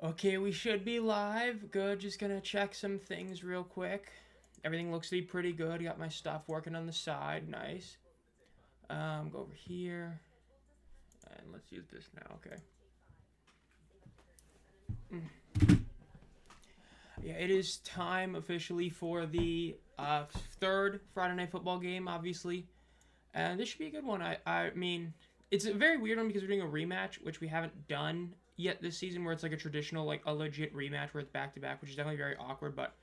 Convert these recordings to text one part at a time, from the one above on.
Okay, we should be live. Good, just gonna check some things real quick. Everything looks to be pretty good. Got my stuff working on the side. Nice. Go over here. And let's use this now, okay. Yeah, it is time officially for the third Friday Night Football game, obviously. And this should be a good one. I mean, it's a very weird one because we're doing a rematch, which we haven't done yet this season, where it's like a traditional, like a legit rematch where it's back-to-back, which is definitely very awkward, but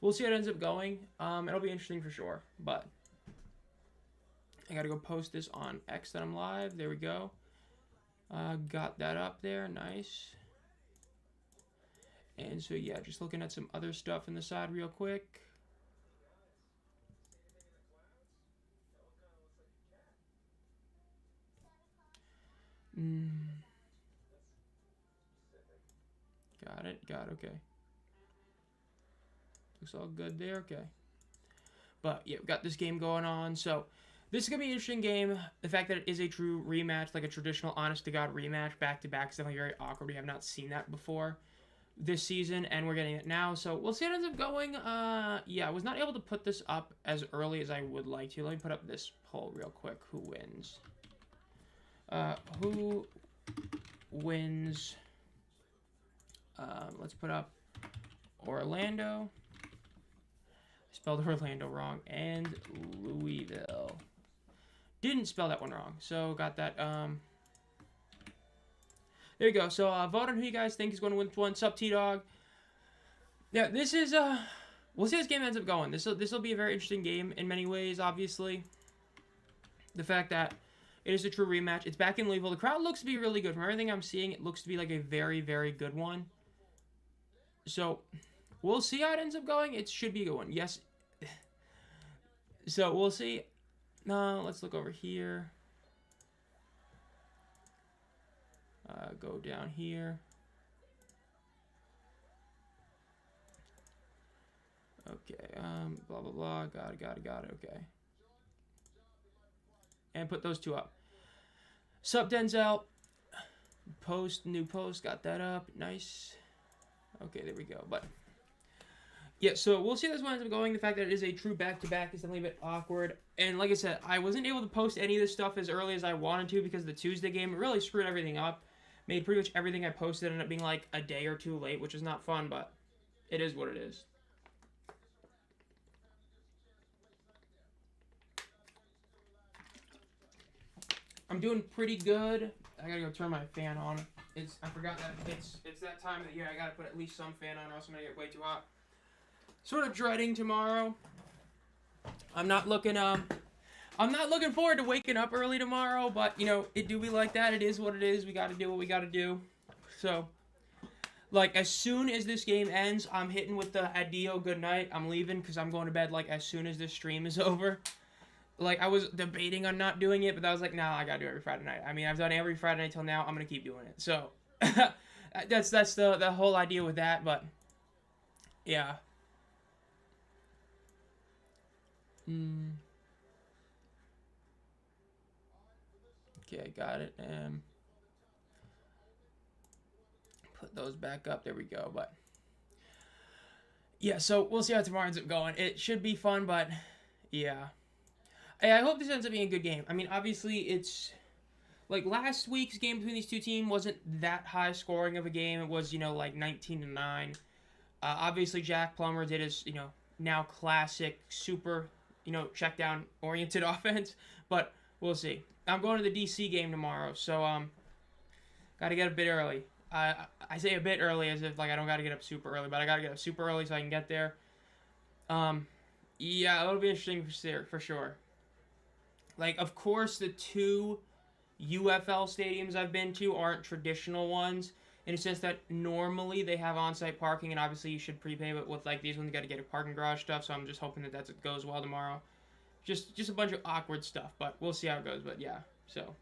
we'll see how it ends up going. It'll be interesting for sure, but I gotta go post this on X that I'm live. There we go. Got that up there. Nice. And so, yeah, just looking at some other stuff on the side real quick. Got it, okay. Looks all good there, okay. But, yeah, we've got this game going on, so this is going to be an interesting game. The fact that it is a true rematch, like a traditional honest-to-God rematch, back-to-back, is definitely very awkward. We have not seen that before this season, and we're getting it now, so we'll see how it ends up going. Yeah, I was not able to put this up as early as I would like to. Let me put up this poll real quick. Who wins? Who wins? Let's put up Orlando. I spelled Orlando wrong. And Louisville. Didn't spell that one wrong. So, got that. There you go. So, vote on who you guys think is going to win one. Sup, T-Dog. Yeah, this is, we'll see how this game ends up going. This will be a very interesting game in many ways, obviously. The fact that it is a true rematch. It's back in Louisville. The crowd looks to be really good. From everything I'm seeing, it looks to be like a very, very good one. So, we'll see how it ends up going. It should be a good one. Yes. So, we'll see. Let's look over here. Go down here. Okay, blah, blah, blah. Got it. Okay. And put those two up. Sup, Denzel. New post. Got that up. Nice. Okay, there we go. But, yeah, so we'll see how this one ends up going. The fact that it is a true back-to-back is definitely a bit awkward. And like I said, I wasn't able to post any of this stuff as early as I wanted to because of the Tuesday game. It really screwed everything up. Made pretty much everything I posted ended up being like a day or two late, which is not fun, but it is what it is. I'm doing pretty good. I gotta go turn my fan on. I forgot that it's that time of the year. I gotta put at least some fan on, or else I'm gonna get way too hot. Sort of dreading tomorrow. I'm not looking forward to waking up early tomorrow, but you know, it do be like that. It is what it is. We gotta do what we gotta do. So, like, as soon as this game ends, I'm hitting with the adio good night. I'm leaving because I'm going to bed like as soon as this stream is over. Like, I was debating on not doing it, but I was like, nah, I gotta do it every Friday night. I mean, I've done it every Friday night till now. I'm gonna keep doing it. So, that's the whole idea with that, but, yeah. Okay, got it. Put those back up. There we go, but, yeah, so we'll see how tomorrow ends up going. It should be fun, but, yeah. I hope this ends up being a good game. I mean, obviously, it's like last week's game between these two teams wasn't that high scoring of a game. It was, you know, like 19-9. Obviously, Jack Plummer did his, you know, now classic, super, you know, check down oriented offense. But we'll see. I'm going to the DC game tomorrow, so got to get a bit early. I say a bit early as if like I don't got to get up super early, but I got to get up super early so I can get there. Yeah, it'll be interesting for sure. Like, of course, the two UFL stadiums I've been to aren't traditional ones. In a sense that normally they have on-site parking, and obviously you should prepay, but with, like, these ones, you got to get a parking garage stuff, so I'm just hoping that that goes well tomorrow. Just a bunch of awkward stuff, but we'll see how it goes, but yeah. So,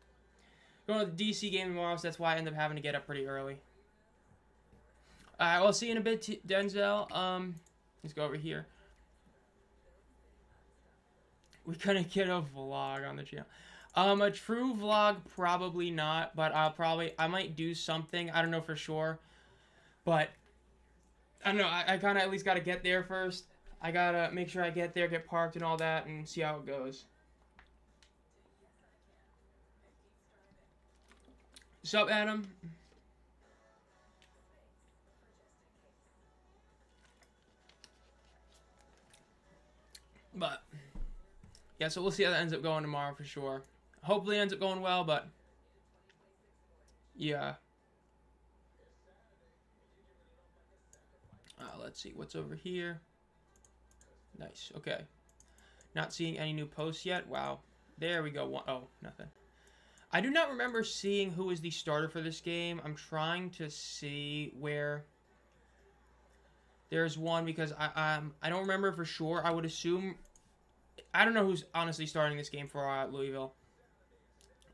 going to the DC game tomorrow, so that's why I end up having to get up pretty early. Alright, we'll see you in a bit, Denzel. Let's go over here. We're gonna get a vlog on the channel. A true vlog, probably not, but I might do something. I don't know for sure. But I don't know. I kind of at least got to get there first. I got to make sure I get there, get parked and all that, and see how it goes. Sup, Adam? But, yeah, so we'll see how that ends up going tomorrow for sure. Hopefully it ends up going well, but, yeah. Let's see. What's over here? Nice. Okay. Not seeing any new posts yet. Wow. There we go. Oh, nothing. I do not remember seeing who is the starter for this game. I'm trying to see where there's one because I don't remember for sure. I would assume I don't know who's honestly starting this game for Louisville.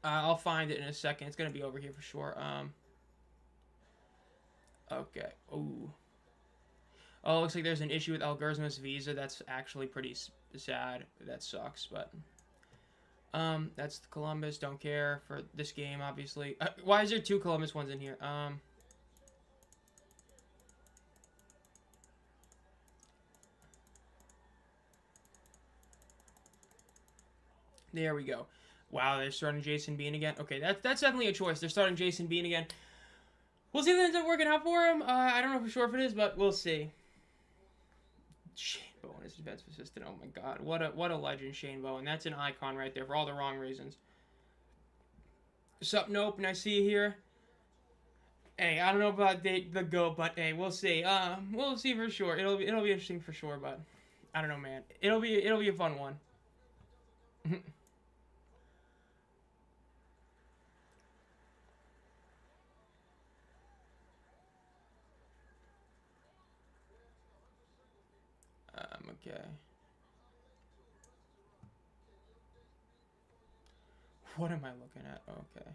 I'll find it in a second. It's gonna be over here for sure. Okay. Ooh. Oh, it looks like there's an issue with Algoritm's visa. That's actually pretty sad. That sucks, but that's the Columbus. Don't care for this game, obviously. Why is there 2 Columbus ones in here? There we go. Wow, they're starting Jason Bean again. Okay, that's definitely a choice. They're starting Jason Bean again. We'll see if it ends up working out for him. I don't know for sure if it is, but we'll see. Shane Bowen is defensive assistant. Oh my god, what a legend, Shane Bowen. That's an icon right there for all the wrong reasons. Sup, Nope, and I see you here. Hey, I don't know about the GOAT, but hey, we'll see. We'll see for sure. It'll be interesting for sure, but I don't know, man. It'll be a fun one. Okay. What am I looking at? Okay.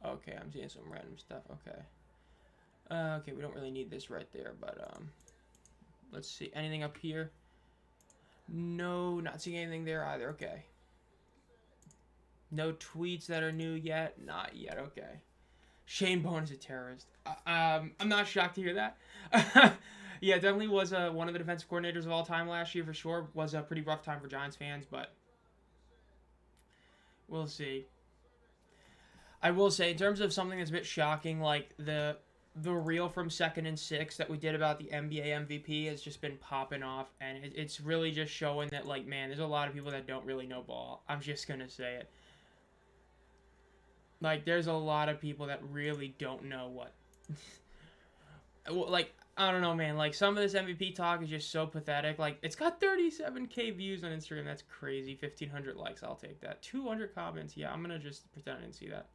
Okay, I'm seeing some random stuff. Okay. Okay, we don't really need this right there, but let's see. Anything up here? No, not seeing anything there either. Okay. No tweets that are new yet? Not yet. Okay. Shane Bowen is a terrorist. I'm not shocked to hear that. Yeah, definitely was one of the defensive coordinators of all time last year for sure. Was a pretty rough time for Giants fans, but we'll see. I will say, in terms of something that's a bit shocking, like the reel from 2nd and 6 that we did about the NBA MVP has just been popping off, and it's really just showing that, like, man, there's a lot of people that don't really know ball. I'm just gonna say it. Like, there's a lot of people that really don't know what. Like, I don't know, man. Like, some of this MVP talk is just so pathetic. Like, it's got 37K views on Instagram. That's crazy. 1,500 likes. I'll take that. 200 comments. Yeah, I'm going to just pretend I didn't see that.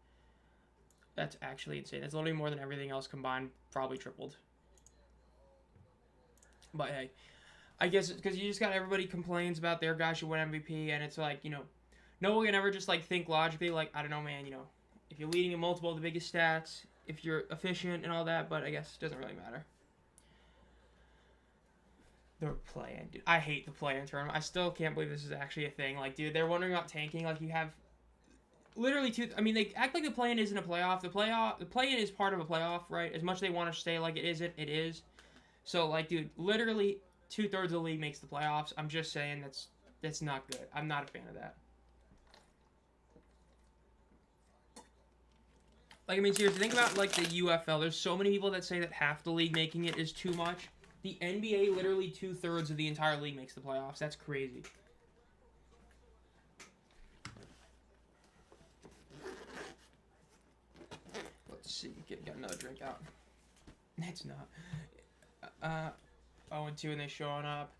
That's actually insane. That's literally more than everything else combined. Probably tripled. But, hey. I guess it's because you just got everybody complains about their guy should win MVP. And it's like, you know, no one can ever just, like, think logically. Like, I don't know, man, you know. If you're leading in multiple of the biggest stats, if you're efficient and all that, but I guess it doesn't really matter. The play-in, dude. I hate the play-in tournament. I still can't believe this is actually a thing. Like, dude, they're wondering about tanking. Like, you have literally two. I mean, they act like the play-in isn't a playoff. The play-in is part of a playoff, right? As much as they want to say like it isn't, it is. So, like, dude, literally 2/3 of the league makes the playoffs. I'm just saying that's not good. I'm not a fan of that. Like, I mean, seriously, think about, like, the UFL. There's so many people that say that half the league making it is too much. The NBA, literally 2/3 of the entire league makes the playoffs. That's crazy. Let's see. Get another drink out. It's not. 0-2 and they showing up.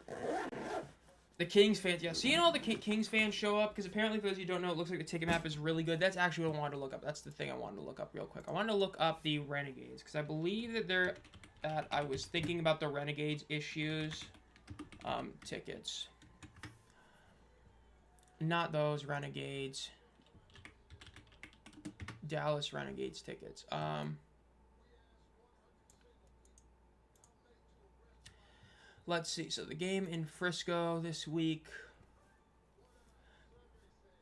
The Kings fans, yeah. Seeing all the Kings fans show up, because apparently, for those of you who don't know, it looks like the ticket map is really good. That's actually what I wanted to look up. That's the thing I wanted to look up real quick. I wanted to look up the Renegades, because I believe that I was thinking about the Renegades issues. Tickets. Not those Renegades. Dallas Renegades tickets. Let's see. So the game in Frisco this week.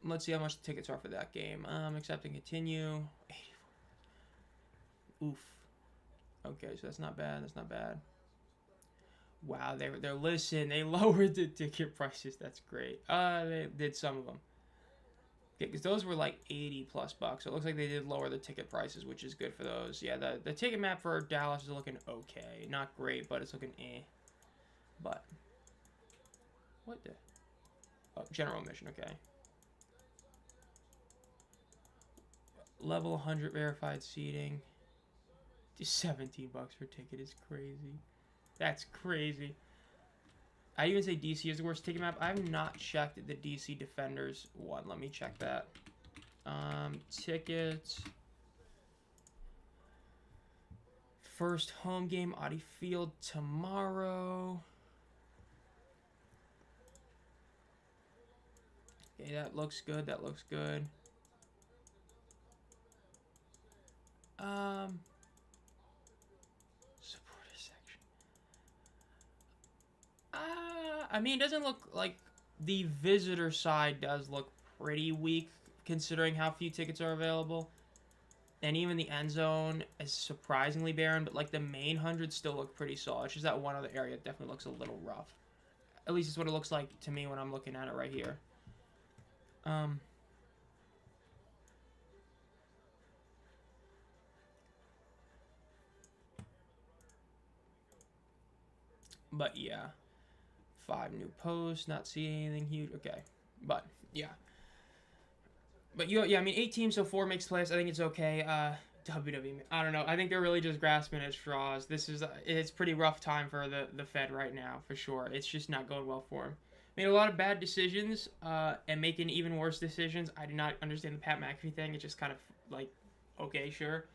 Let's see how much the tickets are for that game. Accept and continue. 84. Oof. Okay, so that's not bad. That's not bad. Wow, they're listening. They lowered the ticket prices. That's great. They did some of them. Okay, because those were like 80 plus bucks. So it looks like they did lower the ticket prices, which is good for those. Yeah, the ticket map for Dallas is looking okay. Not great, but it's looking eh. But what the? Oh, general admission. Okay. Level 100 verified seating. Just 17 bucks per ticket is crazy. That's crazy. I even say DC is the worst ticket map. I have not checked the DC Defenders one. Let me check that. Tickets. First home game, Audi Field tomorrow. Okay, that looks good. That looks good. Supporter section. I mean, it doesn't look like the visitor side does look pretty weak considering how few tickets are available. And even the end zone is surprisingly barren, but like the main 100 still look pretty solid. It's just that one other area definitely looks a little rough. At least it's what it looks like to me when I'm looking at it right here. But yeah. 5 new posts, not seeing anything huge. Okay. But yeah. But yeah, I mean 8 teams, so 4 makes playoffs. I think it's okay. WWE, I don't know. I think they're really just grasping at straws. It's pretty rough time for the Fed right now, for sure. It's just not going well for them. Made a lot of bad decisions, and making even worse decisions. I did not understand the Pat McAfee thing. It's just kind of like, okay, sure.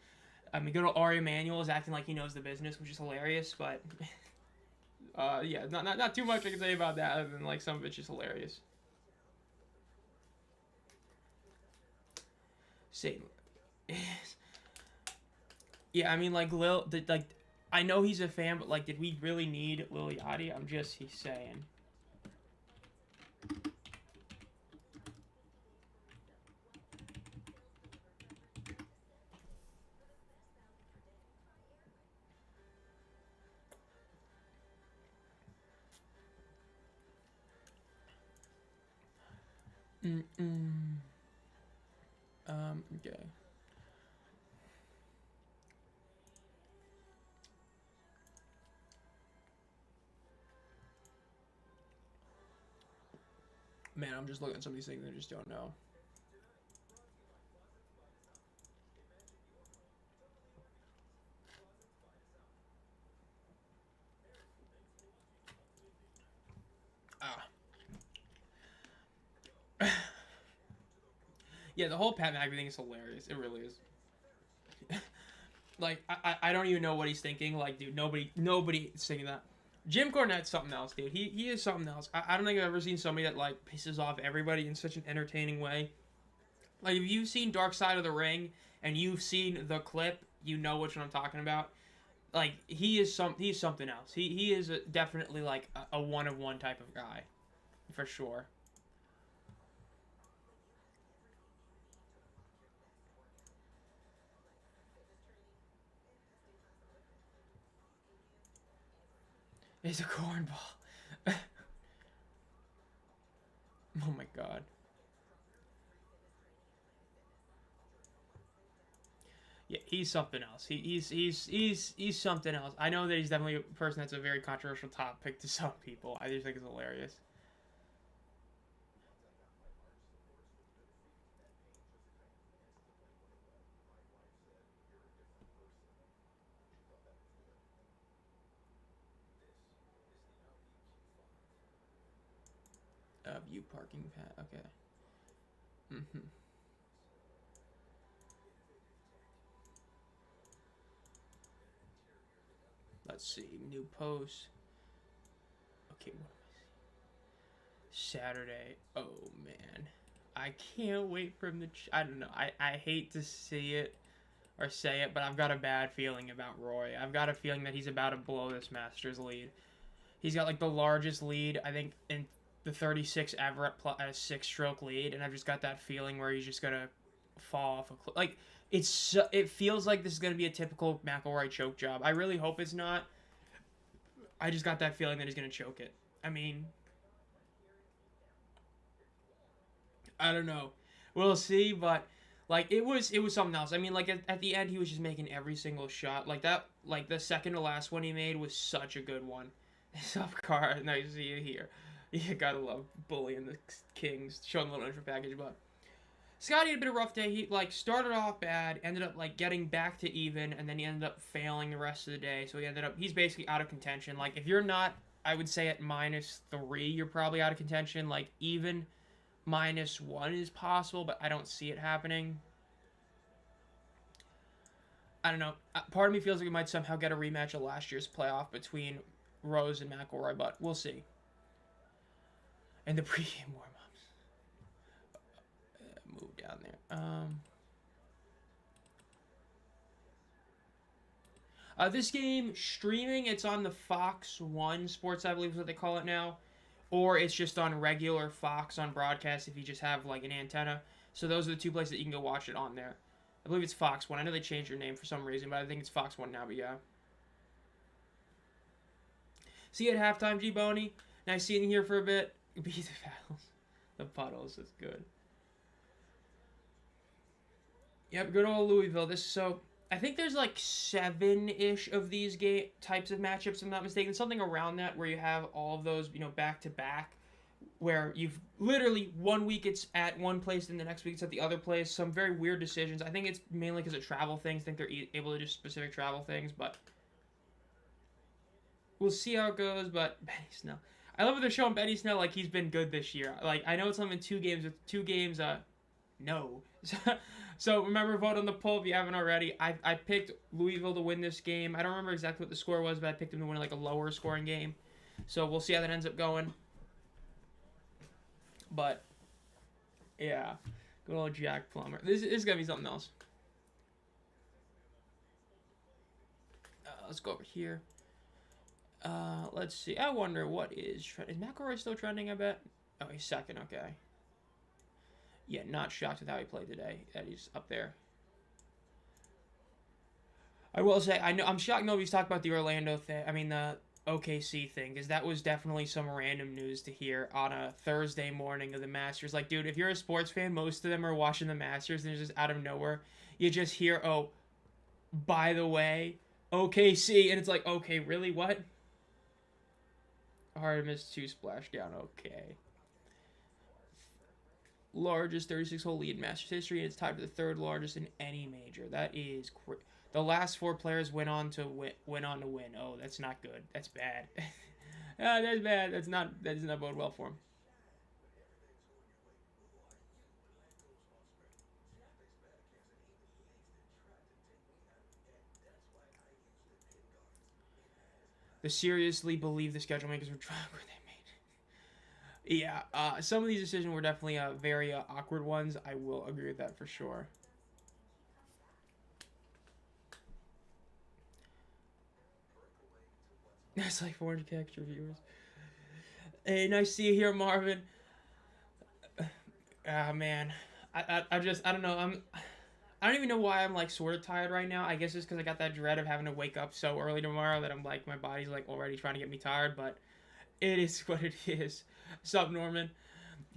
I mean, good old Ari Emanuel is acting like he knows the business, which is hilarious. But yeah, not too much I can say about that, other than like some of it's just hilarious. Satan. Yeah, I mean, like I know he's a fan, but like, did we really need Lil Yachty? He's saying. Okay. Man, I'm just looking at some of these things and I just don't know. Yeah, the whole Pat McAfee thing is hilarious. It really is. Like, I don't even know what he's thinking. Like, dude, nobody is thinking that. Jim Cornette's something else, dude. He is something else. I don't think I've ever seen somebody that, like, pisses off everybody in such an entertaining way. Like, if you've seen Dark Side of the Ring and you've seen the clip, you know which one I'm talking about. Like, he's something else. He is definitely, like, a one-of-one type of guy. For sure. It's a cornball. Oh my god. Yeah, he's something else. He's something else. I know that he's definitely a person that's a very controversial topic to some people. I just think it's hilarious. View parking pad. Okay. Let's see. New post. Okay. What am I seeing? Saturday. Oh man. I can't wait for him to. I don't know. I hate to see it or say it, but I've got a bad feeling about Roy. I've got a feeling that he's about to blow this Masters lead. He's got like the largest lead, I think, in the 36 ever at a 6-stroke lead, and I've just got that feeling where he's just gonna fall off a cliff. Like, it feels like this is going to be a typical McElroy choke job. I really hope it's not. I just got that feeling that he's going to choke it. I mean, I don't know. We'll see, but like it was something else. I mean, like at the end he was just making every single shot. Like that, like the second to last one he made was such a good one. Tough car, nice to see you here. You gotta love bullying the Kings, showing a little intro package, but Scotty had a bit of a rough day. He like started off bad, ended up like getting back to even, and then he ended up failing the rest of the day. So he's basically out of contention. Like if you're not, I would say at -3, you're probably out of contention. Like even -1 is possible, but I don't see it happening. I don't know. Part of me feels like we might somehow get a rematch of last year's playoff between Rose and McElroy, but we'll see. And the pregame warm-ups. Move down there. This game, streaming, it's on the Fox 1 Sports, I believe is what they call it now. Or it's just on regular Fox on broadcast if you just have like an antenna. So those are the two places that you can go watch it on there. I believe it's Fox 1. I know they changed their name for some reason, but I think it's Fox 1 now, but yeah. See you at halftime, G-Boney. Nice seeing you here for a bit. Be the battles. The puddles is good. Yep, good old Louisville. I think there's like 7-ish of these types of matchups, if I'm not mistaken. Something around that where you have all of those, back to back, where you've literally 1 week it's at one place and the next week it's at the other place. Some very weird decisions. I think it's mainly because of travel things. I think they're able to do specific travel things, but we'll see how it goes. But Benny Snell, I love how they're showing Benny Snell like he's been good this year. Like I know it's only been 2 games. With 2 games, no. So remember, vote on the poll if you haven't already. I picked Louisville to win this game. I don't remember exactly what the score was, but I picked them to win like a lower scoring game. So we'll see how that ends up going. But yeah, good old Jack Plummer. This is gonna be something else. Let's go over here. Let's see. I wonder what is McElroy still trending? I bet. Oh, he's second. Okay. Yeah, not shocked with how he played today. That he's up there. I will say, I'm shocked nobody's talked about the Orlando thing. I mean, the OKC thing, because that was definitely some random news to hear on a Thursday morning of the Masters. Like, dude, if you're a sports fan, most of them are watching the Masters, and it's just out of nowhere. You just hear, oh, by the way, OKC, and it's like, okay, really, what? Artemis 2 splashdown, okay. Largest 36-hole lead in Masters history, and it's tied for the 3rd largest in any major. That is the last 4 players went on to win. Oh, that's not good. That's bad. That's bad. That does not bode well for him. They seriously believe the schedule makers were trying where they made. Yeah, some of these decisions were definitely very awkward ones. I will agree with that for sure. That's like 400k extra viewers. Hey, nice to see you here, Marvin. Man, I don't know. I don't even know why I'm like sort of tired right now. I guess it's because I got that dread of having to wake up so early tomorrow that I'm like my body's like already trying to get me tired. But it is what it is. Sup, Norman?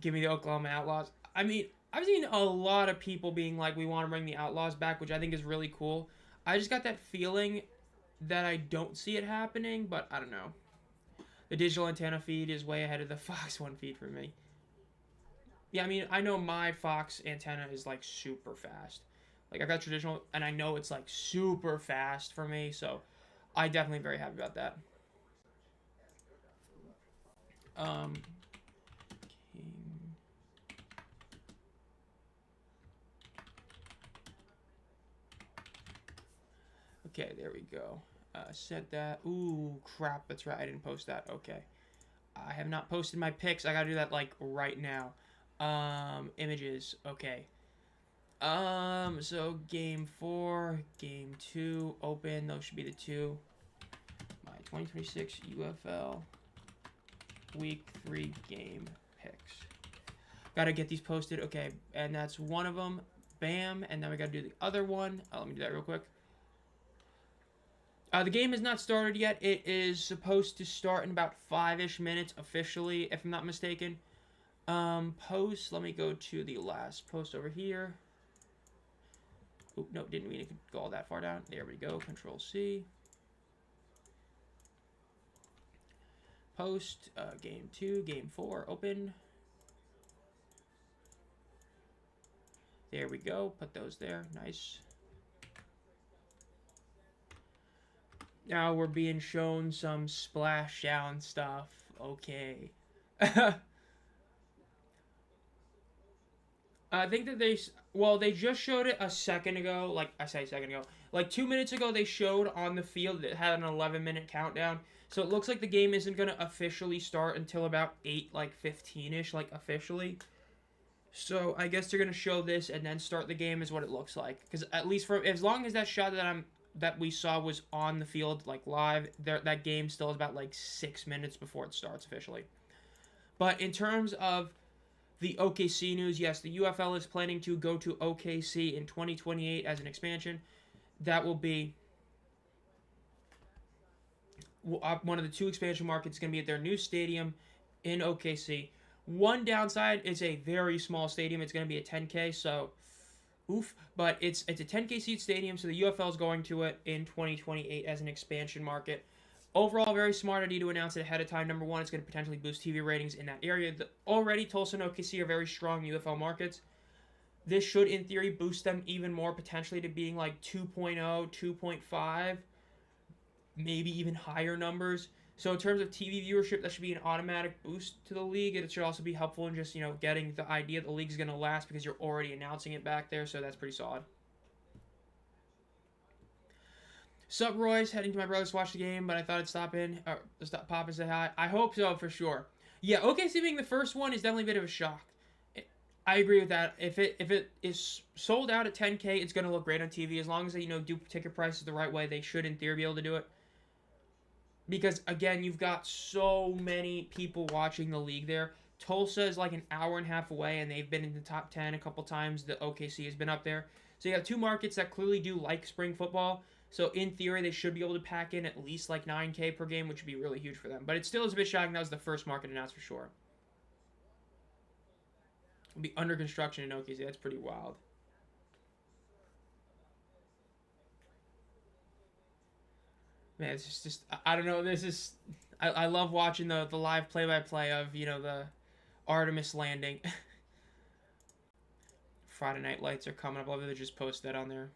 Give me the Oklahoma Outlaws. I mean, I've seen a lot of people being like, we want to bring the Outlaws back, which I think is really cool. I just got that feeling that I don't see it happening, but I don't know. The digital antenna feed is way ahead of the Fox 1 feed for me. Yeah, I mean, I know my Fox antenna is like super fast. Like, I've got traditional, and I know it's like super fast for me, so I definitely am very happy about that. Okay, there we go. Sent that. Ooh, crap, that's right, I didn't post that. Okay. I have not posted my picks. I gotta do that, like, right now. Images. Okay. So game 4, game 2, open. Those should be the 2. My 2026 UFL week 3 game picks. Gotta get these posted. Okay, and that's one of them. Bam. And then we got to do the other one. Let me do that real quick. The game has not started yet. It is supposed to start in about 5-ish minutes officially, if I'm not mistaken. Post. Let me go to the last post over here. Oop, no, didn't mean to go all that far down. There we go. Control C. Post. Game 2, Game 4. Open. There we go. Put those there. Nice. Now we're being shown some splashdown stuff. Okay. I think that they just showed it a second ago. Like, I say a second ago. Like, 2 minutes ago, they showed on the field that had an 11-minute countdown. So it looks like the game isn't going to officially start until about 8:15-ish, like, officially. So I guess they're going to show this and then start the game is what it looks like. Because at least for as long as that shot that we saw was on the field, like, live, that game still is about, like, 6 minutes before it starts officially. But in terms of the OKC news, yes, the UFL is planning to go to OKC in 2028 as an expansion. That will be one of the 2 expansion markets. Going to be at their new stadium in OKC. One downside is a very small stadium. It's going to be a 10K, so oof. But it's a 10K seat stadium, so the UFL is going to it in 2028 as an expansion market. Overall, very smart idea to announce it ahead of time. Number one, it's going to potentially boost TV ratings in that area. Already, Tulsa and OKC are very strong UFL markets. This should, in theory, boost them even more, potentially to being like 2.0, 2.5, maybe even higher numbers. So in terms of TV viewership, that should be an automatic boost to the league. It should also be helpful in just, getting the idea that the league's going to last because you're already announcing it back there, so that's pretty solid. Sup, Royce? Heading to my brother's to watch the game, but I thought I'd pop in and say hi. I hope so, for sure. Yeah, OKC being the first one is definitely a bit of a shock. I agree with that. If it is sold out at 10K, it's going to look great on TV. As long as they, do ticket prices the right way, they should, in theory, be able to do it. Because, again, you've got so many people watching the league there. Tulsa is like an hour and a half away, and they've been in the top 10 a couple times. The OKC has been up there. So you got 2 markets that clearly do like spring football. So, in theory, they should be able to pack in at least like 9K per game, which would be really huge for them. But it still is a bit shocking. That was the first market announced for sure. It'll be under construction in OKC. That's pretty wild. Man, it's just I don't know. I love watching the live play-by-play of, the Artemis landing. Friday Night Lights are coming up. I love that they just post that on there.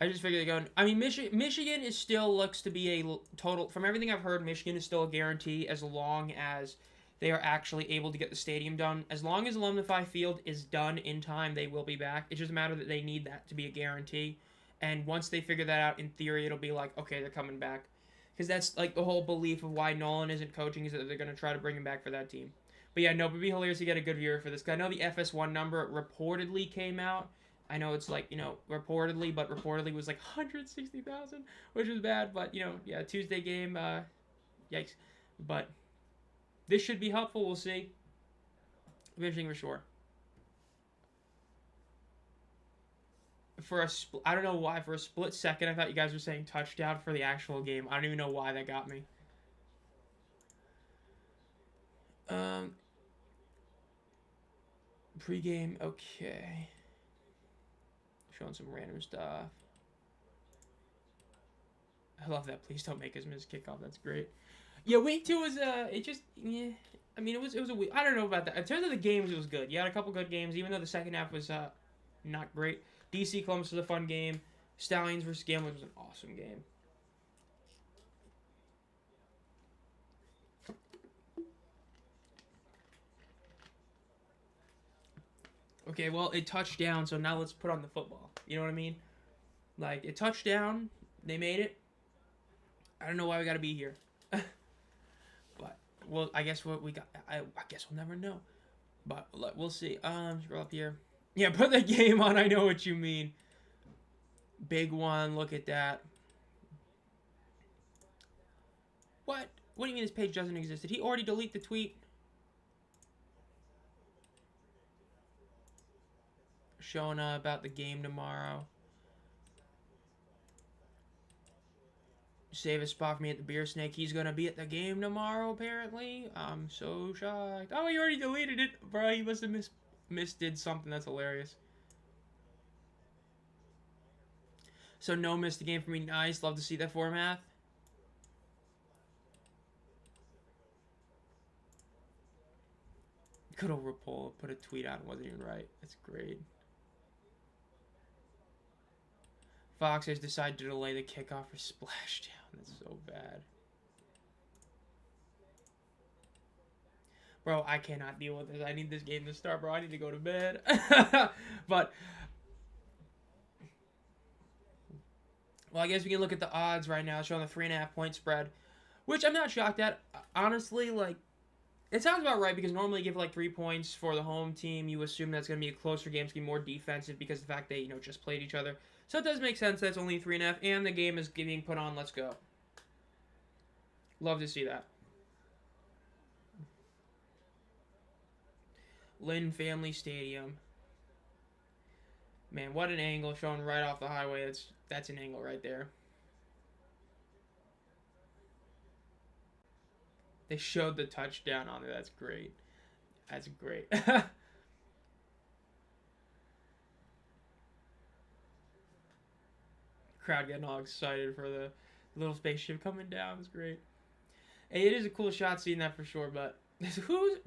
I just figured they're going. I mean, Michigan is still looks to be a total. From everything I've heard, Michigan is still a guarantee as long as they are actually able to get the stadium done. As long as Alumni Field is done in time, they will be back. It's just a matter that they need that to be a guarantee. And once they figure that out, in theory, it'll be like, okay, they're coming back. Because that's like the whole belief of why Nolan isn't coaching is that they're going to try to bring him back for that team. But yeah, no, it'd be hilarious to get a good viewer for this. I know the FS1 number reportedly came out. I know it's like, reportedly, but reportedly was like 160,000, which was bad. But, yeah, Tuesday game, yikes. But this should be helpful. We'll see. Eventually, for sure. I don't know why, for a split second, I thought you guys were saying touchdown for the actual game. I don't even know why that got me. Pre-game, okay. Showing some random stuff. I love that. Please don't make us miss kickoff. That's great. Yeah, week 2 was it just I mean, it was a week. I don't know about that. In terms of the games, it was good. You had a couple good games, even though the second half was not great. DC Columbus was a fun game. Stallions versus Gamblers was an awesome game. Okay, well, it touched down, so now let's put on the football. You know what I mean? Like, it touched down. They made it. I don't know why we got to be here. But, well, I guess what we got... I guess we'll never know. But we'll see. Scroll up here. Yeah, put the game on. I know what you mean. Big one. Look at that. What? What do you mean this page doesn't exist? Did he already delete the tweet? showing about the game tomorrow. Save a spot for me at the Beer Snake. He's gonna be at the game tomorrow, apparently. I'm so shocked. Oh, he already deleted it, bro. He must have misdid something. That's hilarious. So no missed the game for me. Nice. Love to see that format. Good old Rapolo put a tweet out and wasn't even right. That's great. Fox has decided to delay the kickoff for splashdown. That's so bad. Bro, I cannot deal with this. I need this game to start, bro. I need to go to bed. But, well, I guess we can look at the odds right now, showing the 3.5 point spread, which I'm not shocked at. Honestly, like, it sounds about right because normally you give like 3 points for the home team. You assume that's going to be a closer game. It's going to be more defensive because of the fact they, just played each other. So it does make sense that it's only 3.5, and the game is being put on. Let's go. Love to see that. Lynn Family Stadium. Man, what an angle showing right off the highway. That's an angle right there. They showed the touchdown on there. That's great. That's great. Crowd getting all excited for the little spaceship coming down. It's great. Hey, it is a cool shot seeing that for sure, but who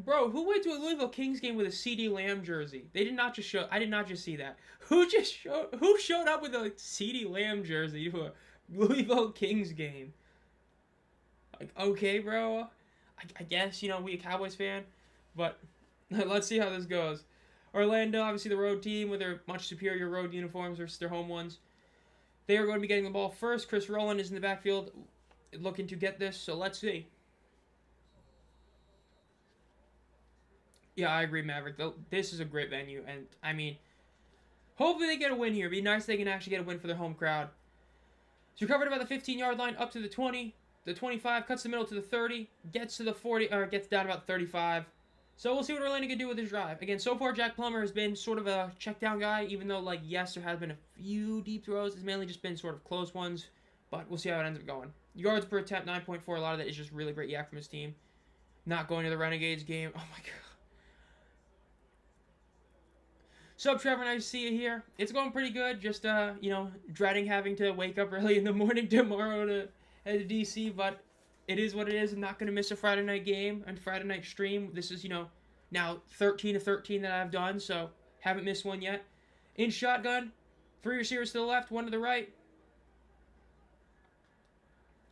went to a Louisville Kings game with a CD Lamb jersey? They did not just show. I did not just see that. Who showed up with a CD Lamb jersey to a Louisville Kings game? Like, okay, bro. I guess, we a Cowboys fan, but let's see how this goes. Orlando, obviously the road team with their much superior road uniforms versus their home ones. They are going to be getting the ball first. Chris Rowland is in the backfield looking to get this, so let's see. Yeah, I agree, Maverick. This is a great venue, and, I mean, hopefully they get a win here. It'd be nice if they can actually get a win for their home crowd. It's recovered about the 15-yard line up to the 20. The 25, cuts the middle to the 30, gets to the 40, or gets down about 35. So we'll see what Orlando can do with his drive. Again, so far Jack Plummer has been sort of a check down guy, even though, like, yes, there has been a few deep throws. It's mainly just been sort of close ones, but we'll see how it ends up going. Yards per attempt, 9.4. A lot of that is just really great yak from his team. Not going to the Renegades game. Oh, my God. So, Trevor, nice to see you here. It's going pretty good. Just, dreading having to wake up early in the morning tomorrow to head to DC, but it is what it is. I'm not going to miss a Friday night game and Friday night stream. This is, now 13 of 13 that I've done, so haven't missed one yet. In shotgun, 3 receivers to the left, 1 to the right.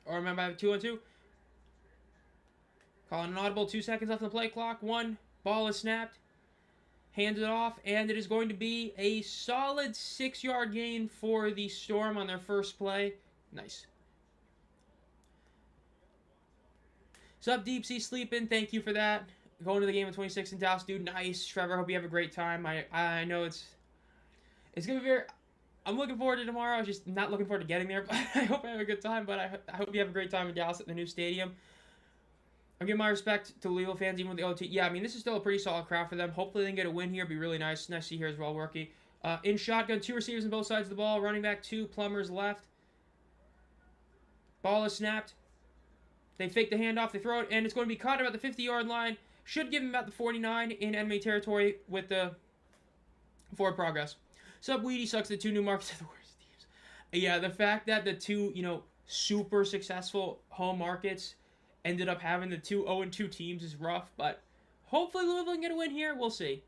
Or remember, I have 2 on 2. Calling an audible, 2 seconds left on the play clock. 1, ball is snapped. Hands it off, and it is going to be a solid 6-yard gain for the Storm on their first play. Nice. What's up, Deep Sea Sleeping? Thank you for that. Going to the game at 26 in Dallas, dude. Nice. Trevor, hope you have a great time. I know it's going to be very... I'm looking forward to tomorrow. I'm just not looking forward to getting there, but I hope I have a good time. But I hope you have a great time in Dallas at the new stadium. I'm giving my respect to Louisville fans, even with the OT. Yeah, I mean, this is still a pretty solid crowd for them. Hopefully they can get a win here. It'd be really nice. Nice to see here as well, Worky. In shotgun, 2 receivers on both sides of the ball. Running back 2, Plummer's left. Ball is snapped. They fake the handoff. They throw it, and it's going to be caught about the 50-yard line. Should give him about the 49 in enemy territory with the forward progress. Sub Weedy sucks. The 2 new markets are the worst teams. Yeah, the fact that the 2, super successful home markets ended up having the 2 0-2 teams is rough, but hopefully Louisville can get a win here. We'll see.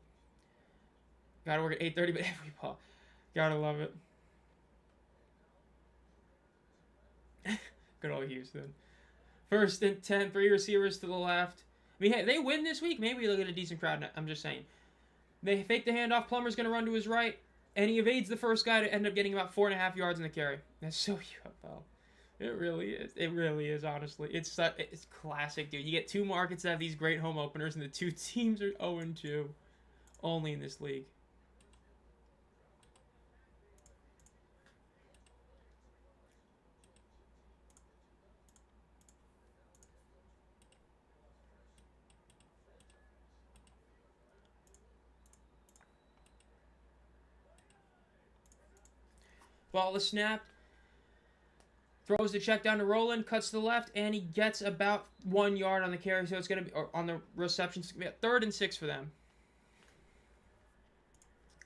Gotta work at 8:30, but every ball. Gotta love it. Good old Houston. First and 10, 3 receivers to the left. I mean, hey, they win this week. Maybe we look at a decent crowd. I'm just saying. They fake the handoff. Plummer's going to run to his right, and he evades the first guy to end up getting about 4.5 yards in the carry. That's so UFL. It really is. It really is, honestly. It's classic, dude. You get 2 markets that have these great home openers, and the 2 teams are 0-2 only in this league. Ball is snapped. Throws the check down to Roland, cuts to the left, and he gets about 1 yard on the carry, so it's going to be, or on the reception, it's going to be 3rd and 6 for them.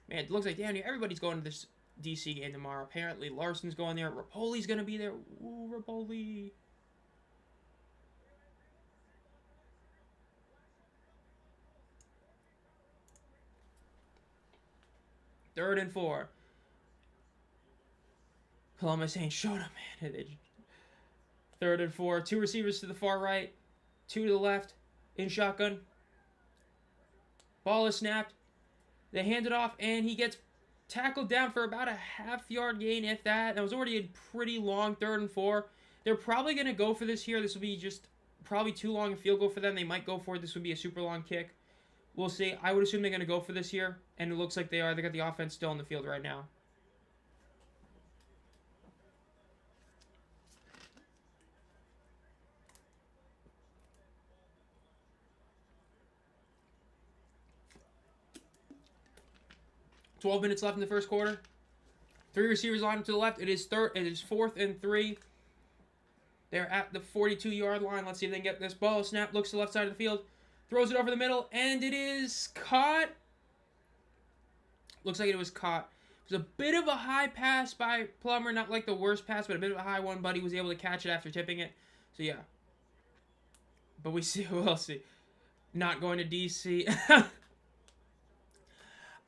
Man, it looks like, damn, everybody's going to this DC game tomorrow. Apparently, Larson's going there. Rapoli's going to be there. Ooh, Rapoli. Third and 4. Columbus ain't showed up, man. 3rd and 4. 2 receivers to the far right. 2 to the left. In shotgun. Ball is snapped. They hand it off, and he gets tackled down for about a half-yard gain, if that. That was already a pretty long 3rd and 4. They're probably going to go for this here. This will be just probably too long a field goal for them. They might go for it. This would be a super long kick. We'll see. I would assume they're going to go for this here, and it looks like they are. They got the offense still on the field right now. $12 minutes left in the first quarter. 3 receivers lined up to the left. It is 4th and 3. They're at the 42-yard line. Let's see if they can get this ball. Snap, looks to the left side of the field. Throws it over the middle, and it is caught. Looks like it was caught. It was a bit of a high pass by Plummer. Not like the worst pass, but a bit of a high one. But he was able to catch it after tipping it. So, yeah. But we'll see. Not going to D.C.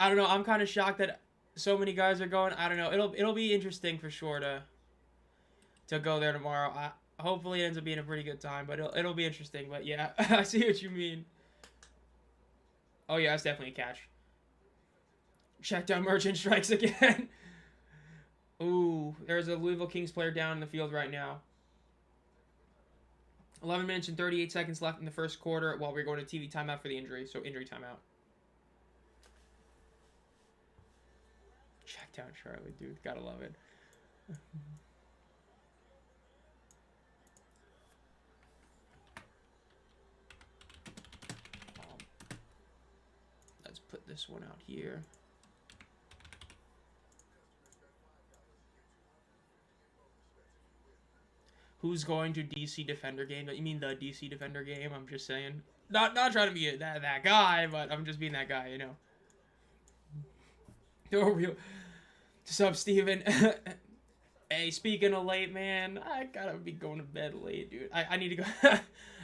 I don't know. I'm kind of shocked that so many guys are going. I don't know. It'll be interesting for sure to go there tomorrow. Hopefully it ends up being a pretty good time, but it'll be interesting. But yeah, I see what you mean. Oh yeah, that's definitely a catch. Check down Merchant strikes again. Ooh, there's a Louisville Kings player down in the field right now. 11 minutes and 38 seconds left in the first quarter while we're going to TV timeout for the injury. So injury timeout. Check down Charlie, dude. Gotta love it. Let's put this one out here. Who's going to DC Defender game? You mean the DC Defender game? I'm just saying. Not trying to be that guy, but I'm just being that guy, you know. What's up, Steven? Hey, speaking of late, man, I gotta be going to bed late, dude. I need to go.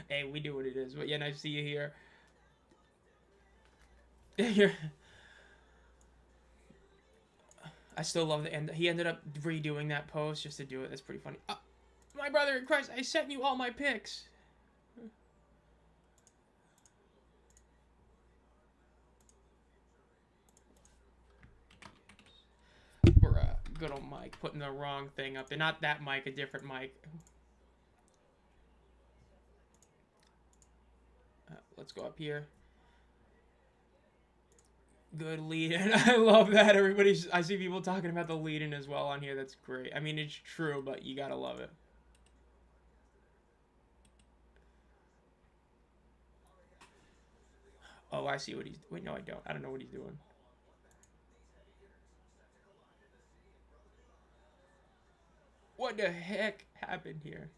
Hey, we do what it is. But yeah, nice to see you here. I still love the end. He ended up redoing that post just to do it. That's pretty funny. My brother in Christ, I sent you all my pics. Bruh, good old Mike putting the wrong thing up there. Not that Mike, a different Mike. Let's go up here. Good lead-in. I love that. I see people talking about the lead-in as well on here. That's great. I mean, it's true, but you gotta love it. Oh, I see what he's... Wait, no, I don't. I don't know what he's doing. What the heck happened here?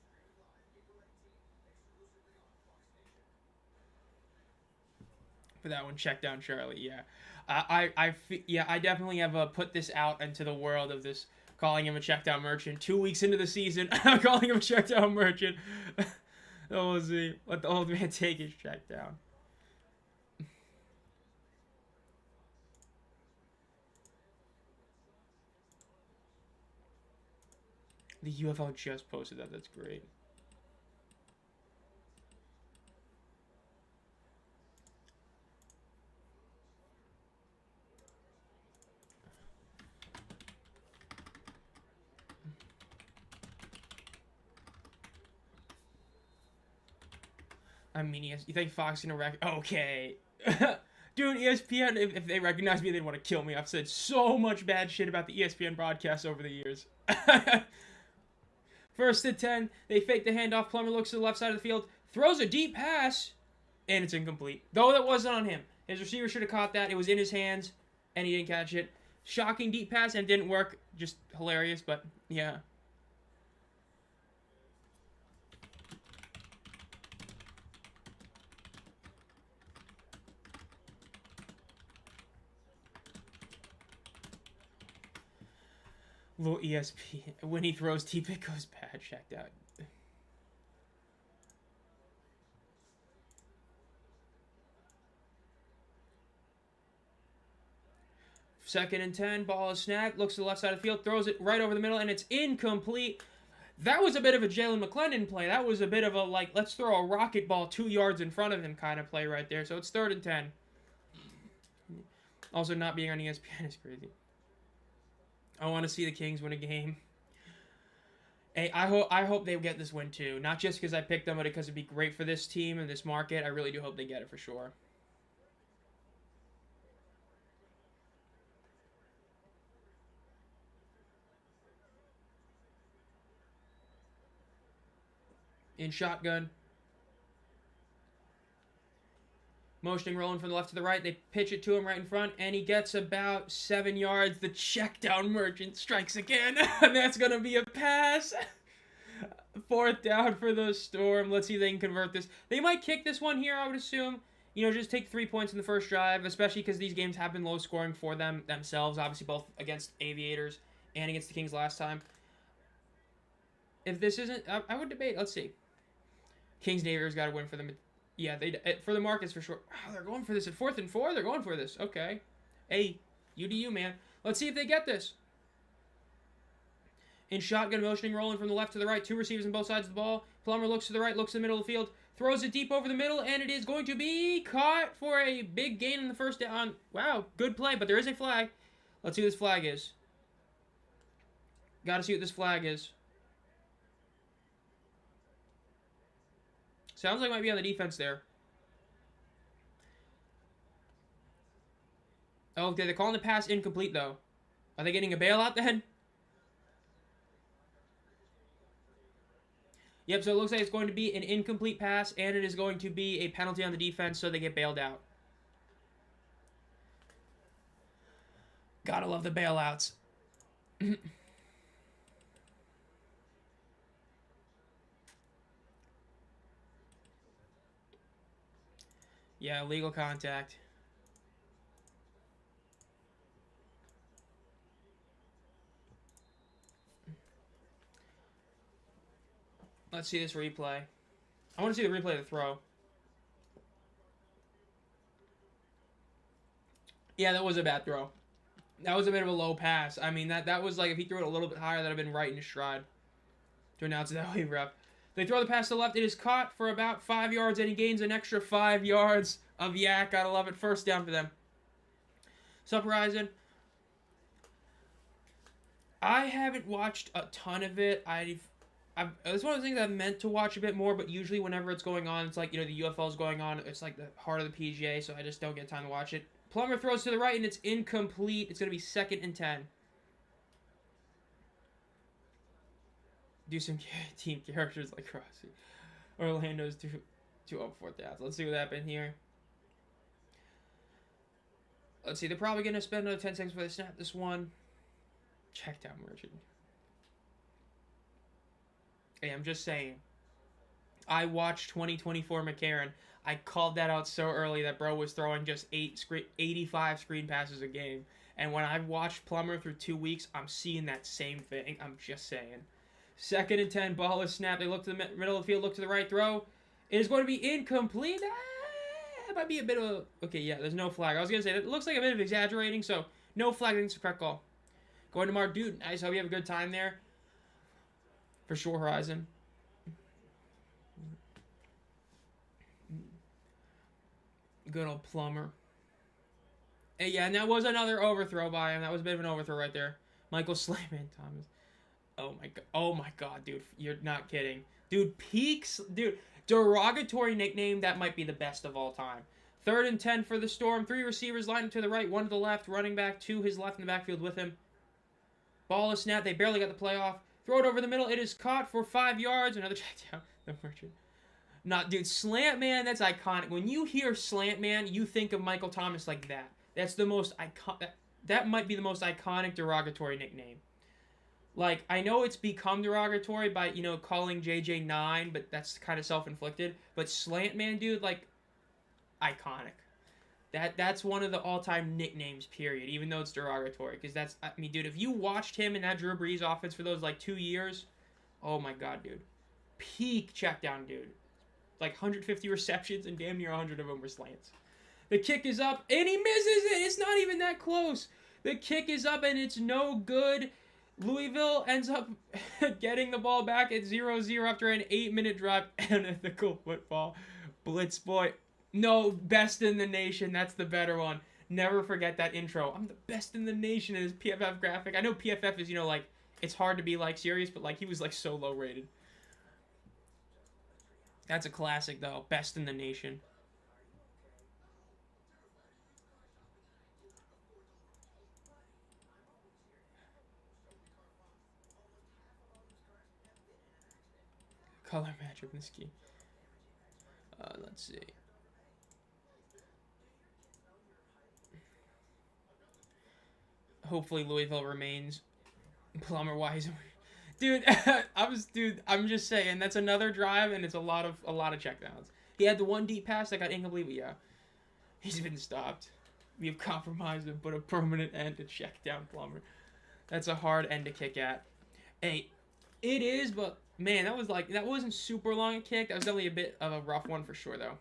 For that one, check down Charlie. Yeah, I definitely have put this out into the world of this, calling him a check down merchant. 2 weeks into the season, I'm calling him a check down merchant. Oh, we'll see. Let the old man take his check down. The UFL just posted that. That's great. I mean, you think Fox gonna okay. Dude, ESPN, if they recognize me, they'd want to kill me. I've said so much bad shit about the ESPN broadcast over the years. 1st and 10. They fake the handoff. Plummer looks to the left side of the field. Throws a deep pass. And it's incomplete. Though that wasn't on him. His receiver should have caught that. It was in his hands. And he didn't catch it. Shocking deep pass and didn't work. Just hilarious, but yeah. Little ESP. When he throws deep, it goes bad. Checked out. Second and 10. Ball is snapped. Looks to the left side of the field. Throws it right over the middle, and it's incomplete. That was a bit of a Jalen McClendon play. That was a bit of a, like, let's throw a rocket ball 2 yards in front of him kind of play right there. So it's 3rd and 10. Also, not being on ESPN is crazy. I want to see the Kings win a game. Hey, I hope they get this win too. Not just because I picked them, but because it'd be great for this team and this market. I really do hope they get it for sure. In shotgun. Motioning, rolling from the left to the right. They pitch it to him right in front, and he gets about 7 yards. The check down Merchant strikes again, and that's going to be a pass. 4th down for the Storm. Let's see if they can convert this. They might kick this one here, I would assume. You know, just take 3 points in the first drive, especially because these games have been low scoring for them themselves, obviously both against Aviators and against the Kings last time. If this isn't, I would debate. Let's see. Kings and Aviators got to win for them. Yeah, for the markets for sure. Oh, they're going for this at 4th and 4. They're going for this. Okay. Hey, you do you, man. Let's see if they get this. In shotgun, motioning, rolling from the left to the right. 2 receivers on both sides of the ball. Plummer looks to the right, looks to the middle of the field. Throws it deep over the middle, and it is going to be caught for a big gain in the first down. Wow, good play, but there is a flag. Let's see what this flag is. Got to see what this flag is. Sounds like it might be on the defense there. Oh, okay, they're calling the pass incomplete, though. Are they getting a bailout then? Yep, so it looks like it's going to be an incomplete pass, and it is going to be a penalty on the defense, so they get bailed out. Gotta love the bailouts. Yeah, illegal contact. Let's see this replay. I want to see the replay of the throw. Yeah, that was a bad throw. That was a bit of a low pass. I mean, that was like, if he threw it a little bit higher, that would have been right in his stride. To announce it that way, ref. They throw the pass to the left. It is caught for about 5 yards, and he gains an extra 5 yards of yak. Gotta love it. First down for them. Sup, Horizon? I haven't watched a ton of it. It's one of the things I've meant to watch a bit more, but usually whenever it's going on, it's like, you know, the UFL is going on. It's like the heart of the PGA, so I just don't get time to watch it. Plummer throws to the right, and it's incomplete. It's going to be 2nd and 10. Do some team characters like Rossi. Orlando's 2 up 4th downs. Let's see what happened here. Let's see. They're probably going to spend another 10 seconds before they snap this one. Check down Merchant. Hey, I'm just saying. I watched 2024 McCarron. I called that out so early that bro was throwing just 85 screen passes a game. And when I've watched Plummer through 2 weeks, I'm seeing that same thing. I'm just saying. 2nd and 10, ball is snapped. They look to the middle of the field, look to the right, throw. It is going to be incomplete. It might be a bit of a... Okay, yeah, there's no flag. I was going to say, it looks like a bit of exaggerating, so no flag. I think it's a correct call. Going to Mark. Dude, nice. Hope you have a good time there. For sure, Horizon. Good old Plummer. Hey, yeah, and that was another overthrow by him. That was a bit of an overthrow right there. Michael Slayman Thomas. Oh my god, dude. You're not kidding. Dude, Peaks. Dude, derogatory nickname. That might be the best of all time. 3rd and 10 for the Storm. 3 receivers lined up to the right, 1 to the left. Running back to his left in the backfield with him. Ball is snapped. They barely got the play off. Throw it over the middle. It is caught for 5 yards. Another check down. The Merchant. Dude, Slant Man, that's iconic. When you hear Slant Man, you think of Michael Thomas like that. That's the most iconic. that might be the most iconic derogatory nickname. Like, I know it's become derogatory by, calling JJ 9, but that's kind of self-inflicted. But Slant Man, dude, like, iconic. That's one of the all-time nicknames, period, even though it's derogatory. Because dude, if you watched him in that Drew Brees offense for those, 2 years, oh my god, dude. Peak check down, dude. 150 receptions, and damn near 100 of them were slants. The kick is up, and he misses it. It's not even that close. The kick is up, and it's no good. Louisville ends up getting the ball back at 0-0 after an 8-minute drive. Unethical football. Blitz boy. No, best in the nation. That's the better one. Never forget that intro. I'm the best in the nation in his PFF graphic. I know PFF is, it's hard to be, serious, but, he was, so low rated. That's a classic, though. Best in the nation. Color matchup in this key. Let's see. Hopefully Louisville remains plumber-wise. Dude, I'm just saying, that's another drive, and it's a lot of checkdowns. He had the one deep pass that got incomplete, but yeah. He's been stopped. We have compromised and put a permanent end to check down Plummer. That's a hard end to kick at. Hey, it is, but man, that wasn't super long a kick. That was definitely a bit of a rough one for sure, though.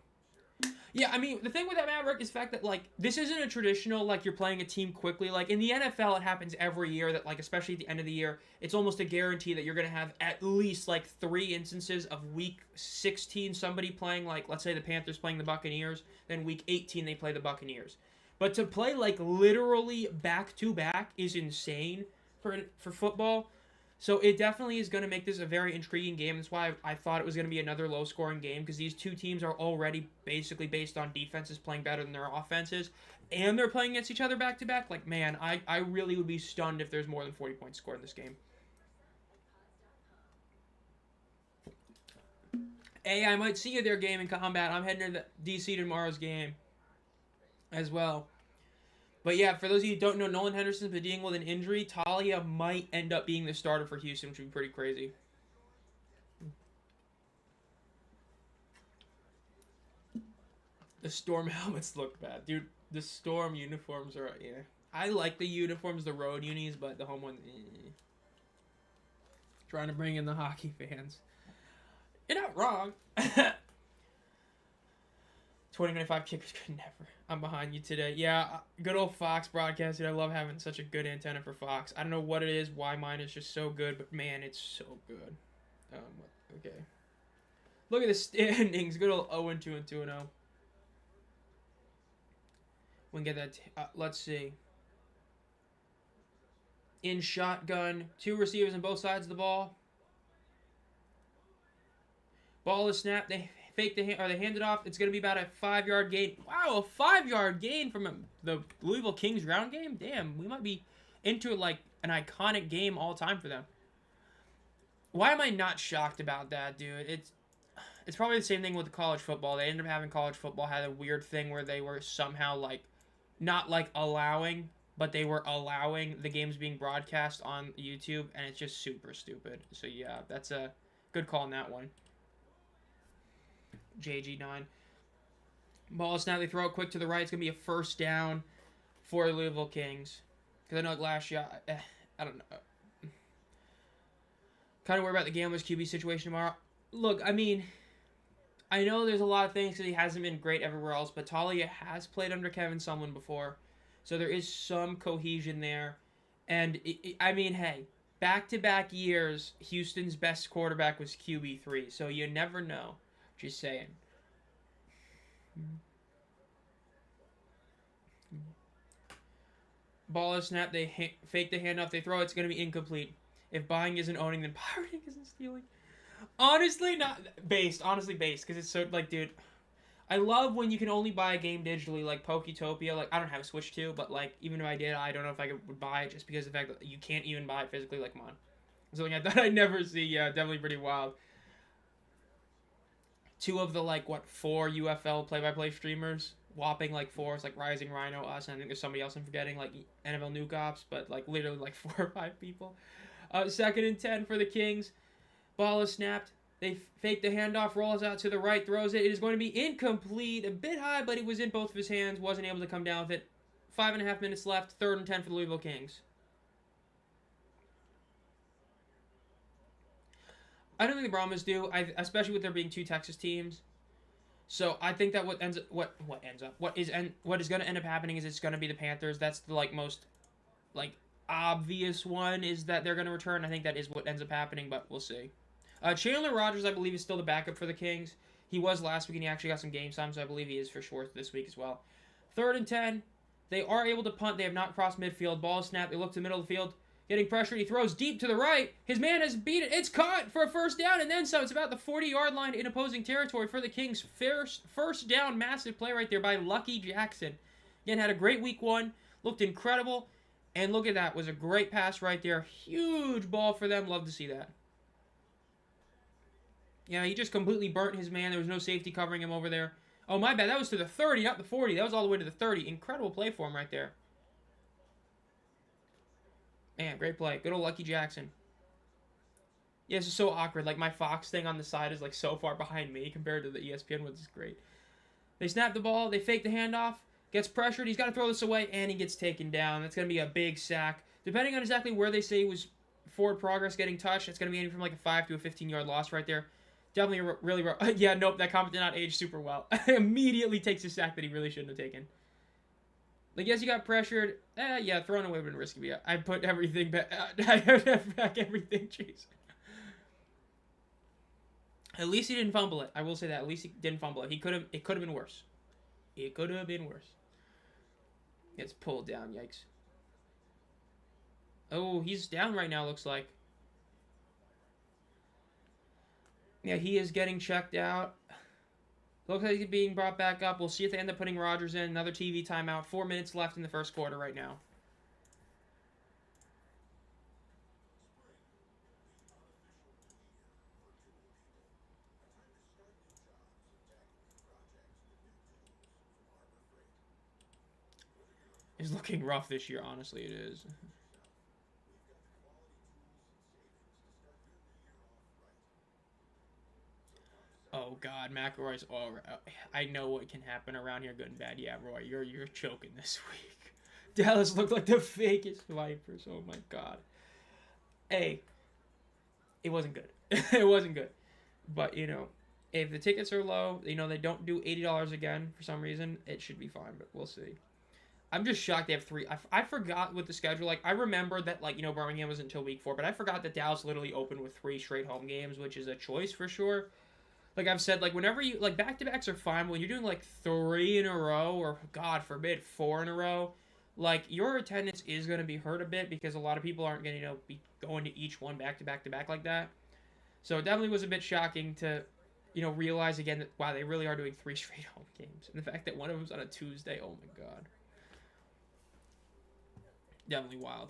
Yeah, I mean, the thing with that Maverick is the fact that, this isn't a traditional, you're playing a team quickly. In the NFL, it happens every year that, especially at the end of the year, it's almost a guarantee that you're going to have at least, 3 instances of week 16 somebody playing, let's say the Panthers playing the Buccaneers, then week 18 they play the Buccaneers. But to play, literally back-to-back is insane for football. So it definitely is going to make this a very intriguing game. That's why I thought it was going to be another low-scoring game, because these two teams are already basically based on defenses playing better than their offenses, and they're playing against each other back-to-back. Man, I really would be stunned if there's more than 40 points scored in this game. Hey, I might see you there, Game in Combat. I'm heading to the DC tomorrow's game as well. But yeah, for those of you who don't know, Nolan Henderson's been dealing with an injury. Talia might end up being the starter for Houston, which would be pretty crazy. The Storm helmets look bad. Dude, the Storm uniforms are, yeah. I like the uniforms, the road unis, but the home one, Trying to bring in the hockey fans. You're not wrong. 2025 kickers could never. I'm behind you today. Yeah, good old Fox broadcasting. I love having such a good antenna for Fox. I don't know what it is, why mine is just so good, but man, it's so good. Okay. Look at the standings. Good old 0-2 and 2-0. We can get that. Let's see. In shotgun, 2 receivers on both sides of the ball. Ball is snapped. They fake they hand it off. It's going to be about a 5-yard gain. Wow, a 5-yard gain from the Louisville Kings ground game? Damn, we might be into an iconic game all time for them. Why am I not shocked about that, dude? It's probably the same thing with the college football. They ended up having college football had a weird thing where they were somehow not allowing, but they were allowing the games being broadcast on YouTube, and it's just super stupid. So yeah, that's a good call on that one. JG9. Ball is now, they throw it quick to the right. It's going to be a first down for the Louisville Kings. Because I know last year, I don't know. Kind of worried about the Gamblers QB situation tomorrow. Look, I mean, I know there's a lot of things because he hasn't been great everywhere else, but Talia has played under Kevin Sumlin before. So there is some cohesion there. And, I mean, hey, back-to-back years, Houston's best quarterback was QB3. So you never know. Just saying. Ball is snapped. They fake the handoff. They throw it. It's going to be incomplete. If buying isn't owning, then pirating isn't stealing. Honestly, not based. Honestly, based. Because it's so, dude. I love when you can only buy a game digitally, like Poketopia. I don't have a Switch 2, but, even if I did, I don't know if I would buy it just because of the fact that you can't even buy it physically like mine. Something I thought I'd never see. Yeah, definitely pretty wild. 2 of the 4 UFL play-by-play streamers whopping like fours, like Rising Rhino, us, and I think there's somebody else I'm forgetting, like NFL Nuke Ops, but like literally like 4 or 5 people. 2nd and 10 for the Kings. Ball is snapped. They fake the handoff, rolls out to the right, throws it. It is going to be incomplete, a bit high, but it was in both of his hands. Wasn't able to come down with it. 5.5 minutes left. 3rd and 10 for the Louisville Kings. I don't think the Brahmas do, especially with there being 2 Texas teams. So I think that what is going to end up happening is it's going to be the Panthers. That's the like most like obvious one is that they're going to return. I think that is what ends up happening, but we'll see. Chandler Rogers, I believe, is still the backup for the Kings. He was last week, and he actually got some game time, so I believe he is for sure this week as well. 3rd and 10. They are able to punt. They have not crossed midfield. Ball is snapped. They look to the middle of the field. Getting pressured. He throws deep to the right. His man has beat it. It's caught for a first down, and then some. It's about the 40-yard line in opposing territory for the Kings. First down, massive play right there by Lucky Jackson. Again, had a great week 1. Looked incredible. And look at that. Was a great pass right there. Huge ball for them. Love to see that. Yeah, he just completely burnt his man. There was no safety covering him over there. Oh, my bad. That was to the 30, not the 40. That was all the way to the 30. Incredible play for him right there. Man, great play. Good old Lucky Jackson. Yeah, this is so awkward. Like, my Fox thing on the side is, like, so far behind me compared to the ESPN one. This is great. They snap the ball. They fake the handoff. Gets pressured. He's got to throw this away, and he gets taken down. That's going to be a big sack. Depending on exactly where they say he was forward progress getting touched, it's going to be anything from, like, a 5 to a 15-yard loss right there. Definitely really rough. Yeah, nope, that comment did not age super well. Immediately takes a sack that he really shouldn't have taken. Like, yes, he got pressured. Yeah, throwing away would have been risky. Yeah, I put everything back. I have back everything. Jeez. At least he didn't fumble it. I will say that. At least he didn't fumble it. It could have been worse. It could have been worse. Gets pulled down. Yikes. Oh, he's down right now, looks like. Yeah, he is getting checked out. Looks like he's being brought back up. We'll see if they end up putting Rogers in. Another TV timeout. 4 minutes left in the first quarter right now. It's looking rough this year, honestly, it is. Oh God, McElroy's all right. I know what can happen around here, good and bad. Yeah, Roy, you're choking this week. Dallas looked like the fakest Vipers. Oh my God. Hey, it wasn't good. It wasn't good. But you know, if the tickets are low, you know they don't do $80 again for some reason. It should be fine, but we'll see. I'm just shocked they have 3. I forgot with the schedule. Like I remember that like Birmingham was until week 4, but I forgot that Dallas literally opened with 3 straight home games, which is a choice for sure. Like I've said, like whenever you like back-to-backs are fine, but when you're doing like 3 in a row or God forbid 4 in a row, like your attendance is going to be hurt a bit because a lot of people aren't going to be going to each one back-to-back like that. So it definitely was a bit shocking to realize again that wow, they really are doing 3 straight home games, and the fact that one of them's on a Tuesday, oh my God, definitely wild.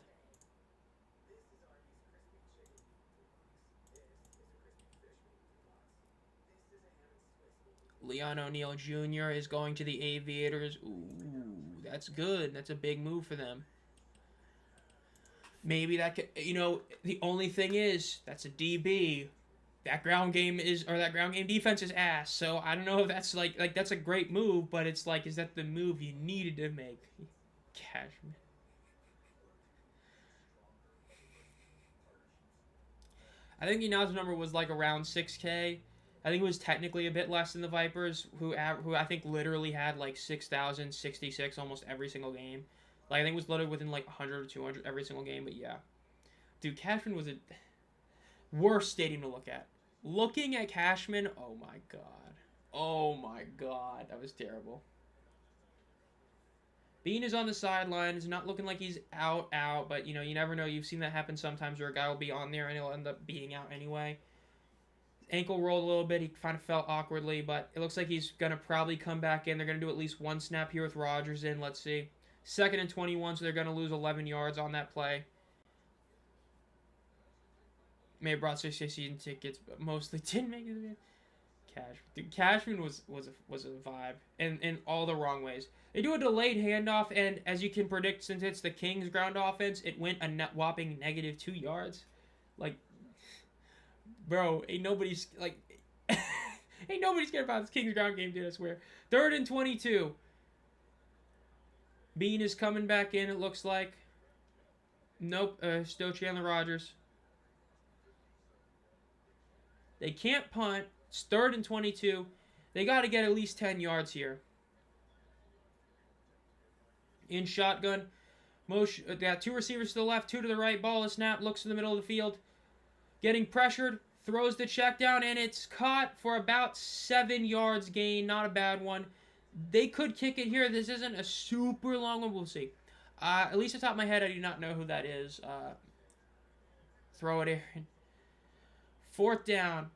Leon O'Neal Jr. is going to the Aviators. Ooh, that's good. That's a big move for them. Maybe that could, the only thing is, that's a DB. That ground game defense is ass. So I don't know if that's like that's a great move, but it's like, is that the move you needed to make? Cashman. I think Inaz's number was like around 6K. I think it was technically a bit less than the Vipers, who I think literally had like 6,066 almost every single game. Like I think it was literally within like 100 or 200 every single game. But yeah, dude, Cashman was a worst stadium to look at. Looking at Cashman, oh my God, that was terrible. Bean is on the sideline. It's not looking like he's out, but you never know. You've seen that happen sometimes where a guy will be on there and he'll end up being out anyway. Ankle rolled a little bit. He kind of fell awkwardly, but it looks like he's going to probably come back in. They're going to do at least one snap here with Rogers in. Let's see. 2nd and 21, so they're going to lose 11 yards on that play. May have brought 6 season tickets, but mostly didn't make it. Cashman was a vibe in all the wrong ways. They do a delayed handoff, and as you can predict, since it's the Kings' ground offense, it went a net whopping -2 yards. Like, bro, ain't nobody scared about this Kings ground game, dude. I swear. 3rd and 22. Bean is coming back in. It looks like. Nope. Still Chandler Rogers. They can't punt. It's 3rd and 22. They got to get at least 10 yards here. In shotgun. Motion, got 2 receivers to the left, 2 to the right. Ball is snapped. Looks to the middle of the field. Getting pressured. Throws the check down, and it's caught for about 7 yards gain. Not a bad one. They could kick it here. This isn't a super long one. We'll see. At least off the top of my head, I do not know who that is. Throw it in. 4th down.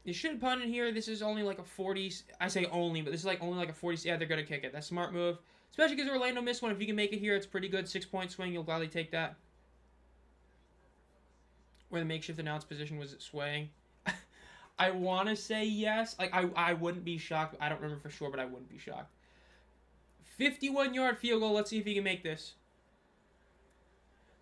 You should punt in here. This is only like a 40. I say only, but this is like only like a 40. Yeah, they're going to kick it. That's a smart move. Especially because Orlando missed one. If you can make it here, it's pretty good. 6-point swing. You'll gladly take that. Where the makeshift announce position was it swaying. I want to say yes. Like, I wouldn't be shocked. I don't remember for sure, but I wouldn't be shocked. 51-yard field goal. Let's see if he can make this.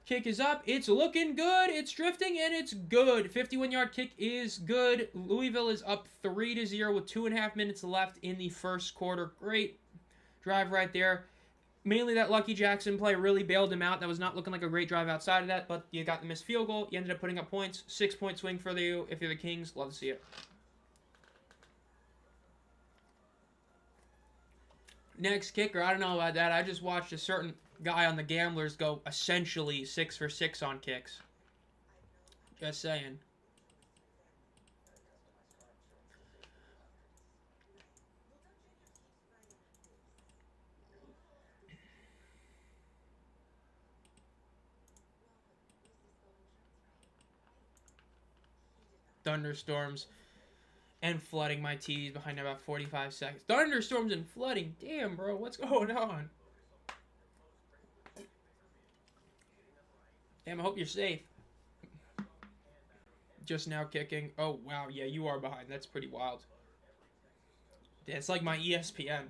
Kick is up. It's looking good. It's drifting, and it's good. 51-yard kick is good. Louisville is up 3-0 with 2.5 minutes left in the first quarter. Great drive right there. Mainly that Lucky Jackson play really bailed him out. That was not looking like a great drive outside of that, but you got the missed field goal. You ended up putting up points. 6-point swing for you if you're the Kings. Love to see it. Next kicker, I don't know about that. I just watched a certain guy on the Gamblers go essentially 6 for 6 on kicks. Just saying. Thunderstorms and flooding. My TV's behind about 45 seconds. Thunderstorms and flooding. Damn, bro. What's going on? Damn, I hope you're safe. Just now kicking. Oh, wow. Yeah, you are behind. That's pretty wild. Yeah, it's like my ESPN.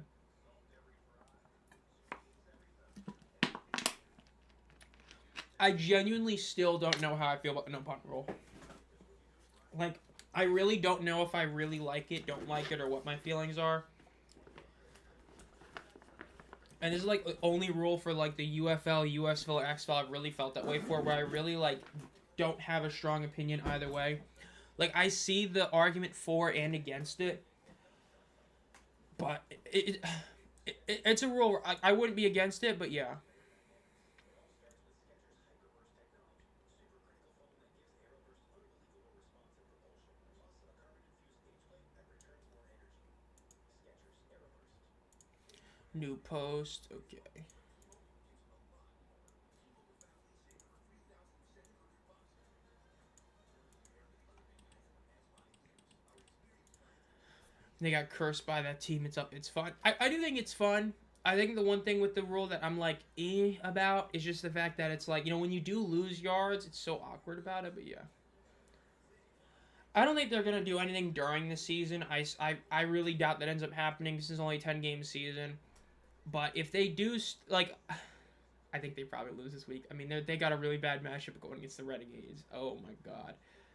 I genuinely still don't know how I feel about the no punt rule. Like, I really don't know if I really like it, don't like it, or what my feelings are. And this is, like, the only rule for, like, the UFL, USFL, or XFL I've really felt that way for, where I really, like, don't have a strong opinion either way. Like, I see the argument for and against it, but it's a rule. I wouldn't be against it, but yeah. New post. Okay. They got cursed by that team. It's fun. I do think it's fun. I think the one thing with the rule that I'm like about is just the fact that it's like, you know, when you do lose yards, it's so awkward about it, but yeah. I don't think they're going to do anything during the season. I really doubt that ends up happening. This is only a 10-game season. But if they do, like, I think they probably lose this week. I mean, they got a really bad matchup going against the Renegades. Oh, my God.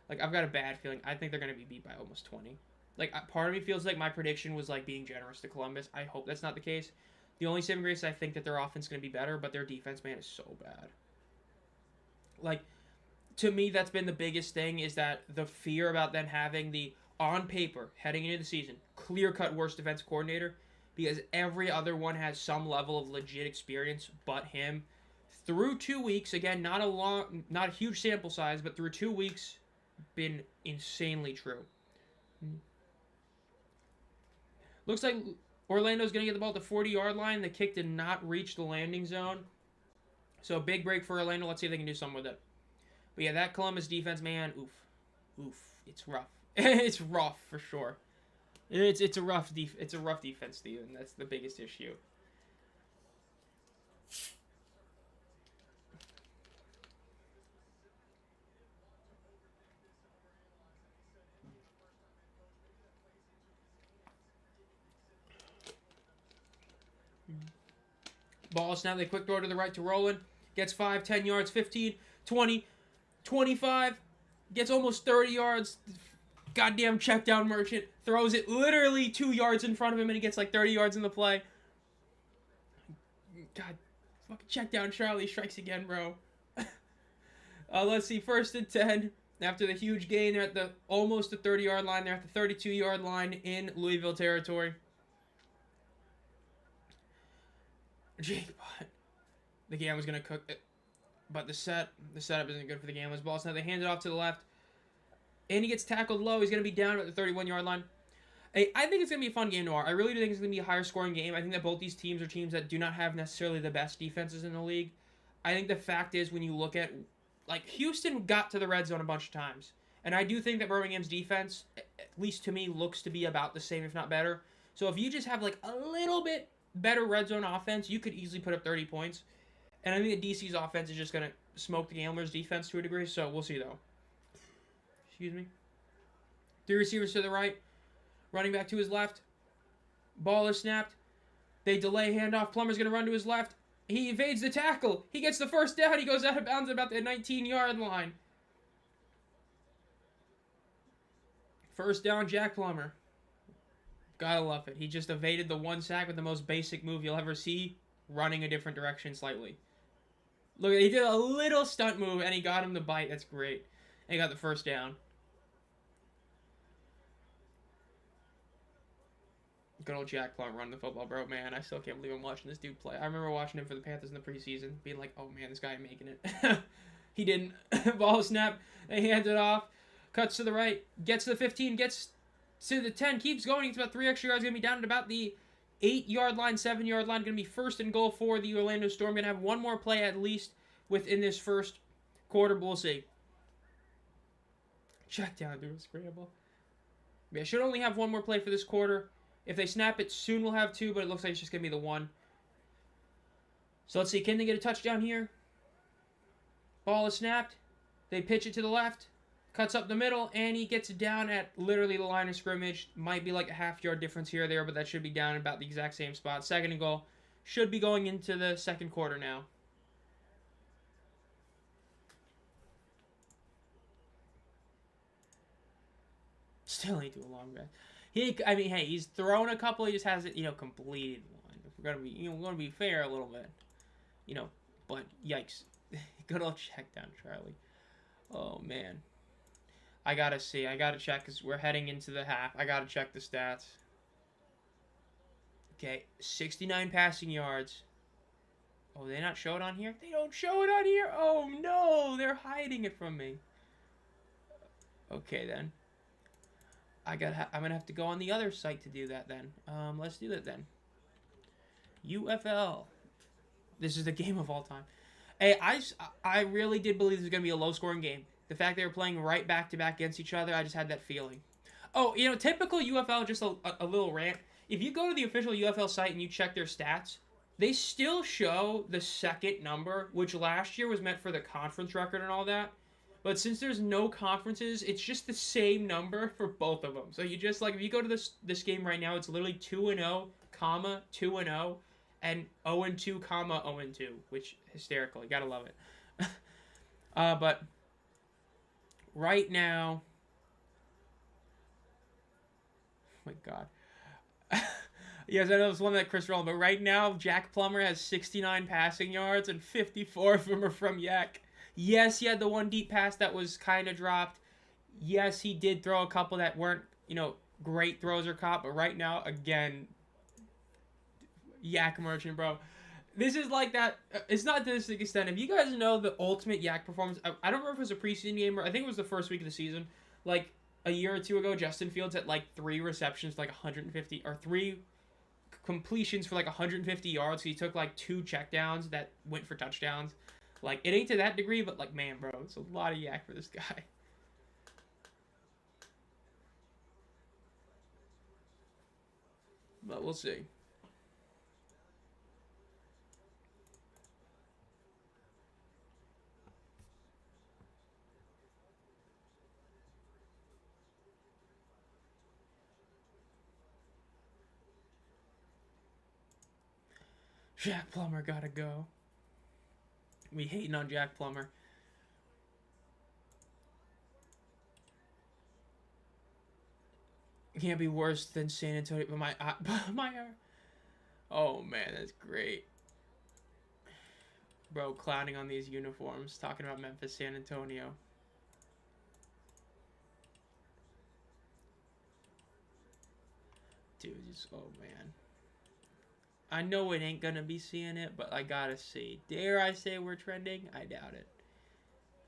Like, I've got a bad feeling. I think they're going to be beat by almost 20. Like, part of me feels like my prediction was, like, being generous to Columbus. I hope that's not the case. The only saving grace is I think that their offense is going to be better, but their defense, man, is so bad. Like, to me, that's been the biggest thing, is that the fear about them having the, on paper, heading into the season, clear-cut worst defense coordinator, because every other one has some level of legit experience but him. Through 2 weeks, again, not a huge sample size, but through 2 weeks, been insanely true. Looks like Orlando's going to get the ball at the 40-yard line. The kick did not reach the landing zone. So, big break for Orlando. Let's see if they can do something with it. But yeah, that Columbus defense, man, oof. It's rough. It's rough, for sure. It's a rough defense, Steven. That's the biggest issue. Ball snap. They quick throw to the right to Roland. Gets 5, 10 yards, 15, 20, 25. Gets almost 30 yards. Goddamn check down Merchant. Throws it literally 2 yards in front of him, and he gets like 30 yards in the play. God, fucking check down Charlie strikes again, bro. Let's see. 1st and 10. After the huge gain, they're at almost the 30-yard line. They're at the 32-yard line in Louisville territory. Jake, but the game was gonna cook it. But the setup isn't good for the Gamblers. Ball snap. They hand it off to the left. And he gets tackled low. He's going to be down at the 31-yard line. Hey, I think it's going to be a fun game tomorrow. I really do think it's going to be a higher scoring game. I think that both these teams are teams that do not have necessarily the best defenses in the league. I think the fact is when you look at, like, Houston got to the red zone a bunch of times. And I do think that Birmingham's defense, at least to me, looks to be about the same, if not better. So if you just have, like, a little bit better red zone offense, you could easily put up 30 points. And I think that DC's offense is just going to smoke the Gamblers' defense to a degree. So we'll see, though. Excuse me. 3 receivers to the right. Running back to his left. Ball is snapped. They delay handoff. Plummer's going to run to his left. He evades the tackle. He gets the first down. He goes out of bounds at about the 19-yard line. First down, Jack Plummer. Gotta love it. He just evaded the one sack with the most basic move you'll ever see, running a different direction slightly. Look, he did a little stunt move, and he got him to bite. That's great. And he got the first down. Good old Jack Plummer running the football, bro. Man, I still can't believe I'm watching this dude play. I remember watching him for the Panthers in the preseason, being like, oh, man, this guy ain't making it. He didn't. Ball snap. They hand it off. Cuts to the right. Gets to the 15. Gets to the 10. Keeps going. It's about 3 extra yards. Going to be down at about the 8-yard line, 7-yard line. Going to be 1st and goal for the Orlando Storm. Going to have one more play at least within this first quarter. But we'll see. Check down, dude. Scramble. Yeah, should only have one more play for this quarter. If they snap it, soon we'll have 2, but it looks like it's just going to be the 1. So let's see. Can they get a touchdown here? Ball is snapped. They pitch it to the left. Cuts up the middle, and he gets down at literally the line of scrimmage. Might be like a half-yard difference here or there, but that should be down about the exact same spot. 2nd and goal. Should be going into the second quarter now. Still ain't too long, man. Hey, he's thrown a couple. He just hasn't, completed one. If we're gonna be fair a little bit, But yikes, good old check down, Charlie. Oh man, I gotta check because we're heading into the half. I gotta check the stats. Okay, 69 passing yards. Oh, they not show it on here? They don't show it on here. Oh no, they're hiding it from me. Okay then. I'm gonna have to go on the other site to do that then. Let's do that then. UFL. This is the game of all time. Hey, I really did believe this was gonna be a low-scoring game. The fact they were playing right back-to-back against each other, I just had that feeling. Oh, typical UFL, just a little rant. If you go to the official UFL site and you check their stats, they still show the second number, which last year was meant for the conference record and all that. But since there's no conferences, it's just the same number for both of them. So you just, if you go to this game right now, it's literally 2-0, 2-0, and 0-2, 0-2, which hysterical. You gotta love it. But right now, oh my God. Yes, I know it's one that Chris Rowland, but right now, Jack Plummer has 69 passing yards, and 54 of them are from Yak. Yes, he had the one deep pass that was kind of dropped. Yes, he did throw a couple that weren't, great throws or caught. But right now, again, Yak Merchant, bro. This is like that. It's not to this extent. If you guys know the ultimate Yak performance, I don't remember if it was a preseason game or I think it was the first week of the season. Like a year or two ago, Justin Fields had 3 receptions for 150 or 3 completions for 150 yards. He took 2 checkdowns that went for touchdowns. It ain't to that degree, but, man, bro, it's a lot of yak for this guy. But we'll see. Jack Plummer gotta go. We hating on Jack Plummer. Can't be worse than San Antonio, but my oh man, that's great. Bro, clowning on these uniforms, talking about Memphis, San Antonio. Dude, just, oh man. I know it ain't gonna be seeing it, but I gotta see. Dare I say we're trending? I doubt it.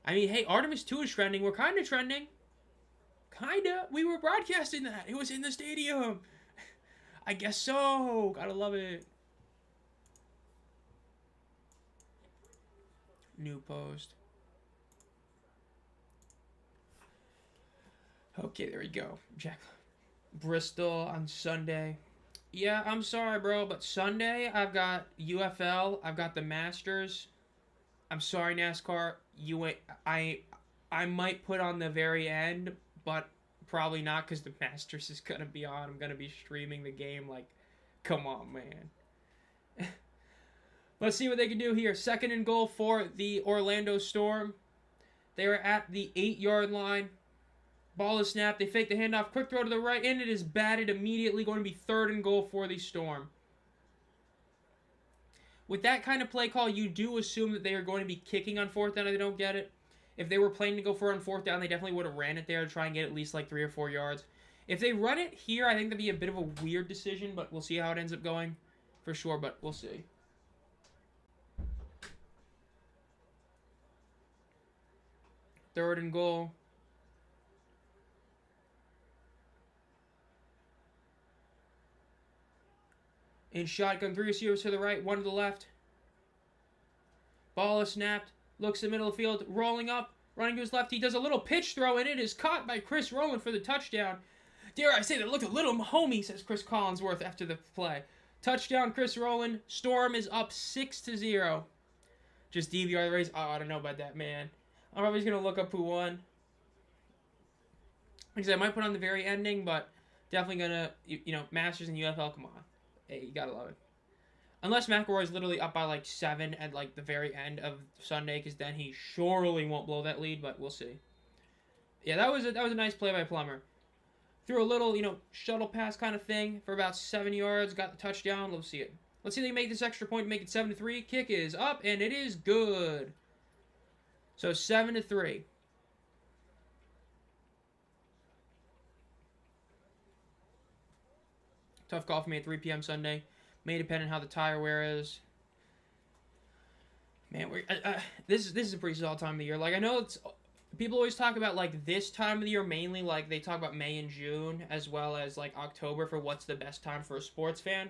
I mean, hey, Artemis 2 is trending. We're kind of trending. Kinda. We were broadcasting that. It was in the stadium. I guess so. Gotta love it. New post. Okay, there we go. Jack. Bristol on Sunday. Yeah, I'm sorry, bro, but Sunday I've got UFL. I've got the Masters. I'm sorry, NASCAR. I might put on the very end, but probably not because the Masters is gonna be on. I'm gonna be streaming the game. Like, come on, man. Let's see what they can do here. 2nd and goal for the Orlando Storm. They are at the 8-yard line. Ball is snapped. They fake the handoff. Quick throw to the right, and it is batted immediately. Going to be 3rd and goal for the Storm. With that kind of play call, you do assume that they are going to be kicking on 4th down if they don't get it. If they were planning to go for it on 4th down, they definitely would have ran it there to try and get at least like 3 or 4 yards. If they run it here, I think that'd be a bit of a weird decision, but we'll see how it ends up going for sure, but we'll see. Third and goal. In shotgun, 3 receivers to the right, 1 to the left. Ball is snapped. Looks in the middle of the field, rolling up, running to his left. He does a little pitch throw, and it is caught by Chris Rowland for the touchdown. Dare I say that looked a little homey, says Chris Collinsworth after the play. Touchdown, Chris Rowland. Storm is up 6-0. Just DVR the race. Oh, I don't know about that, man. I'm probably just going to look up who won. Like I said, I might put on the very ending, but definitely going to, Masters and UFL, come on. Hey, you got to love it. Unless McElroy is literally up by like 7 at like the very end of Sunday, because then he surely won't blow that lead, but we'll see. Yeah, that was a nice play by Plummer. Threw a little, shuttle pass kind of thing for about 7 yards, got the touchdown. Let's see it. Let's see if they make this extra point to make it 7-3. Kick is up, and it is good. So 7-3. Tough call for me at 3 p.m. Sunday. May depend on how the tire wear is. Man, this is a pretty solid time of the year. Like, I know it's people always talk about like this time of the year mainly. Like they talk about May and June as well as like October for what's the best time for a sports fan.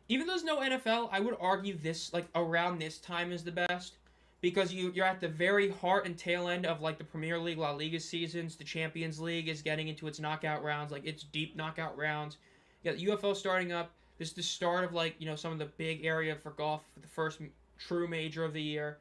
Even though there's no NFL, I would argue this like around this time is the best because you're at the very heart and tail end of like the Premier League, La Liga seasons. The Champions League is getting into its knockout rounds, like its deep knockout rounds. You got the UFL starting up. This is the start of like some of the big area for golf, the first true major of the year.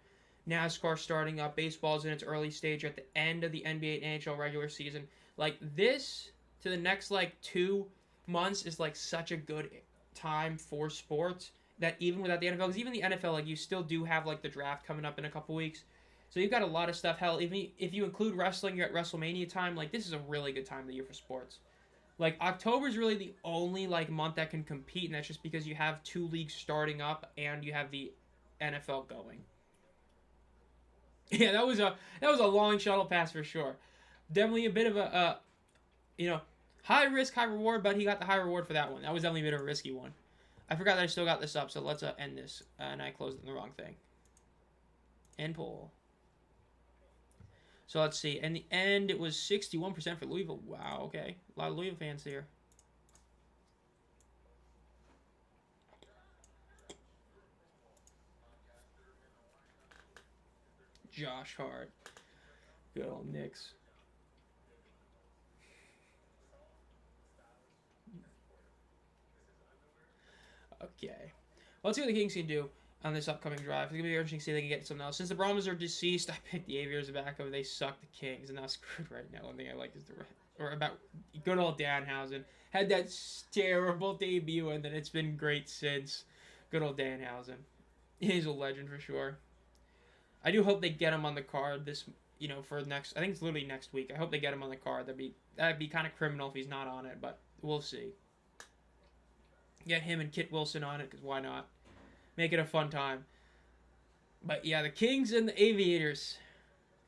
NASCAR starting up. Baseball's in its early stage at the end of the NBA and NHL regular season. Like this to the next like 2 months is like such a good time for sports that even without the NFL, because even the NFL, like you still do have like the draft coming up in a couple weeks. So you've got a lot of stuff. Hell, even if you include wrestling, you're at WrestleMania time. Like this is a really good time of the year for sports. Like, October is really the only, like, month that can compete, and that's just because you have 2 leagues starting up and you have the NFL going. Yeah, that was a long shuttle pass for sure. Definitely a bit of a high risk, high reward, but he got the high reward for that one. That was definitely a bit of a risky one. I forgot that I still got this up, so let's end this. And I closed it in the wrong thing. End poll. So let's see. In the end, it was 61% for Louisville. Wow, okay. A lot of Louisville fans here. Josh Hart. Good old Knicks. Okay. Well, let's see what the Kings can do on this upcoming drive. It's going to be interesting to see if they can get something else. Since the Brahmas are deceased, I picked the Aviators back over. They suck the Kings, and that's screwed right now. One thing I like is about good old Danhausen. Had that terrible debut, and then it's been great since. Good old Danhausen. He's a legend for sure. I do hope they get him on the card this, for next. I think it's literally next week. I hope they get him on the card. That'd be kind of criminal if he's not on it, but we'll see. Get him and Kit Wilson on it, because why not? Make it a fun time. But yeah, the Kings and the Aviators.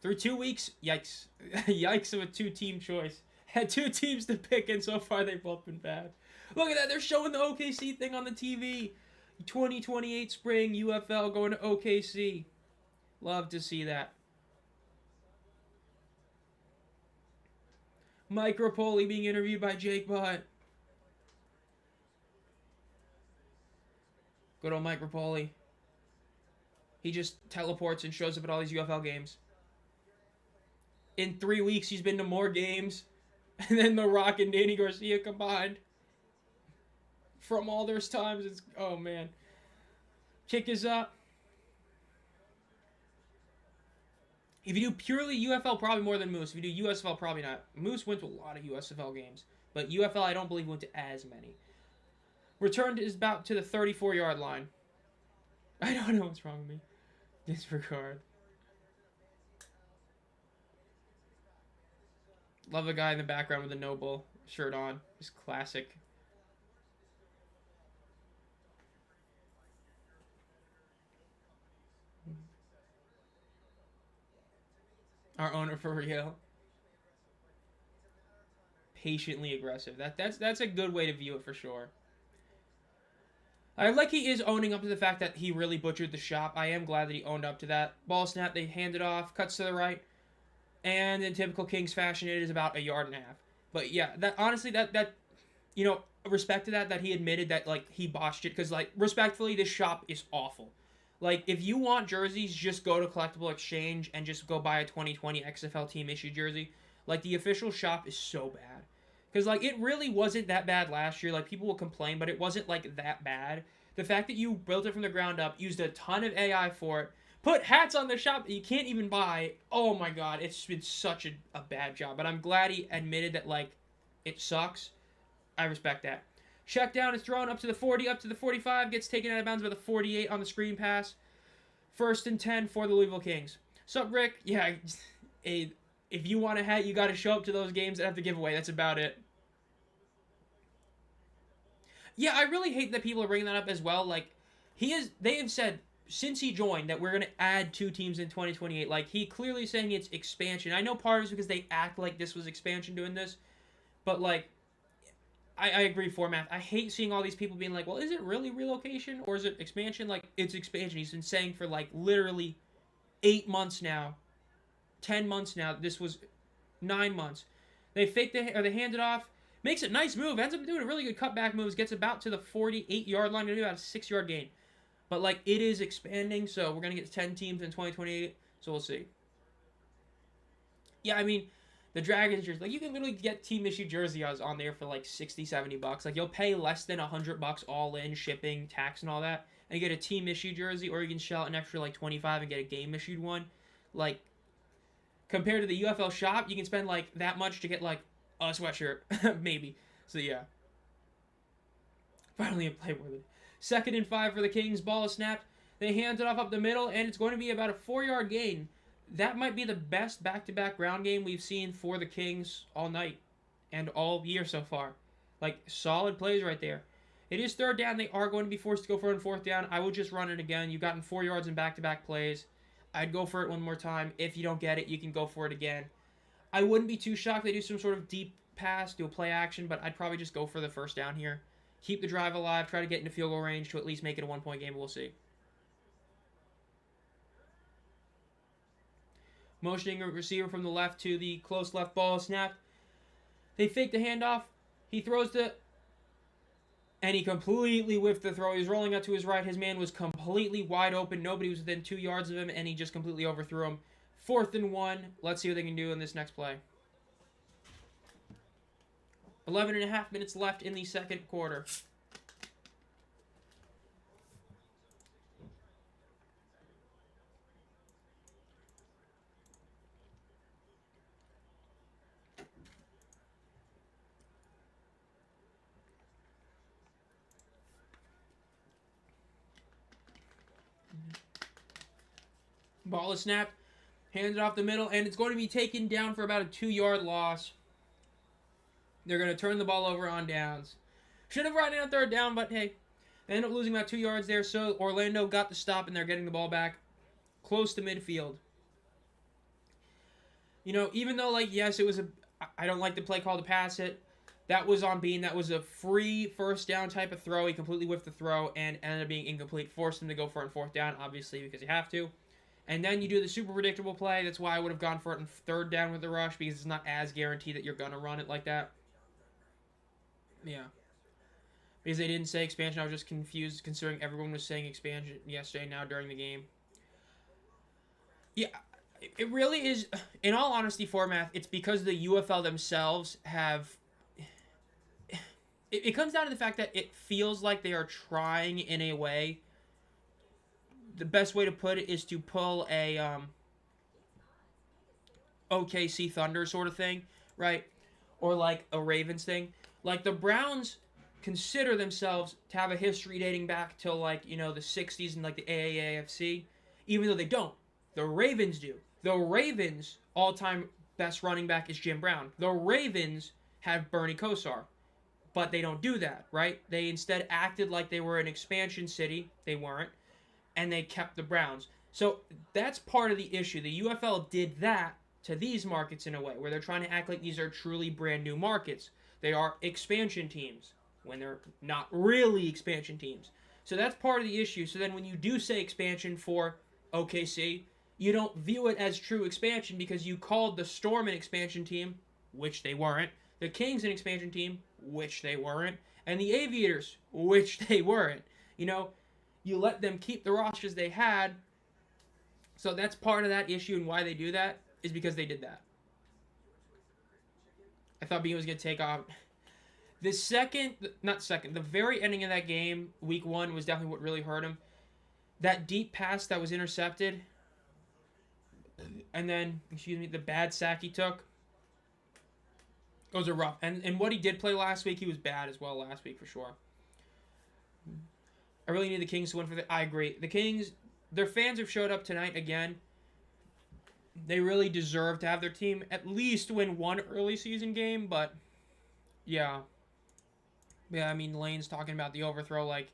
Through 2 weeks, yikes. Yikes of a two-team choice. Had 2 teams to pick, and so far they've both been bad. Look at that, they're showing the OKC thing on the TV. 2028 spring, UFL going to OKC. Love to see that. Mike Rapoli being interviewed by Jake Butt. Good old Mike Rapoli. He just teleports and shows up at all these UFL games. In 3 weeks, he's been to more games than The Rock and Danny Garcia combined. From all those times, it's... Oh, man. Kick is up. If you do purely UFL, probably more than Moose. If you do USFL, probably not. Moose went to a lot of USFL games. But UFL, I don't believe, went to as many. Returned is about to the 34-yard line. I don't know what's wrong with me. Disregard. Love the guy in the background with the Noble shirt on. Just classic. Our owner for real. Patiently aggressive. That's a good way to view it for sure. I like he is owning up to the fact that he really butchered the shop. I am glad that he owned up to that. Ball snap, they hand it off, cuts to the right. And in typical Kings fashion, it is about 1.5 yards. But yeah, that honestly, respect to that he admitted that, like, he botched it. Because, like, respectfully, this shop is awful. Like, if you want jerseys, just go to Collectible Exchange and just go buy a 2020 XFL team issue jersey. Like, the official shop is so bad. Because, like, it really wasn't that bad last year. Like, people will complain, but it wasn't, like, that bad. The fact that you built it from the ground up, used a ton of AI for it, put hats on the shop that you can't even buy. Oh, my God. It's been such a bad job. But I'm glad he admitted that, like, it sucks. I respect that. Check down is thrown up to the 40, up to the 45. Gets taken out of bounds by the 48 on the screen pass. 1st and 10 for the Louisville Kings. Sup, Rick? Yeah, if you want a hat, you got to show up to those games that have to give away. That's about it. Yeah, I really hate that people are bringing that up as well. Like, they have said since he joined that we're going to add 2 teams in 2028. Like, he clearly saying it's expansion. I know part of it's because they act like this was expansion doing this. But, like, I agree, format. I hate seeing all these people being like, well, is it really relocation or is it expansion? Like, it's expansion. He's been saying for, like, literally 8 months now. 10 months now. This was 9 months. They they hand it off. Makes a nice move. Ends up doing a really good cutback moves. Gets about to the 48-yard line. Going to do about a 6-yard gain. But, like, it is expanding. So, we're going to get 10 teams in 2028. So, we'll see. Yeah, I mean, the Dragons jersey. Like, you can literally get team issue jersey on there for, like, $60, $70. Like, you'll pay less than $100 all in, shipping, tax, and all that. And you get a team issue jersey. Or you can shell out an extra, like, $25 and get a game issued one. Like, compared to the UFL shop, you can spend, like, that much to get, like, a sweatshirt, maybe. So, yeah. Finally a playworthy. 2nd and 5 for the Kings. Ball is snapped. They hand it off up the middle, and it's going to be about a 4-yard gain. That might be the best back-to-back ground game we've seen for the Kings all night and all year so far. Like, solid plays right there. It is 3rd down. They are going to be forced to go for it on 4th down. I would just run it again. You've gotten 4 yards in back-to-back plays. I'd go for it one more time. If you don't get it, you can go for it again. I wouldn't be too shocked if they do some sort of deep pass, do a play action, but I'd probably just go for the 1st down here. Keep the drive alive, try to get into field goal range to at least make it a 1-point game, but we'll see. Motioning a receiver from the left to the close left, ball snapped. They fake the handoff. He throws and he completely whiffed the throw. He was rolling out to his right. His man was completely wide open. Nobody was within 2 yards of him, and he just completely overthrew him. 4th and 1. Let's see what they can do in this next play. 11.5 minutes left in the 2nd quarter. Ball is snapped, handed off the middle, and it's going to be taken down for about a 2-yard loss. They're going to turn the ball over on downs. Should have run in on third down, but hey, they end up losing about 2 yards there, so Orlando got the stop, and they're getting the ball back close to midfield. You know, even though, like, yes, it was I don't like the play call to pass it. That was on Bean. That was a free first down type of throw. He completely whiffed the throw and ended up being incomplete. Forced him to go for it on fourth down, obviously, because you have to. And then you do the super predictable play. That's why I would have gone for it on third down with the rush, because it's not as guaranteed that you're going to run it like that. Yeah. Because they didn't say expansion, I was just confused considering everyone was saying expansion yesterday now during the game. Yeah, it really is, in all honesty, format, it's because the UFL themselves have... It comes down to the fact that it feels like they are trying in a way. The best way to put it is to pull a OKC Thunder sort of thing, right? Or like a Ravens thing. Like the Browns consider themselves to have a history dating back to like, you know, the 60s and like the AAFC, even though they don't. The Ravens do. The Ravens' all-time best running back is Jim Brown. The Ravens have Bernie Kosar. But they don't do that, right? They instead acted like they were an expansion city. They weren't. And they kept the Browns. So that's part of the issue. The UFL did that to these markets in a way, where they're trying to act like these are truly brand new markets. They are expansion teams, when they're not really expansion teams. So that's part of the issue. So then when you do say expansion for OKC, you don't view it as true expansion because you called the Storm an expansion team, which they weren't. The Kings an expansion team, which they weren't. And the Aviators, which they weren't. You know, you let them keep the rosters they had. So that's part of that issue, and why they do that is because they did that. I thought Bean was going to take off. The very ending of that game, week 1, was definitely what really hurt him. That deep pass that was intercepted, and then, the bad sack he took. Those are rough. And what he did play last week, he was bad as well last week for sure. I really need the Kings to win for that. I agree. The Kings, their fans have showed up tonight again. They really deserve to have their team at least win one early season game, but yeah. Yeah, I mean, Lane's talking about the overthrow, like,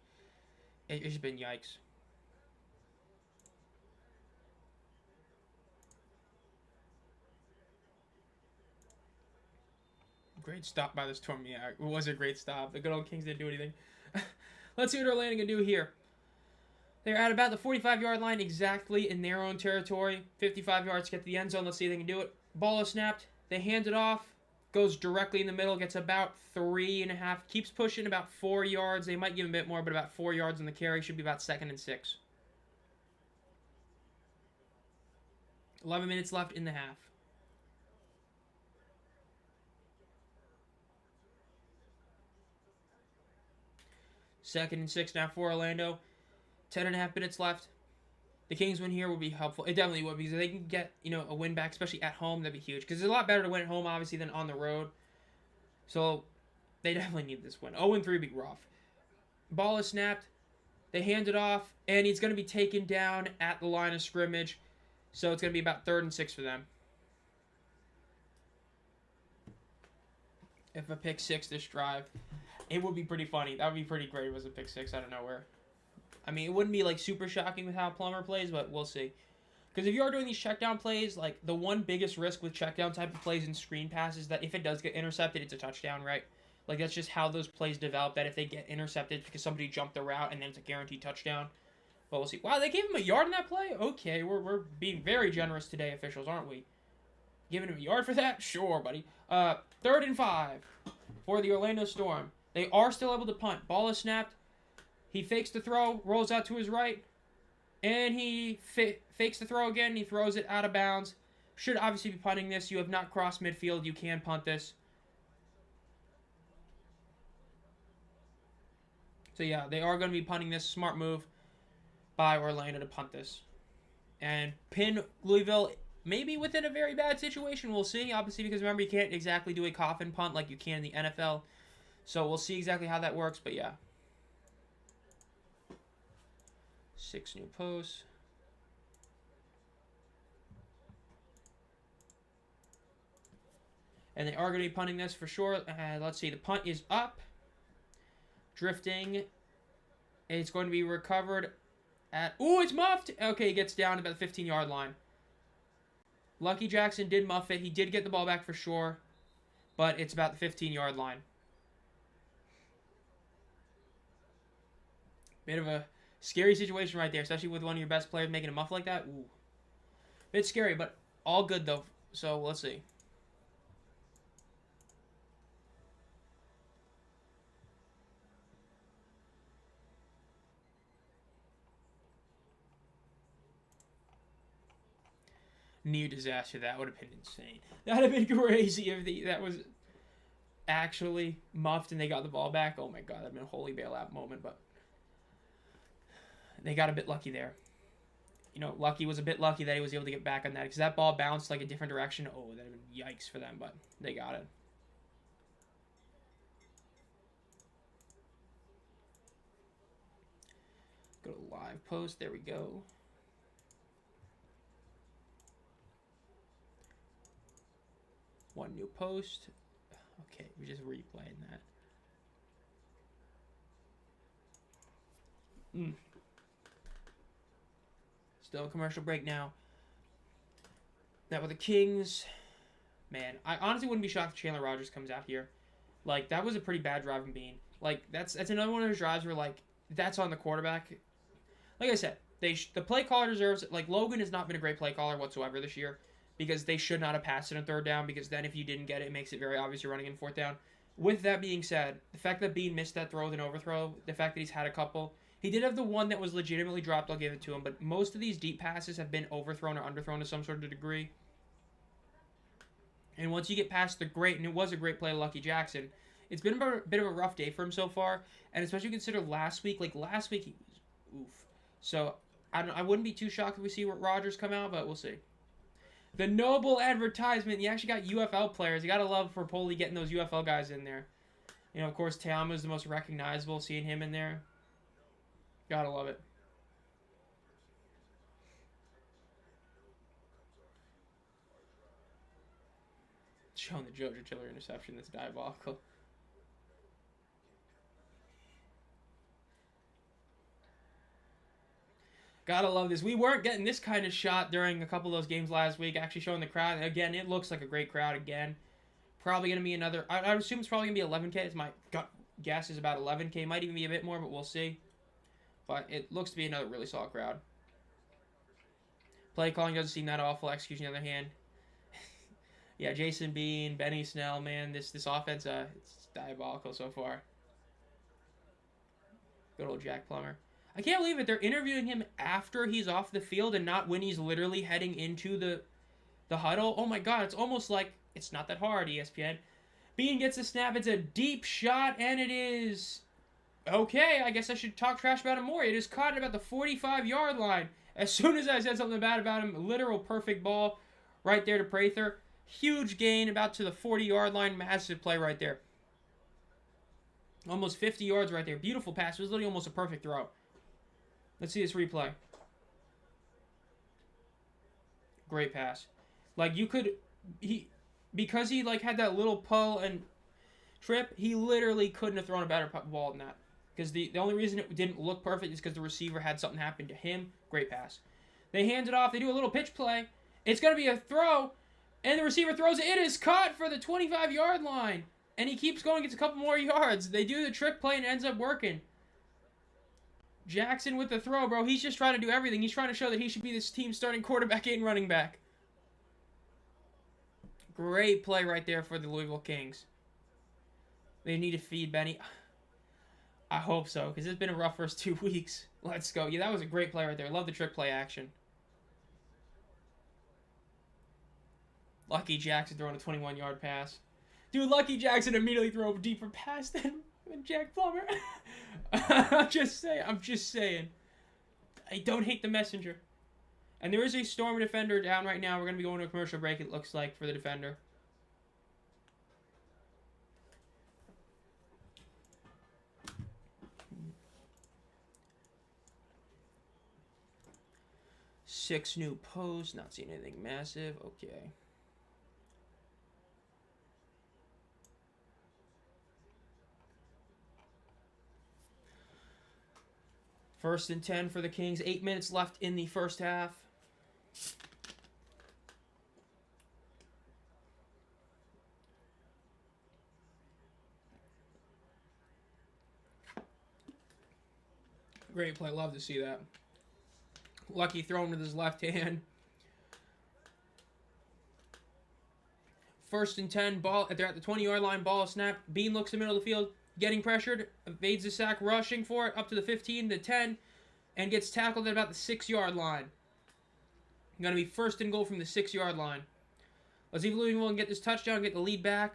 it's been yikes. Great stop by the Storm. Yeah, it was a great stop. The good old Kings didn't do anything. Let's see what Orlando can do here. They're at about the 45-yard line exactly in their own territory. 55 yards to get to the end zone. Let's see if they can do it. Ball is snapped. They hand it off. Goes directly in the middle. Gets about 3.5. Keeps pushing about 4 yards. They might give him a bit more, but about 4 yards on the carry. Should be about 2nd and 6. 11 minutes left in the half. Second and 6 now for Orlando. 10.5 minutes left. The Kings win here would be helpful. It definitely would, because if they can get, a win back, especially at home, that'd be huge. Because it's a lot better to win at home, obviously, than on the road. So they definitely need this win. 0-3 would be rough. Ball is snapped. They hand it off, and he's going to be taken down at the line of scrimmage. So it's going to be about 3rd and 6 for them. If a pick 6 this drive, it would be pretty funny. That would be pretty great if it was a pick 6 out of nowhere. I mean, it wouldn't be, super shocking with how Plummer plays, but we'll see. Because if you are doing these checkdown plays, the one biggest risk with checkdown type of plays and screen passes is that if it does get intercepted, it's a touchdown, right? That's just how those plays develop, that if they get intercepted because somebody jumped the route and then it's a guaranteed touchdown. But we'll see. Wow, they gave him a yard in that play? Okay, we're being very generous today, officials, aren't we? Giving him a yard for that? Sure, buddy. 3rd and 5 for the Orlando Storm. They are still able to punt. Ball is snapped. He fakes the throw, rolls out to his right, and he fakes the throw again. He throws it out of bounds. Should obviously be punting this. You have not crossed midfield. You can punt this. So, yeah, they are going to be punting this. Smart move by Orlando to punt this. And pin Louisville maybe within a very bad situation. We'll see, obviously, because remember, you can't exactly do a coffin punt like you can in the NFL. So we'll see exactly how that works, but yeah. 6 new posts. And they are going to be punting this for sure. Let's see. The punt is up. Drifting. It's going to be recovered at... Ooh, it's muffed! Okay, he gets down about the 15-yard line. Lucky Jackson did muff it. He did get the ball back for sure. But it's about the 15-yard line. Bit of a scary situation right there, especially with one of your best players making a muff like that. Ooh. Bit scary, but all good, though. So, let's see. Near disaster. That would have been insane. That would have been crazy if that was actually muffed and they got the ball back. Oh, my God. That would have been a holy bailout moment, but they got a bit lucky there. You know, Lucky was a bit lucky that he was able to get back on that because that ball bounced like a different direction. Oh, that would have been yikes for them, but they got it. Go to live post. There we go. One new post. Okay, we're just replaying that. Still a commercial break now. That with the Kings. Man, I honestly wouldn't be shocked if Chandler Rogers comes out here. Like, that was a pretty bad drive from Bean. Like, that's another one of those drives where, like, that's on the quarterback. Like I said, the play caller deserves it. Like, Logan has not been a great play caller whatsoever this year because they should not have passed it on third down because then if you didn't get it, it makes it very obvious you're running in fourth down. With that being said, the fact that Bean missed that throw with an overthrow, the fact that he's had a couple, he did have the one that was legitimately dropped, I'll give it to him, but most of these deep passes have been overthrown or underthrown to some sort of degree. And once you get past the great, and it was a great play, Lucky Jackson, it's been a bit of a rough day for him so far, and especially consider last week, he was oof. So, I wouldn't be too shocked if we see Rodgers come out, but we'll see. The noble advertisement, you actually got UFL players. You gotta love for Poli getting those UFL guys in there. You know, of course, Teama is the most recognizable, seeing him in there. Gotta love it. Showing the Jojo Chiller interception that's diabolical. Gotta love this. We weren't getting this kind of shot during a couple of those games last week. Actually showing the crowd. Again, it looks like a great crowd again. Probably going to be another... I assume it's probably going to be 11K. It's my gut guess is about 11K. Might even be a bit more, but we'll see. But it looks to be another really solid crowd. Play calling doesn't seem that awful. Execution, on the other hand. Yeah, Jason Bean, Benny Snell, man. This offense, it's diabolical so far. Good old Jack Plummer. I can't believe it. They're interviewing him after he's off the field and not when he's literally heading into the huddle. Oh my God, it's almost like it's not that hard, ESPN. Bean gets a snap. It's a deep shot, and it is... Okay, I guess I should talk trash about him more. It is caught at about the 45-yard line. As soon as I said something bad about him, literal perfect ball right there to Prather. Huge gain about to the 40-yard line. Massive play right there. Almost 50 yards right there. Beautiful pass. It was literally almost a perfect throw. Let's see this replay. Great pass. Like, you could... Because he, like, had that little pull and trip, he literally couldn't have thrown a better ball than that. Because the only reason it didn't look perfect is because the receiver had something happen to him. Great pass. They hand it off. They do a little pitch play. It's going to be a throw. And the receiver throws it. It is caught for the 25-yard line. And he keeps going. Gets a couple more yards. They do the trick play and it ends up working. Jackson with the throw, bro. He's just trying to do everything. He's trying to show that he should be this team's starting quarterback and running back. Great play right there for the Louisville Kings. They need to feed Benny. I hope so, because it's been a rough first 2 weeks. Let's go. Yeah, that was a great play right there. Love the trick play action. Lucky Jackson throwing a 21-yard pass. Dude, Lucky Jackson immediately threw a deeper pass than Jack Plummer. I'm just saying. I don't hate the messenger. And there is a Storm defender down right now. We're going to be going to a commercial break, it looks like, for the defender. Six new posts. Not seeing anything massive. Okay. First and 10 for the Kings. 8 minutes left in the first half. Great play. Love to see that. Lucky throwing with his left hand. First and 10. Ball. They're at the 20-yard line. Ball snap. Bean looks in the middle of the field. Getting pressured. Evades the sack. Rushing for it. Up to the 15, the 10. And gets tackled at about the 6-yard line. Going to be first and goal from the 6-yard line. Let's see if Louisville can get this touchdown, get the lead back.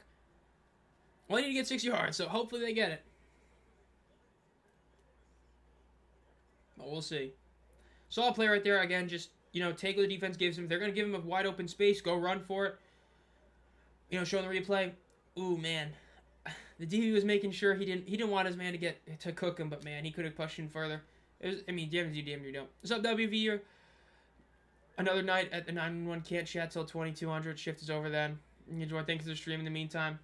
Well, they need to get 6 yards, so hopefully they get it. But we'll see. Solid play right there. Again, just, take what the defense gives him. They're going to give him a wide open space. Go run for it. Showing the replay. Ooh, man. The DB was making sure he didn't want his man to cook him, but, man, he could have pushed in further. Damn you don't. What's up, WV? Another night at the 911. Can't chat till 2200. Shift is over then. Enjoy. Thanks for the stream in the meantime.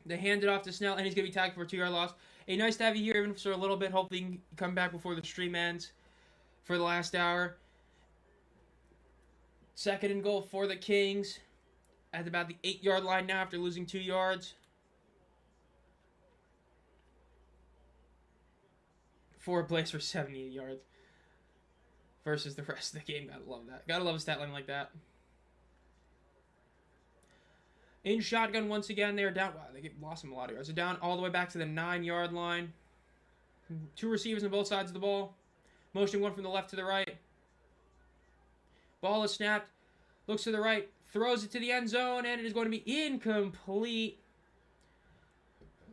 They hand it off to Snell, and he's going to be tagged for a 2-yard loss. Hey, nice to have you here, even for a little bit. Hopefully you can come back before the stream ends for the last hour. Second and goal for the Kings at about the 8-yard line now after losing 2 yards. Four plays for 78 yards versus the rest of the game. Gotta love that. Gotta love a stat line like that. In shotgun once again. They're down. Wow, they lost him a lot of yards. They're down all the way back to the 9-yard line. 2 receivers on both sides of the ball. Motioning one from the left to the right. Ball is snapped. Looks to the right. Throws it to the end zone, and it is going to be incomplete.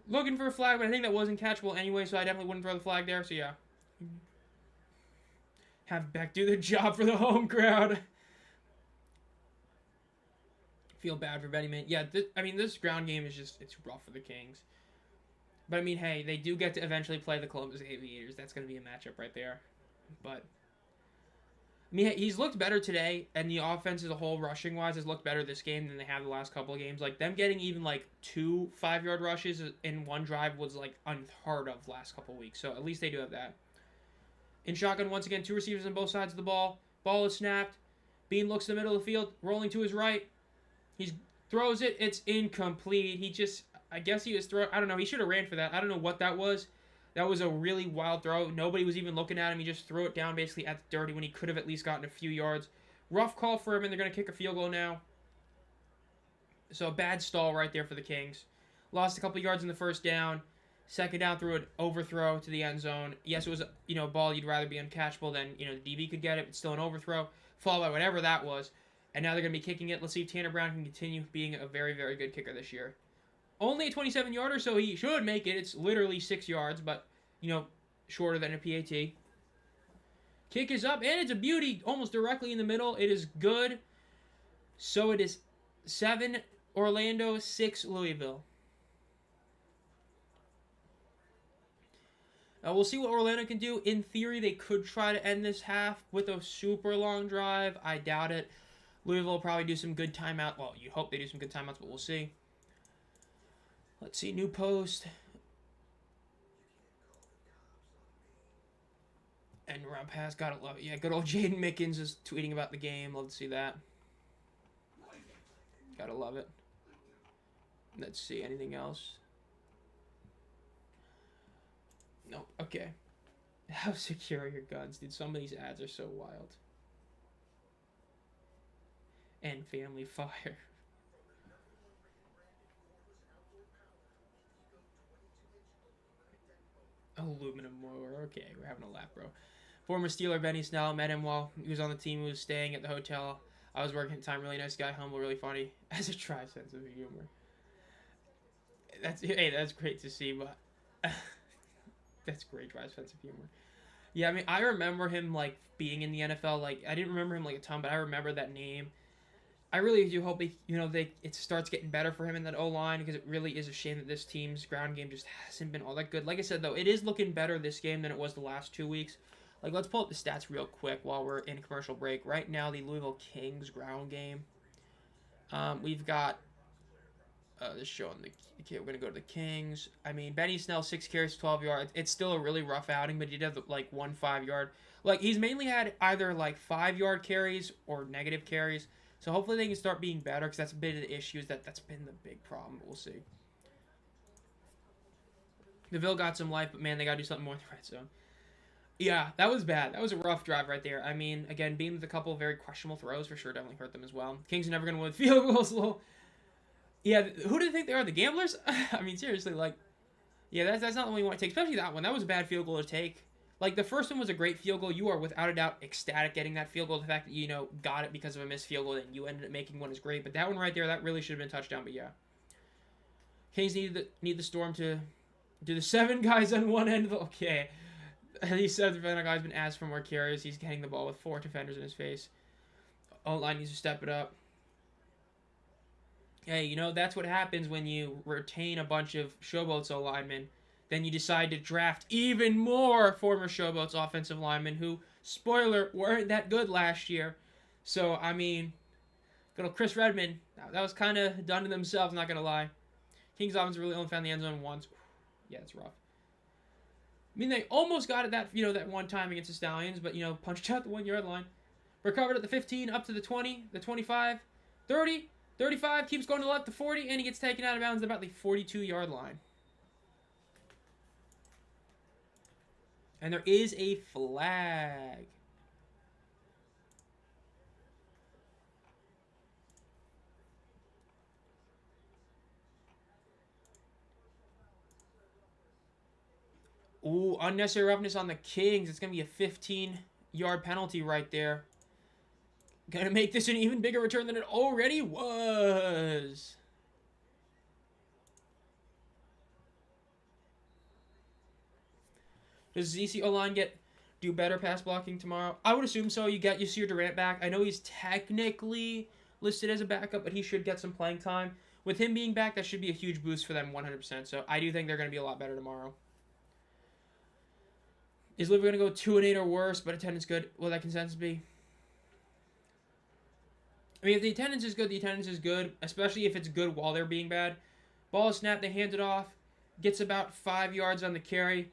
Looking for a flag, but I think that wasn't catchable anyway, so I definitely wouldn't throw the flag there. So, yeah. Have Beck do the job for the home crowd. Feel bad for Betty, man. Yeah, this ground game is it's rough for the Kings. But, hey, they do get to eventually play the Columbus Aviators. That's going to be a matchup right there. But, he's looked better today, and the offense as a whole, rushing-wise, has looked better this game than they have the last couple of games. Like, them getting even, 2 5-yard rushes in one drive was, unheard of last couple of weeks. So, at least they do have that. In shotgun, once again, 2 receivers on both sides of the ball. Ball is snapped. Bean looks to the middle of the field, rolling to his right. He throws it. It's incomplete. I guess he was throwing. I don't know. He should have ran for that. I don't know what that was. That was a really wild throw. Nobody was even looking at him. He just threw it down basically at the 30 when he could have at least gotten a few yards. Rough call for him, and they're going to kick a field goal now. So a bad stall right there for the Kings. Lost a couple yards in the first down. Second down through an overthrow to the end zone. Yes, it was a ball you'd rather be uncatchable than the DB could get it, but still an overthrow. Followed by whatever that was. And now they're going to be kicking it. Let's see if Tanner Brown can continue being a very, very good kicker this year. Only a 27-yarder, so he should make it. It's literally 6 yards, but, shorter than a PAT. Kick is up, and it's a beauty almost directly in the middle. It is good. So it is 7 Orlando, 6 Louisville. We'll see what Orlando can do. In theory, they could try to end this half with a super long drive. I doubt it. Louisville will probably do some good timeout. Well, you hope they do some good timeouts, but we'll see. Let's see. New post. And around pass. Gotta love it. Yeah, good old Jaden Mickens is tweeting about the game. Love to see that. Gotta love it. Let's see. Anything else? Nope. Okay. How secure are your guns? Dude, some of these ads are so wild. And family fire. Aluminum mower. Okay, we're having a laugh, bro. Former Steeler Benny Snell. Met him while he was on the team. He was staying at the hotel. I was working at the time. Really nice guy. Humble. Really funny. Has a dry sense of humor. That's great to see, but... That's great, dry sense of humor. Yeah, I remember him, being in the NFL. I didn't remember him, a ton, but I remember that name. I really do hope it starts getting better for him in that O-line, because it really is a shame that this team's ground game just hasn't been all that good. Like I said, though, it is looking better this game than it was the last 2 weeks. Let's pull up the stats real quick while we're in commercial break. Right now, the Louisville Kings ground game. We've got This showing the okay. We're gonna go to the Kings. I mean, Benny Snell 6 carries, 12 yards. It's still a really rough outing, but he did have like 1 5-yard. Like he's mainly had either like 5-yard carries or negative carries. So hopefully they can start being better because that's been the issue. That's been the big problem. But we'll see. Deville got some life, but man, they gotta do something more in the red zone. Yeah, that was bad. That was a rough drive right there. I mean, again, being with a couple of very questionable throws for sure definitely hurt them as well. Kings are never gonna win field goals. Yeah, who do they think they are? The Gamblers? I mean, seriously, like, yeah, that's not the one you want to take, especially that one. That was a bad field goal to take. Like, the first one was a great field goal. You are, without a doubt, ecstatic getting that field goal. The fact that, you know, got it because of a missed field goal and you ended up making one is great. But that one right there, that really should have been a touchdown. But, yeah. Kings need the Storm to do the 7 guys on one end of the... Okay. These 7 defender guys been asked for more carries. He's getting the ball with 4 defenders in his face. O-line needs to step it up. Hey, you know, that's what happens when you retain a bunch of Showboats linemen. Then you decide to draft even more former Showboats offensive linemen who, spoiler, weren't that good last year. So, I mean, good old Chris Redmond, that was kind of done to themselves, not going to lie. Kings offense really only found the end zone once. Yeah, it's rough. I mean, they almost got it that one time against the Stallions, but, you know, punched out the 1-yard line. Recovered at the 15, up to the 20, the 25, 30, 35, keeps going to the left to 40, and he gets taken out of bounds at about the 42-yard line. And there is a flag. Ooh, unnecessary roughness on the Kings. It's going to be a 15-yard penalty right there. Going to make this an even bigger return than it already was. Does ZC O-line do better pass blocking tomorrow? I would assume so. You see your Durant back. I know he's technically listed as a backup, but he should get some playing time. With him being back, that should be a huge boost for them 100%. So I do think they're going to be a lot better tomorrow. Is Louisville going to go 2-8 or worse, but attendance good? Will that consensus be? I mean, if the attendance is good, the attendance is good, especially if it's good while they're being bad. Ball is snapped, they hand it off, gets about 5 yards on the carry,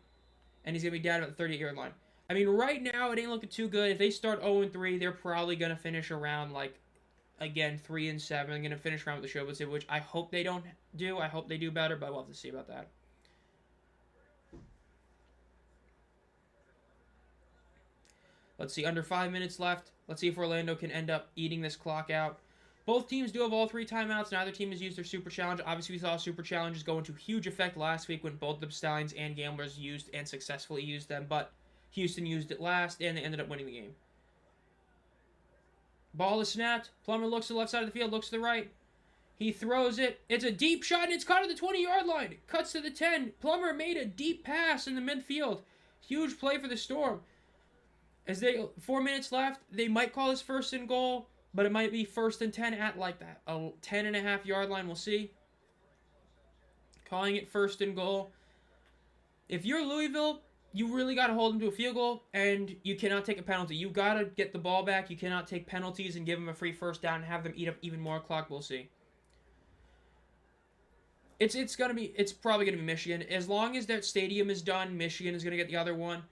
and he's going to be down at the 38-yard line. I mean, right now, it ain't looking too good. If they start 0-3, they're probably going to finish around, like, again, 3-7. They're going to finish around with the Showboats, which I hope they don't do. I hope they do better, but we'll have to see about that. Let's see, under 5 minutes left. Let's see if Orlando can end up eating this clock out. Both teams do have all 3 timeouts. Neither team has used their Super Challenge. Obviously, we saw Super Challenges go into huge effect last week when both the Stallions and Gamblers used and successfully used them. But Houston used it last, and they ended up winning the game. Ball is snapped. Plummer looks to the left side of the field, looks to the right. He throws it. It's a deep shot, and it's caught at the 20-yard line. Cuts to the 10. Plummer made a deep pass in the midfield. Huge play for the Storm. 4 minutes left, they might call this 1st and goal, but it might be 1st and 10 at like that. A 10.5-yard line, we'll see. Calling it 1st and goal. If you're Louisville, you really got to hold them to a field goal, and you cannot take a penalty. You got to get the ball back. You cannot take penalties and give them a free 1st down and have them eat up even more clock. We'll see. It's probably gonna be Michigan. As long as that stadium is done, Michigan is gonna get the other one.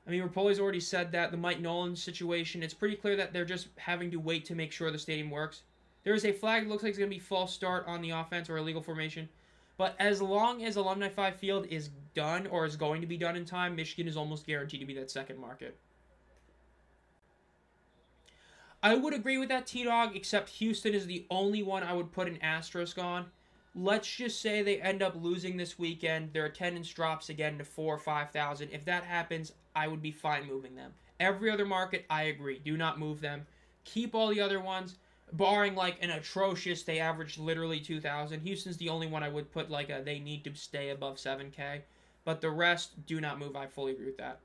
I mean, Rapoli's already said that. The Mike Nolan situation, it's pretty clear that they're just having to wait to make sure the stadium works. There is a flag that looks like it's going to be false start on the offense or illegal formation. But as long as Alumni 5 Field is done or is going to be done in time, Michigan is almost guaranteed to be that second market. I would agree with that, T-Dog, except Houston is the only one I would put an asterisk on. Let's just say they end up losing this weekend. Their attendance drops again to 4,000 or 5,000. If that happens, I would be fine moving them. Every other market, I agree. Do not move them. Keep all the other ones, barring like an atrocious, they average literally 2,000. Houston's the only one I would put like they need to stay above 7K. But the rest, do not move. I fully agree with that.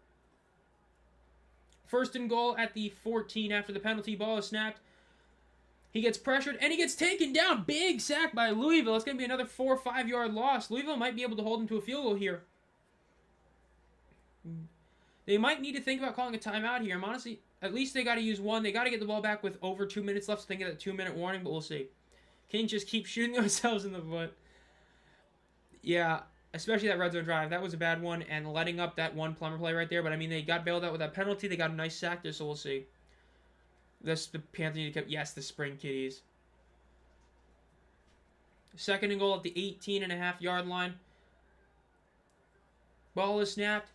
1st and goal at the 14 after the penalty. Ball is snapped. He gets pressured, and he gets taken down. Big sack by Louisville. It's going to be another 4 or 5 yard loss. Louisville might be able to hold him to a field goal here. They might need to think about calling a timeout here. Honestly, at least they got to use one. They got to get the ball back with over 2 minutes left, so they get that 2-minute warning, but we'll see. Kings just keep shooting themselves in the foot. Yeah, especially that red zone drive. That was a bad one, and letting up that one Plummer play right there. But I mean, they got bailed out with that penalty. They got a nice sack there, so we'll see. This the Panthers need to keep. Yes, the Spring Kitties. Second and goal at the 18.5 yard line. Ball is snapped.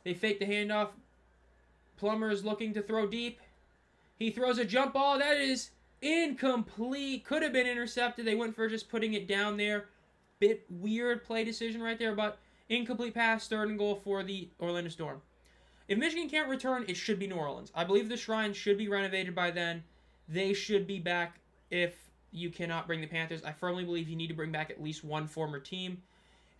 They fake the handoff. Plummer is looking to throw deep. He throws a jump ball. That is incomplete. Could have been intercepted. They went for just putting it down there. Bit weird play decision right there, but incomplete pass, third and goal for the Orlando Storm. If Michigan can't return, it should be New Orleans. I believe the Shrine should be renovated by then. They should be back if you cannot bring the Panthers. I firmly believe you need to bring back at least one former team.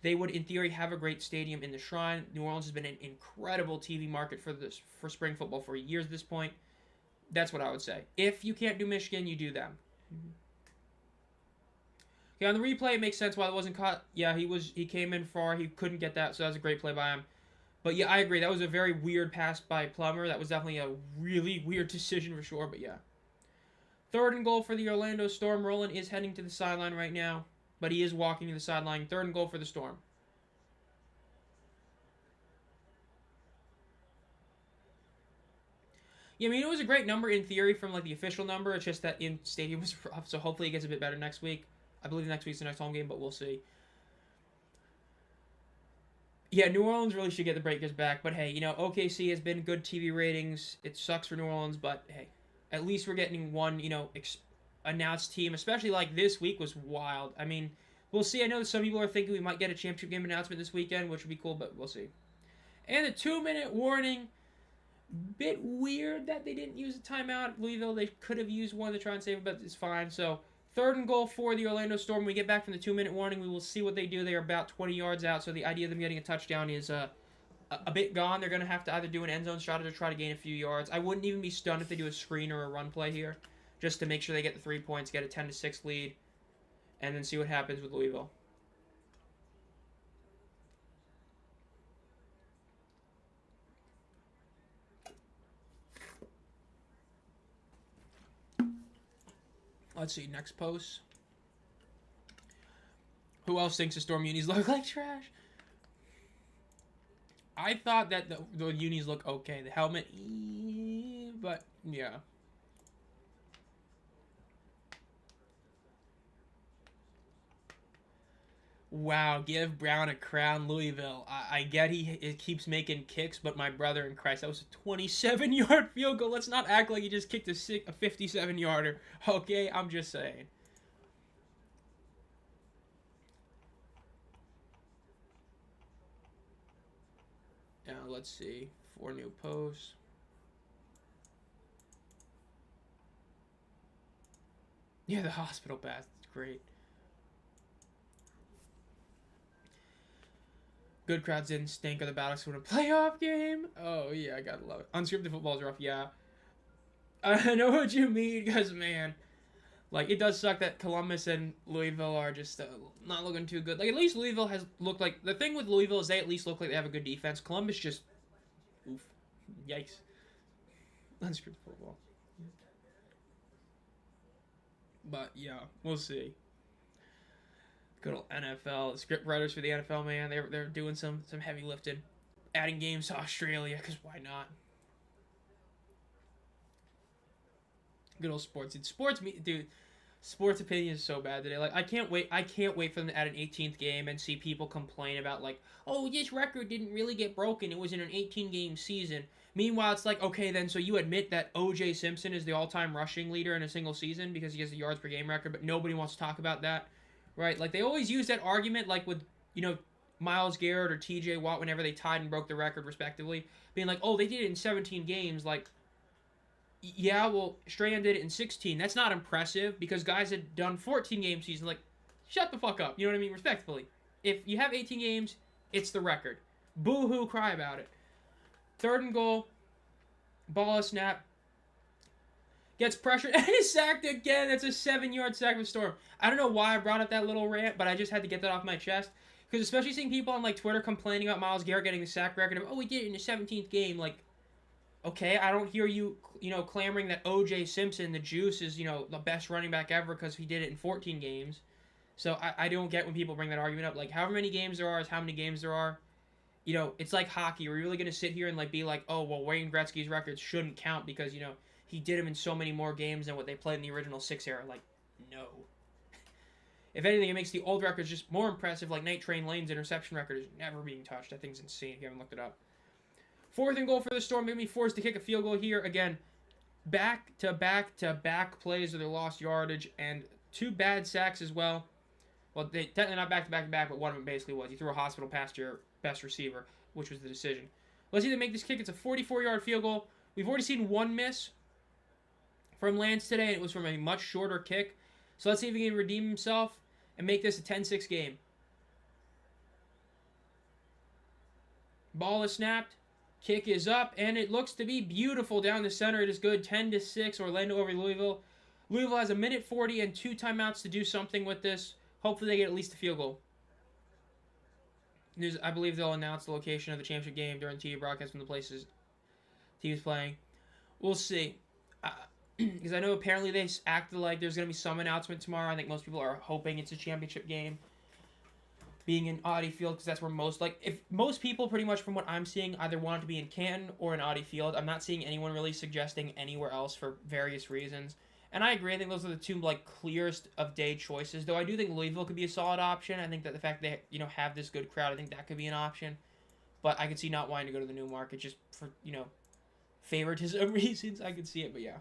They would, in theory, have a great stadium in the Shrine. New Orleans has been an incredible TV market for spring football for years at this point. That's what I would say. If you can't do Michigan, you do them. Okay, on the replay, it makes sense why it wasn't caught. Yeah, he came in far. He couldn't get that, so that was a great play by him. But yeah, I agree. That was a very weird pass by Plummer. That was definitely a really weird decision for sure, but yeah. Third and goal for the Orlando Storm. Roland is heading to the sideline right now, but he is walking to the sideline. Third and goal for the Storm. Yeah, I mean, it was a great number in theory from like the official number. It's just that in stadium was rough, so hopefully it gets a bit better next week. I believe next week's the next home game, but we'll see. Yeah, New Orleans really should get the Breakers back, but hey, OKC has been good TV ratings. It sucks for New Orleans, but hey, at least we're getting one, announced team, especially like this week was wild. I mean, we'll see. I know that some people are thinking we might get a championship game announcement this weekend, which would be cool, but we'll see. And the 2-minute warning. Bit weird that they didn't use a timeout. Louisville, they could have used one to try and save it, but it's fine. So, third and goal for the Orlando Storm. When we get back from the 2-minute warning, we will see what they do. They are about 20 yards out, so the idea of them getting a touchdown is a bit gone. They're going to have to either do an end zone shot or to try to gain a few yards. I wouldn't even be stunned if they do a screen or a run play here, just to make sure they get the 3 points, get a 10-6 lead, and then see what happens with Louisville. Let's see, next post. Who else thinks the Storm unis look like trash? I thought that the unis look okay. The helmet, but yeah. Wow, give Brown a crown, Louisville. I get it keeps making kicks, but my brother in Christ, that was a 27-yard field goal. Let's not act like he just kicked a 57-yarder. Okay, I'm just saying. Now, let's see. 4 new posts. Yeah, the hospital pass. It's great. Good crowds didn't stink of the Battlers win a playoff game. Oh, yeah, I gotta love it. Unscripted football's rough, yeah. I know what you mean, because, man, like, it does suck that Columbus and Louisville are just not looking too good. Like, at least Louisville has looked like... The thing with Louisville is they at least look like they have a good defense. Columbus just... Oof. Yikes. Unscripted football. But, yeah, we'll see. Good old NFL. The script writers for the NFL, man, they're doing some heavy lifting. Adding games to Australia, because why not? Good old sports. Dude, sports opinion is so bad today. Like, I can't wait for them to add an 18th game and see people complain about, like, oh, this record didn't really get broken. It was in an 18-game season. Meanwhile, it's like, okay, then, so you admit that O.J. Simpson is the all-time rushing leader in a single season because he has the yards per game record, but nobody wants to talk about that. Right, like they always use that argument, like with Myles Garrett or T.J. Watt whenever they tied and broke the record respectively, being like, oh, they did it in 17 games. Like, yeah, well, Strahan did it in 16. That's not impressive because guys had done 14 game seasons. Like, shut the fuck up. You know what I mean? Respectfully, if you have 18 games, it's the record. Boo-hoo, cry about it. Third and goal, ball snap. Gets pressured and is sacked again. That's a 7-yard sack with Storm. I don't know why I brought up that little rant, but I just had to get that off my chest. Because especially seeing people on like Twitter complaining about Myles Garrett getting the sack record of, oh, we did it in the 17th game. Like, okay, I don't hear you, clamoring that O.J. Simpson, the juice, is, the best running back ever because he did it in 14 games. So I don't get when people bring that argument up. Like, however many games there are is how many games there are. You know, it's like hockey. Are we really going to sit here and like be like, oh, well, Wayne Gretzky's records shouldn't count because, you know, he did them in so many more games than what they played in the original 6 era? Like, no. If anything, it makes the old records just more impressive. Like Night Train Lane's interception record is never being touched. That thing's insane if you haven't looked it up. 4th and goal for the Storm. They're going to be forced to kick a field goal here. Again, back to back to back plays of their lost yardage and 2 bad sacks as well. Well, they technically not back to back to back, but one of them basically was. You threw a hospital past your best receiver, which was the decision. Let's see them make this kick. It's a 44-yard field goal. We've already seen one miss from Lance today, and it was from a much shorter kick. So let's see if he can redeem himself and make this a 10-6 game. Ball is snapped. Kick is up, and it looks to be beautiful down the center. It is good. 10-6, Orlando over Louisville. Louisville has 1:40 and 2 timeouts to do something with this. Hopefully they get at least a field goal. I believe they'll announce the location of the championship game during TV broadcast from the places team is playing. We'll see. Because I know apparently they acted like there's going to be some announcement tomorrow. I think most people are hoping it's a championship game. Being in Audi Field, because that's where if most people pretty much from what I'm seeing either want it to be in Canton or in Audi Field. I'm not seeing anyone really suggesting anywhere else for various reasons. And I agree. I think those are the 2 clearest of day choices. Though I do think Louisville could be a solid option. I think that the fact they have this good crowd, I think that could be an option. But I could see not wanting to go to the new market just for favoritism reasons. I could see it, but yeah.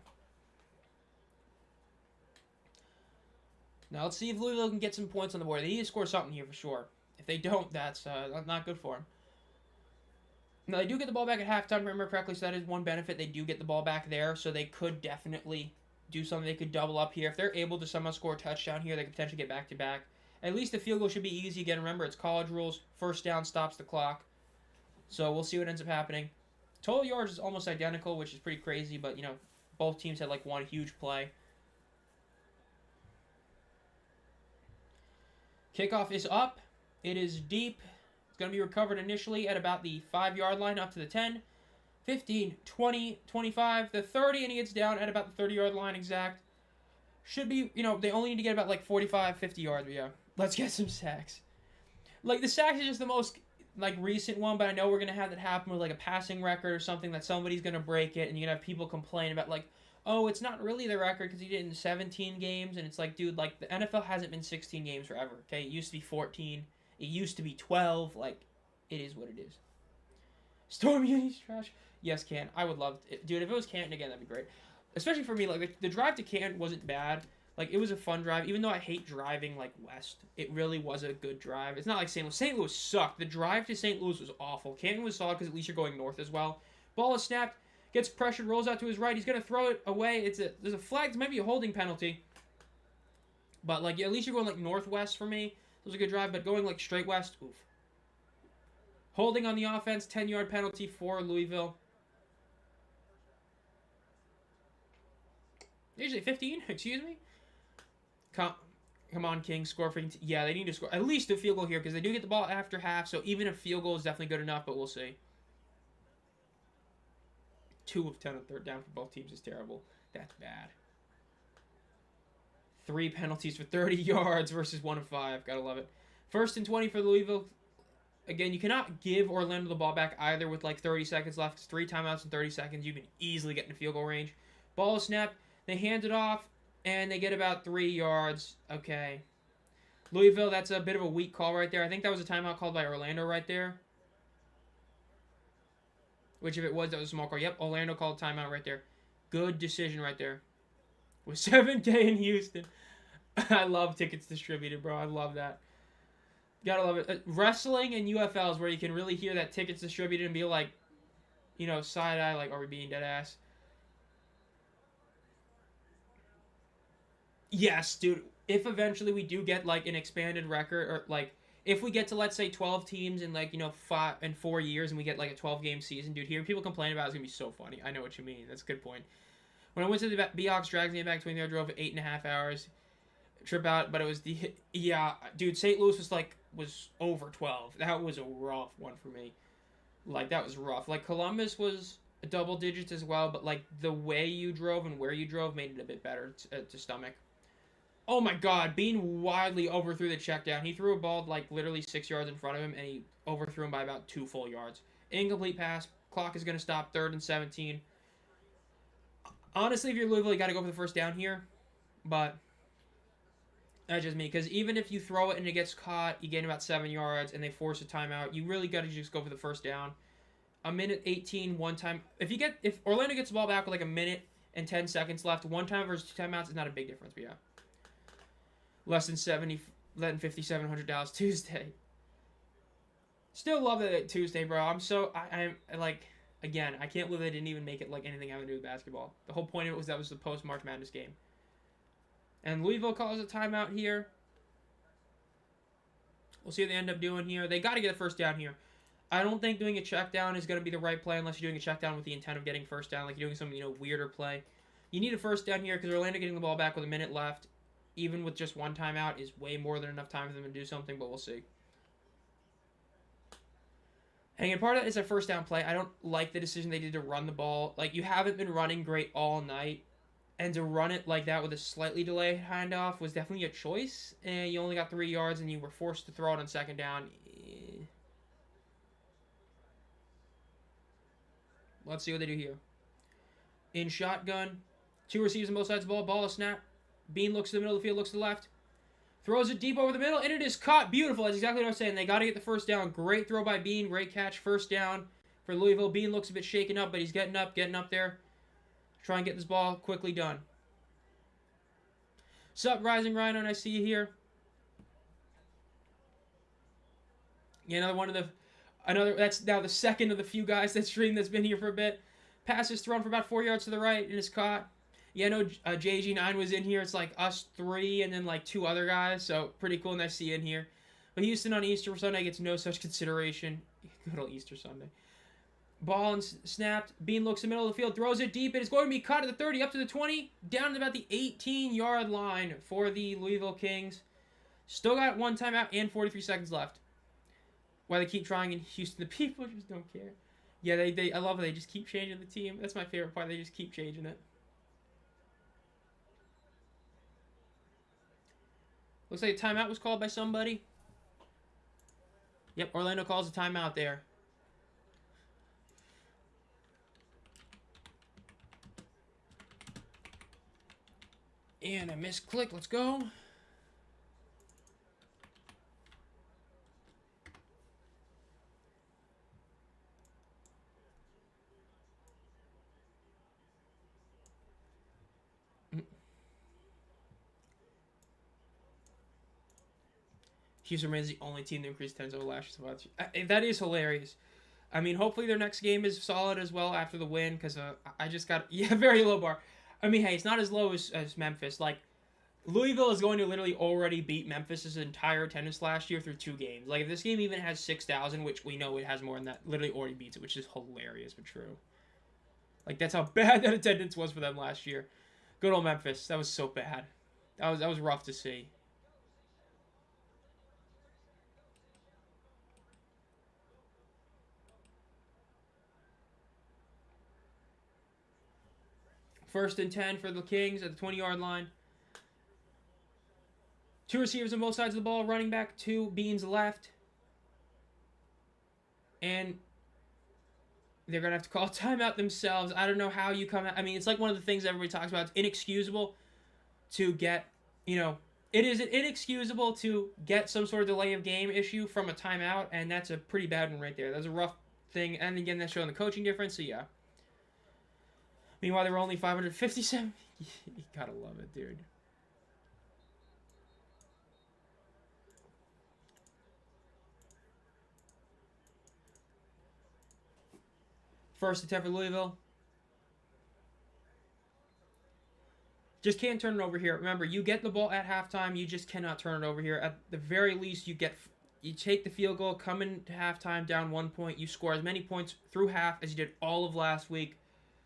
Now let's see if Louisville can get some points on the board. They need to score something here for sure. If they don't, that's not good for them. Now they do get the ball back at halftime. Remember correctly, so that is one benefit. They do get the ball back there, so they could definitely do something. They could double up here. If they're able to somehow score a touchdown here, they could potentially get back-to-back. At least the field goal should be easy. Again, remember, it's college rules. First down stops the clock. So we'll see what ends up happening. Total yards is almost identical, which is pretty crazy, but, both teams had, one huge play. Kickoff is up. It is deep. It's going to be recovered initially at about the 5-yard line up to the 10. 15, 20, 25, the 30, and he gets down at about the 30-yard line exact. Should be, they only need to get about 45, 50 yards, but yeah. Let's get some sacks. The sacks is just the most, recent one, but I know we're going to have that happen with, a passing record or something that somebody's going to break it, and you're going to have people complain about, oh, it's not really the record because he did it in 17 games, and it's dude, the NFL hasn't been 16 games forever, okay? It used to be 14. It used to be 12. It is what it is. Storm Uni's trash. Yes, Canton. I would love it. Dude, if it was Canton again, that'd be great. Especially for me, the drive to Canton wasn't bad. It was a fun drive. Even though I hate driving, west, it really was a good drive. It's not like St. Louis. St. Louis sucked. The drive to St. Louis was awful. Canton was solid because at least you're going north as well. Ball is snapped. Gets pressured. Rolls out to his right. He's going to throw it away. There's a flag. There might be a holding penalty. But, at least you're going, northwest for me. It was a good drive. But going, straight west, oof. Holding on the offense. 10-yard penalty for Louisville. Usually 15, excuse me. Come on, Kings, score for... Yeah, they need to score at least a field goal here because they do get the ball after half, so even a field goal is definitely good enough, but we'll see. 2 of 10 on third down for both teams is terrible. That's bad. 3 penalties for 30 yards versus 1 of 5. Gotta love it. 1st and 20 for Louisville. Again, you cannot give Orlando the ball back either with 30 seconds left. It's 3 timeouts in 30 seconds. You can easily get in field goal range. Ball is snapped. They hand it off, and they get about 3 yards. Okay. Louisville, that's a bit of a weak call right there. I think that was a timeout called by Orlando right there. Which, if it was, that was a small call. Yep, Orlando called timeout right there. Good decision right there. With 7K in Houston. I love tickets distributed, bro. I love that. Gotta love it. Wrestling and UFL is where you can really hear that tickets distributed and be side-eye, are we being dead ass? Yes, dude. If eventually we do get an expanded record, or if we get to let's say 12 teams in 5 and 4 years, and we get a 12-game season, dude, hearing people complain about it's gonna be so funny. I know what you mean. That's a good point. When I went to the Seahawks Drags game back 20 I drove 8.5 hours trip out, but it was dude. St. Louis was over 12. That was a rough one for me. That was rough. Columbus was double digits as well, but the way you drove and where you drove made it a bit better to stomach. Oh my God, Bean wildly overthrew the check down. He threw a ball like literally 6 yards in front of him, and he overthrew him by about 2 full yards. Incomplete pass. Clock is going to stop. 3rd and 17. Honestly, if you're Louisville, you got to go for the first down here. But that's just me. Because even if you throw it and it gets caught, you gain about 7 yards, and they force a timeout. You really got to just go for the first down. A minute 18, one time. If Orlando gets the ball back with like a minute and 10 seconds left, one time versus 2 timeouts is not a big difference. But yeah. Less than $5,700 Tuesday. Still love it Tuesday, bro. I'm like, again, I can't believe they didn't even make it like anything having to do with basketball. The whole point of it was that was the post-March Madness game. And Louisville calls a timeout here. We'll see what they end up doing here. They got to get a first down here. I don't think doing a check down is going to be the right play unless you're doing a check down with the intent of getting first down, like you're doing some, weirder play. You need a first down here because Orlando getting the ball back with a minute left, even with just one timeout, is way more than enough time for them to do something, but we'll see. And again, part of that is a first down play. I don't like the decision they did to run the ball. Like, you haven't been running great all night, and to run it like that with a slightly delayed handoff was definitely a choice. And you only got 3 yards, and you were forced to throw it on second down. Let's see what they do here. In shotgun, 2 receivers on both sides of the ball. Ball is snap. Bean looks to the middle of the field, looks to the left. Throws it deep over the middle, and it is caught. Beautiful. That's exactly what I'm saying. They got to get the first down. Great throw by Bean. Great catch. First down for Louisville. Bean looks a bit shaken up, but he's getting up there. Try and get this ball quickly done. Sup, Rising Rhino, and I see you here. Yeah, that's now the second of the few guys that stream that's been here for a bit. Pass is thrown for about 4 yards to the right, and is caught. Yeah, no, JG9 was in here. It's like us 3 and then like 2 other guys. So pretty cool, nice to see you in here. But Houston on Easter Sunday gets no such consideration. Good old Easter Sunday. Ball and snapped. Bean looks in the middle of the field, throws it deep. It is going to be caught at the 30, up to the 20, down to about the 18-yard line for the Louisville Kings. Still got 1 timeout and 43 seconds left. Why they keep trying in Houston, the people just don't care. Yeah, I love it. They just keep changing the team. That's my favorite part. They just keep changing it. Looks like a timeout was called by somebody. Yep, Orlando calls a timeout there. And I misclick. Let's go. Houston remains the only team to increase 10s over last year. That is hilarious. I mean, hopefully their next game is solid as well after the win, because I just got... Yeah, very low bar. I mean, hey, it's not as low as Memphis. Like, Louisville is going to literally already beat Memphis' entire attendance last year through 2 games. Like, if this game even has 6,000, which we know it has more than that, literally already beats it, which is hilarious but true. Like, that's how bad that attendance was for them last year. Good old Memphis. That was so bad. That was rough to see. First and 10 for the Kings at the 20-yard line. 2 receivers on both sides of the ball. Running back 2, Beans left. And they're going to have to call a timeout themselves. I don't know how you come out. I mean, it's like one of the things everybody talks about. It's inexcusable to get, it is inexcusable to get some sort of delay of game issue from a timeout, and that's a pretty bad one right there. That's a rough thing. And again, that's showing the coaching difference, so yeah. Meanwhile, they were only 557. You gotta love it, dude. First attempt for Louisville. Just can't turn it over here. Remember, you get the ball at halftime. You just cannot turn it over here. At the very least, you take the field goal, come into halftime down 1 point. You score as many points through half as you did all of last week.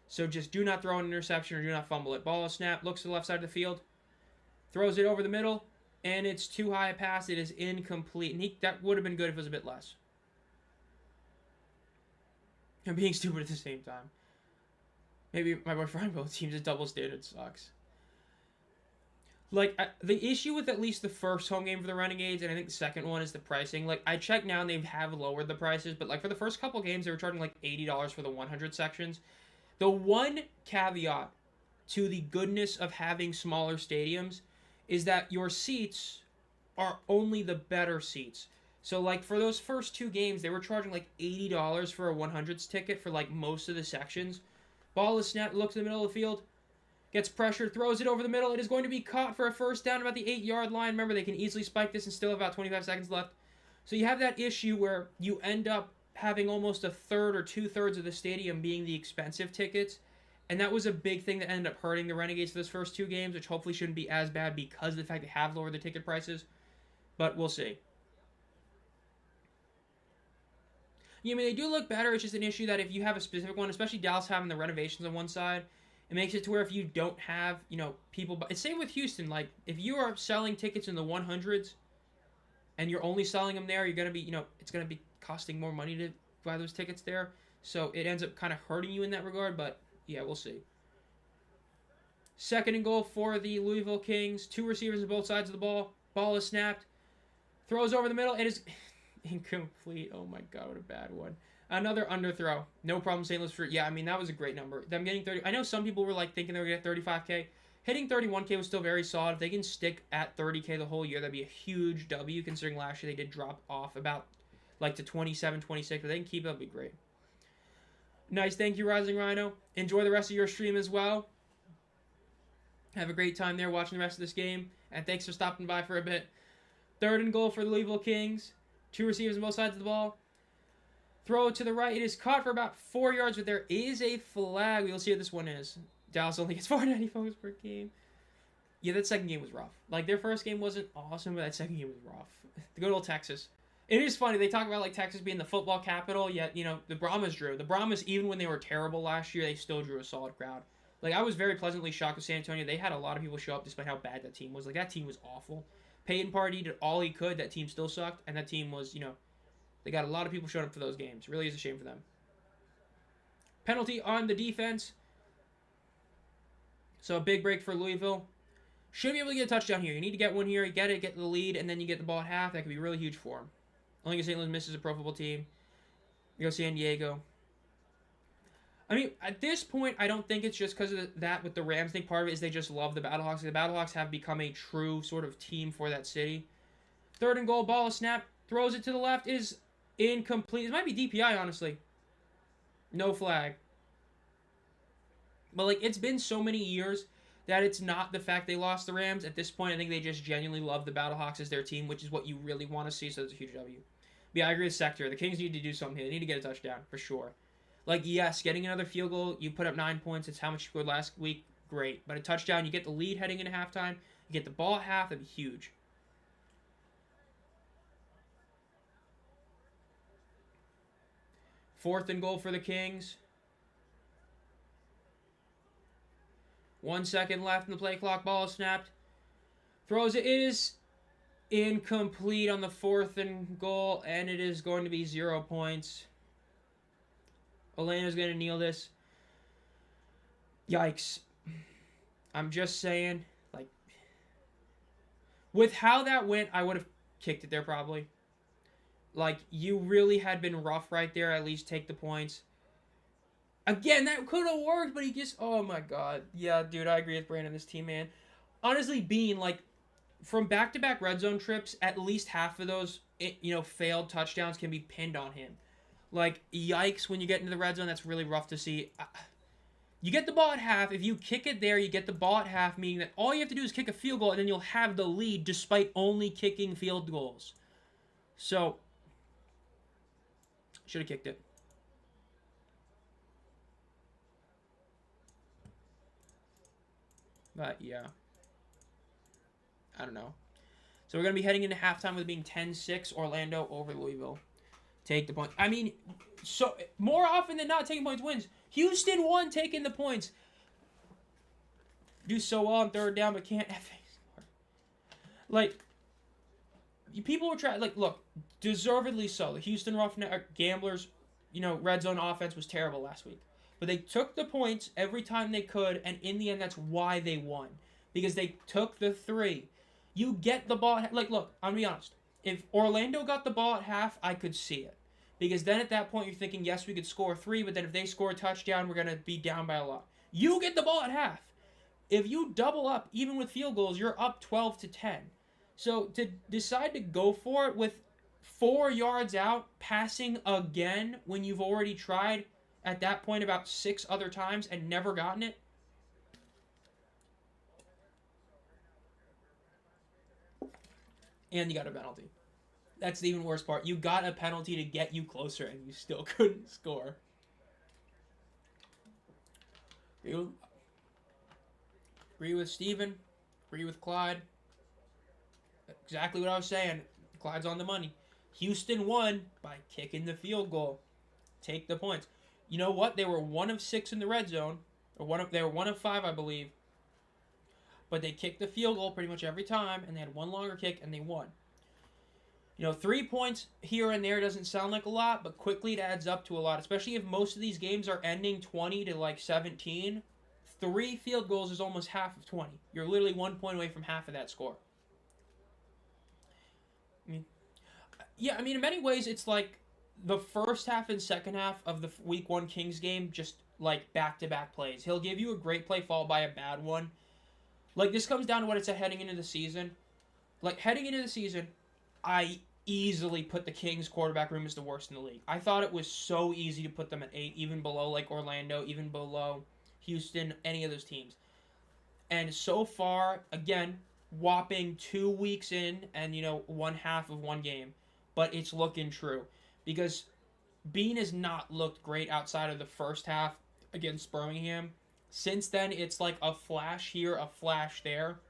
So just do not throw an interception or do not fumble it. Ball is snapped, looks to the left side of the field, throws it over the middle, and it's too high a pass. It is incomplete. And that would have been good if it was a bit less. I'm being stupid at the same time. Maybe my boyfriend both teams' double standard sucks. Like, the issue with at least the first home game for the Renegades, and I think the second one, is the pricing. Like, I checked now and they have lowered the prices, but, like, for the first couple games, they were charging, like, $80 for the 100 sections. The one caveat to the goodness of having smaller stadiums is that your seats are only the better seats. So, like, for those first two games, they were charging, like, $80 for a 100s ticket for, like, most of the sections. Ball is snapped, looks in the middle of the field. Gets pressure, throws it over the middle. It is going to be caught for a first down about the 8-yard line. Remember, they can easily spike this and still have about 25 seconds left. So you have that issue where you end up having almost a third or two-thirds of the stadium being the expensive tickets. And that was a big thing that ended up hurting the Renegades for those first two games, which hopefully shouldn't be as bad because of the fact they have lowered the ticket prices. But we'll see. Yeah, I mean, they do look better. It's just an issue that if you have a specific one, especially Dallas having the renovations on one side, it makes it to where if you don't have, people... It's same with Houston. Like, if you are selling tickets in the 100s and you're only selling them there, you're going to be, it's going to be costing more money to buy those tickets there. So it ends up kind of hurting you in that regard, but yeah, we'll see. Second and goal for the Louisville Kings. Two receivers on both sides of the ball. Ball is snapped. Throws over the middle. It is incomplete. Oh my God, what a bad one. Another underthrow. No problem, St. Louis for... Yeah, I mean, that was a great number. Them getting 30... I know some people were, like, thinking they were going to get 35K. Hitting 31K was still very solid. If they can stick at 30K the whole year, that'd be a huge W, considering last year they did drop off about, like, to 27, 26. But they can keep it, that'd be great. Nice. Thank you, Rising Rhino. Enjoy the rest of your stream as well. Have a great time there watching the rest of this game. And thanks for stopping by for a bit. Third and goal for the Louisville Kings. Two receivers on both sides of the ball. Throw to the right. It is caught for about 4 yards, but there is a flag. We'll see what this one is. Dallas only gets 490 per game. Yeah, that second game was rough. Like, their first game wasn't awesome, but that second game was rough. The good old Texas. It is funny. They talk about, like, Texas being the football capital, yet, the Brahmas drew. The Brahmas, even when they were terrible last year, they still drew a solid crowd. Like, I was very pleasantly shocked with San Antonio. They had a lot of people show up despite how bad that team was. Like, that team was awful. Peyton Pardee did all he could. That team still sucked, and that team was, they got a lot of people showing up for those games. It really is a shame for them. Penalty on the defense. So a big break for Louisville. Should be able to get a touchdown here. You need to get one here. You get it, get the lead, and then you get the ball at half. That could be really huge for them. Only because St. Louis misses a pro football team. You go San Diego. I mean, at this point, I don't think it's just because of that with the Rams. I think part of it is they just love the Battlehawks. The Battlehawks have become a true sort of team for that city. Third and goal, ball is snapped. Throws it to the left. Is incomplete. It might be DPI, honestly. No flag. But, like, it's been so many years that it's not the fact they lost the Rams. At this point, I think they just genuinely love the Battlehawks as their team, which is what you really want to see, so it's a huge W. But yeah, I agree with Sector. The Kings need to do something here. They need to get a touchdown, for sure. Like, yes, getting another field goal, you put up 9 points. It's how much you scored last week. Great. But a touchdown, you get the lead heading into halftime. You get the ball at half. That'd be huge. Fourth and goal for the Kings. 1 second left in the play clock. Ball is snapped. Throws it. It is incomplete on the fourth and goal, and it is going to be 0 points. Elena's going to kneel this. Yikes. I'm just saying, like, with how that went, I would have kicked it there probably. Like, you really had been rough right there. At least take the points. Again, that could have worked, but he just... Oh, my God. Yeah, dude, I agree with Brandon, this team, man. Honestly, Bean, like, from back-to-back red zone trips, at least half of those, failed touchdowns can be pinned on him. Like, yikes, when you get into the red zone, that's really rough to see. You get the ball at half. If you kick it there, you get the ball at half, meaning that all you have to do is kick a field goal, and then you'll have the lead despite only kicking field goals. So, should have kicked it. But, yeah. I don't know. So, we're going to be heading into halftime with it being 10-6, Orlando over Louisville. Take the point. I mean, so more often than not, taking points wins. Houston won taking the points. Do so well on third down, but can't. Like, people were trying. Like, look, deservedly so. The Houston Gamblers, red zone offense was terrible last week. But they took the points every time they could, and in the end, that's why they won. because they took the 3. You get the ball. Like, look, I'm going to be honest. If Orlando got the ball at half, I could see it. Because then at that point, you're thinking, yes, we could score 3, but then if they score a touchdown, we're going to be down by a lot. You get the ball at half. If you double up, even with field goals, you're up 12-10. So to decide to go for it with 4 yards out, passing again when you've already tried at that point about 6 other times and never gotten it. And you got a penalty. That's the even worse part. You got a penalty to get you closer and you still couldn't score. Agree with Steven. Agree with Clyde. Exactly what I was saying. Clyde's on the money. Houston won by kicking the field goal. Take the points. You know what? They were 1 of 6 in the red zone. They were 1 of 5, I believe. But they kicked the field goal pretty much every time, and they had one longer kick, and they won. 3 points here and there doesn't sound like a lot, but quickly it adds up to a lot, especially if most of these games are ending 20 to like 17. 3 field goals is almost half of 20. You're literally 1 point away from half of that score. In many ways, it's like the first half and second half of the Week 1 Kings game, just like back-to-back plays. He'll give you a great play followed by a bad one. Like, this comes down to what it's at heading into the season. Like, heading into the season, I easily put the Kings quarterback room as the worst in the league. I thought it was so easy to put them at 8, even below like Orlando, even below Houston, any of those teams. And so far, again, whopping 2 weeks in and, 1/2 of one game. But it's looking true. Because Bean has not looked great outside of the first half against Birmingham. Since then, it's like a flash here, a flash there.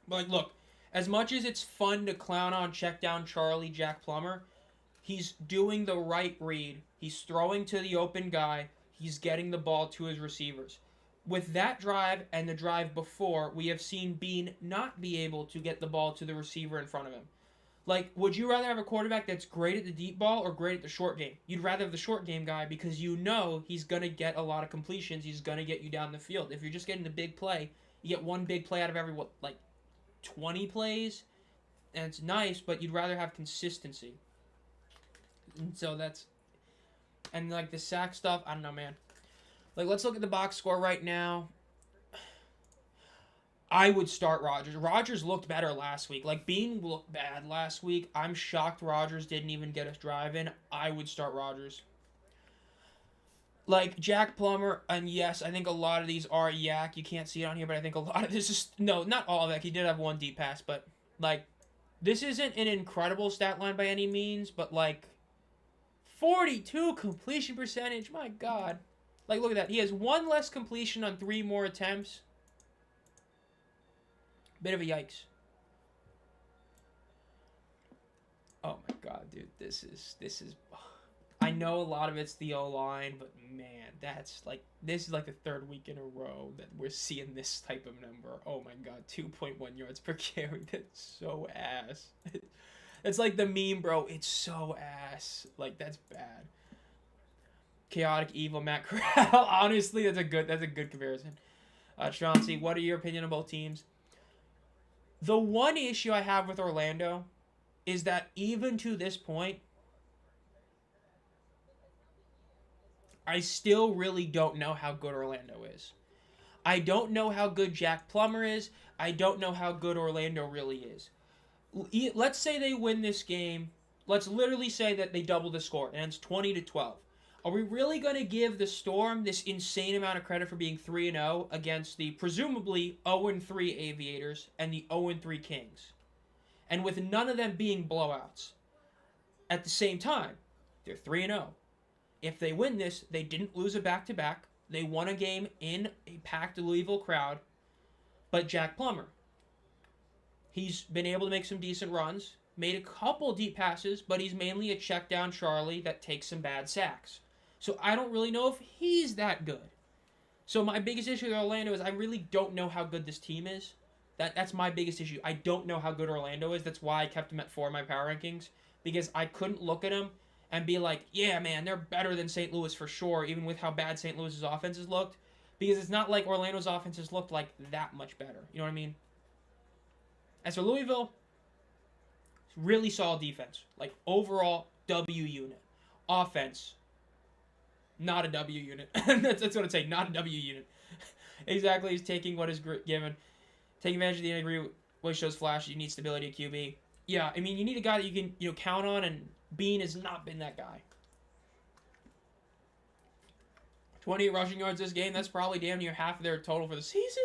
But, like, look, as much as it's fun to clown on check down Charlie Jack Plummer, he's doing the right read. He's throwing to the open guy. He's getting the ball to his receivers. With that drive and the drive before, we have seen Bean not be able to get the ball to the receiver in front of him. Like, would you rather have a quarterback that's great at the deep ball or great at the short game? You'd rather have the short game guy because he's going to get a lot of completions. He's going to get you down the field. If you're just getting the big play, you get one big play out of every, 20 plays? And it's nice, but you'd rather have consistency. And so and, the sack stuff, I don't know, man. Let's look at the box score right now. I would start Rodgers. Rodgers looked better last week. Bean looked bad last week. I'm shocked Rodgers didn't even get a drive in. I would start Rodgers. Jack Plummer, and yes, I think a lot of these are yak. You can't see it on here, but I think a lot of this is... No, not all of that. He did have one deep pass, but, this isn't an incredible stat line by any means, but, 42 completion percentage. My God. Look at that. He has 1 less completion on 3 more attempts. Bit of a yikes. Oh my God, dude. This is... I know a lot of it's the O-line, but man, this is the 3rd week in a row that we're seeing this type of number. Oh my God, 2.1 yards per carry. That's so ass. It's like the meme, bro. It's so ass. That's bad. Chaotic evil Matt Corral. Honestly, that's a good comparison. Chauncey, what are your opinion on both teams? The one issue I have with Orlando is that even to this point, I still really don't know how good Orlando is. I don't know how good Jack Plummer is. I don't know how good Orlando really is. Let's say they win this game. Let's literally say that they double the score and it's 20-12. Are we really going to give the Storm this insane amount of credit for being 3-0 against the presumably 0-3 Aviators and the 0-3 Kings? And with none of them being blowouts. At the same time, they're 3-0. If they win this, they didn't lose a back-to-back. They won a game in a packed Louisville crowd. But Jack Plummer, he's been able to make some decent runs, made a couple deep passes, but he's mainly a check-down Charlie that takes some bad sacks. So I don't really know if he's that good. So my biggest issue with Orlando is I really don't know how good this team is. That's my biggest issue. I don't know how good Orlando is. That's why I kept him at 4 in my power rankings. Because I couldn't look at him and be like, yeah, man, they're better than St. Louis for sure, even with how bad St. Louis's offenses looked. Because it's not like Orlando's offense has looked like that much better. You know what I mean? As for Louisville, really solid defense. Like, overall, W unit. Offense, not a W unit. that's what I'd say, not a W unit. Exactly, he's taking what is given. Taking advantage of the injury, what shows flash, you need stability at QB. Yeah, I mean, you need a guy that you can count on, and Bean has not been that guy. 28 rushing yards this game, that's probably damn near half of their total for the season.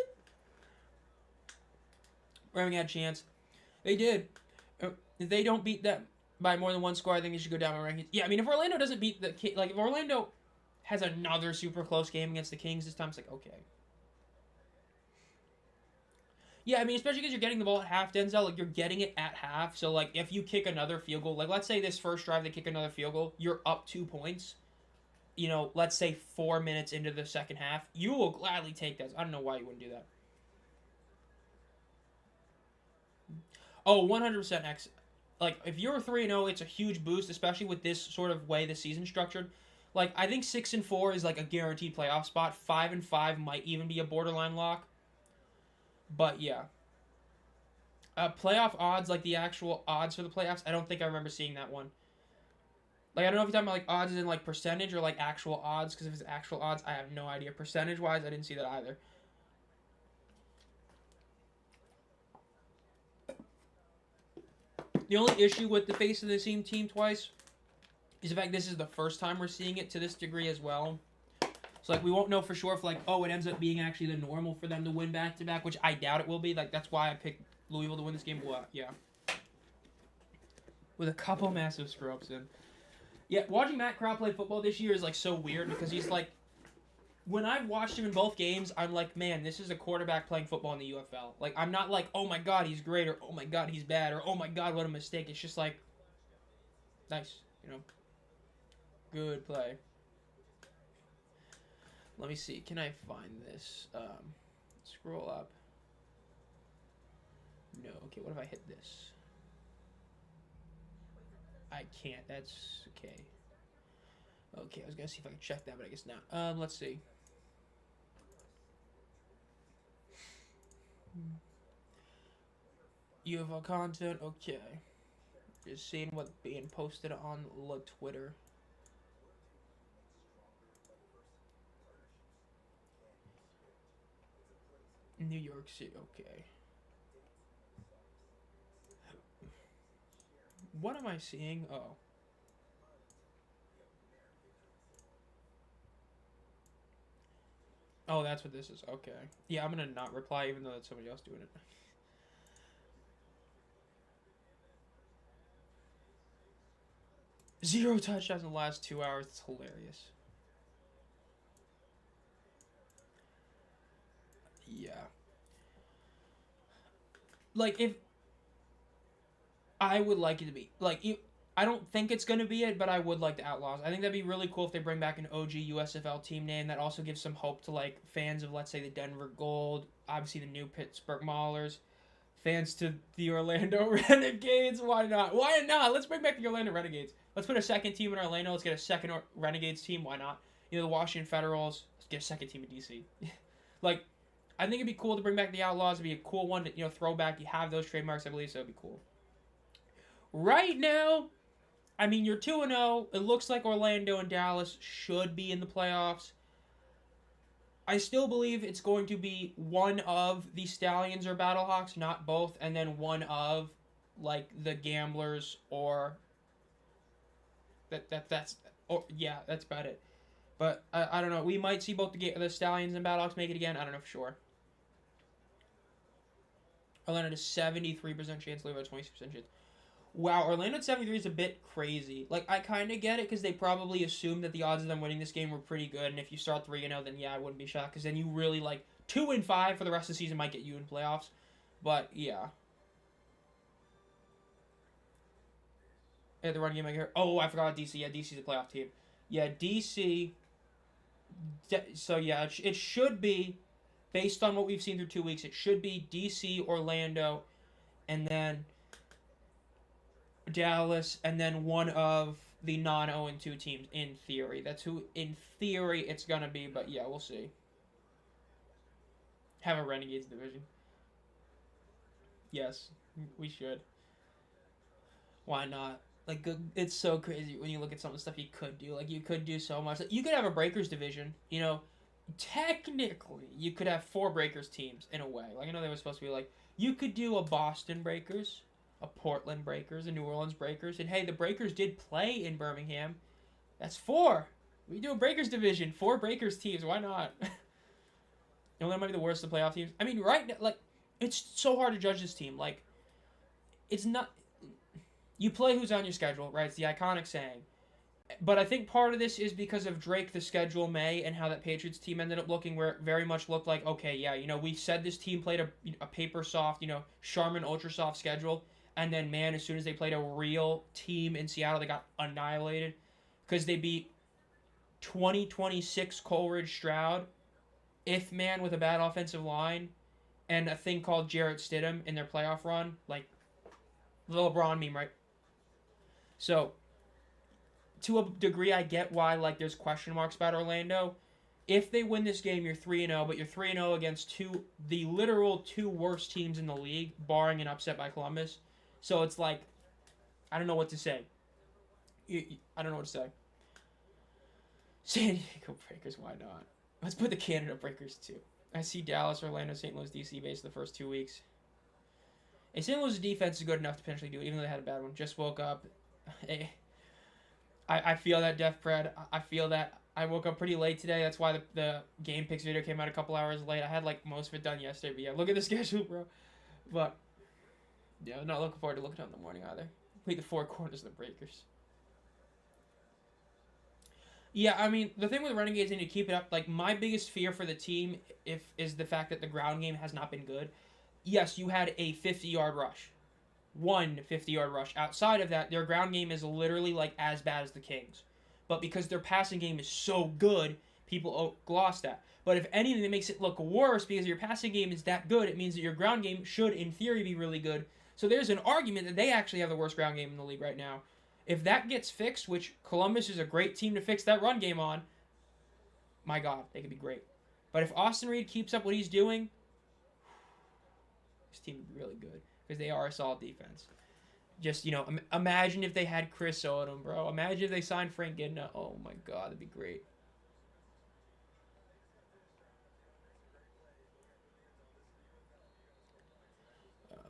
Birmingham had a chance. They did. If they don't beat that by more than one score, I think they should go down in rankings. Yeah, I mean, if Orlando doesn't beat the Kings, like, if Orlando has another super close game against the Kings this time, it's like, okay. Yeah, I mean, especially because you're getting the ball at half, Denzel. Like, you're getting it at half. So, like, if you kick another field goal, like, let's say this first drive they kick another field goal, you're up 2 points. Let's say 4 minutes into the second half, you will gladly take that. I don't know why you wouldn't do that. Oh, 100% X. Like, if you're 3-0, it's a huge boost, especially with this sort of way the season's structured. Like, I think 6-4 is, like, a guaranteed playoff spot. 5-5 might even be a borderline lock. But, yeah. Playoff odds, like, the actual odds for the playoffs, I don't think I remember seeing that one. Like, I don't know if you're talking about, like, odds in, like, percentage or, like, actual odds, because if it's actual odds, I have no idea. Percentage-wise, I didn't see that either. The only issue with the face of the same team twice is the fact this is the first time we're seeing it to this degree as well. So, like, we won't know for sure if, like, it ends up being actually the normal for them to win back-to-back, which I doubt it will be. Like, that's why I picked Louisville to win this game. Well, yeah. With a couple massive screw-ups in. Yeah, watching Matt Corral play football this year is, like, so weird because he's, like... When I've watched him in both games, I'm like, man, this is a quarterback playing football in the UFL. Like, I'm not like, oh my god, he's great, or oh my god, he's bad, or oh my god, what a mistake. It's just like, nice, Good play. Let me see, can I find this? Scroll up. No, okay, what if I hit this? I can't, that's, okay. Okay, I was gonna see if I could check that, but I guess not. Let's see. UFL content, okay. Just seeing what's being posted on the Twitter. New York City, okay. What am I seeing? Oh. Oh, that's what this is. Okay. Yeah, I'm gonna not reply even though that's somebody else doing it. Zero touchdowns in the last 2 hours. It's hilarious. Yeah. Like, if... I would like it to be... Like, I don't think it's going to be it, but I would like the Outlaws. I think that'd be really cool if they bring back an OG USFL team name. That also gives some hope to, like, fans of, let's say, the Denver Gold, obviously the new Pittsburgh Maulers, fans to the Orlando Renegades. Why not? Why not? Let's bring back the Orlando Renegades. Let's put a second team in Orlando. Let's get a second Renegades team. Why not? The Washington Federals. Let's get a second team in DC. Like, I think it'd be cool to bring back the Outlaws. It'd be a cool one to, throw back. You have those trademarks, I believe, so it'd be cool. Right now... I mean, you're 2-0. It looks like Orlando and Dallas should be in the playoffs. I still believe it's going to be one of the Stallions or Battlehawks, not both, and then one of, like, the Gamblers or... That's about it. But, I don't know. We might see both the Stallions and Battlehawks make it again. I don't know for sure. Orlando has 73% chance, Louisville 26% chance. Wow, Orlando at 73 is a bit crazy. Like, I kind of get it because they probably assumed that the odds of them winning this game were pretty good. And if you start 3-0, then yeah, I wouldn't be shocked. Because then you really, 2-5 for the rest of the season might get you in playoffs. But, yeah. The run game I hear. Oh, I forgot DC. Yeah, DC's a playoff team. Yeah, DC. So, yeah, it should be, based on what we've seen through 2 weeks, it should be DC, Orlando, and then... Dallas, and then one of the non-0-2 teams, in theory. That's who, in theory, it's going to be, but yeah, we'll see. have a Renegades division. Yes, we should. Why not? Like, it's so crazy when you look at some of the stuff you could do. Like, you could do so much. Like, you could have a Breakers division. You know, technically, you could have 4 Breakers teams in a way. Like, I know they were supposed to be like, you could do a Boston Breakers, a Portland Breakers, a New Orleans Breakers. And hey, the Breakers did play in Birmingham. That's 4. We do a Breakers division, 4 Breakers teams. Why not? You know, that might be the worst of the playoff teams. I mean, right now, like, it's so hard to judge this team. Like, it's not. You play who's on your schedule, right? It's the iconic saying. But I think part of this is because of Drake, the schedule May, and how that Patriots team ended up looking, where it very much looked like, okay, yeah, you know, we said this team played a paper soft, you know, Charmin ultra soft schedule, and then, man, as soon as they played a real team in Seattle, they got annihilated because they beat 2026 Coleridge Stroud, if man with a bad offensive line, and a thing called Jarrett Stidham in their playoff run, like the LeBron meme, right? So, to a degree, I get why like there's question marks about Orlando. If they win this game, you're 3-0, but you're 3-0 against the literal 2 worst teams in the league, barring an upset by Columbus. So it's like, I don't know what to say. I don't know what to say. San Diego Breakers, why not? Let's put the Canada Breakers too. I see Dallas, Orlando, St. Louis, DC based the first 2 weeks. And St. Louis' defense is good enough to potentially do it, even though they had a bad one. Just woke up. I feel that, Def Pred. I feel that. I woke up pretty late today. That's why the game picks video came out a couple hours late. I had like most of it done yesterday. But yeah, look at the schedule, bro. But yeah, I'm not looking forward to looking up in the morning either. Wait, the 4 corners of the Breakers. Yeah, I mean, the thing with Renegades need to keep it up. Like, my biggest fear for the team is the fact that the ground game has not been good. Yes, you had a 50-yard rush. 1 50-yard rush. Outside of that, their ground game is literally like as bad as the Kings. But because their passing game is so good, people gloss that. But if anything, it makes it look worse because your passing game is that good. It means that your ground game should, in theory, be really good. So there's an argument that they actually have the worst ground game in the league right now. If that gets fixed, which Columbus is a great team to fix that run game on, my God, they could be great. But if Austin Reed keeps up what he's doing, this team would be really good because they are a solid defense. Just, you know, imagine if they had Chris Odom, bro. Imagine if they signed Frank Gidna. Oh, my God, that'd be great.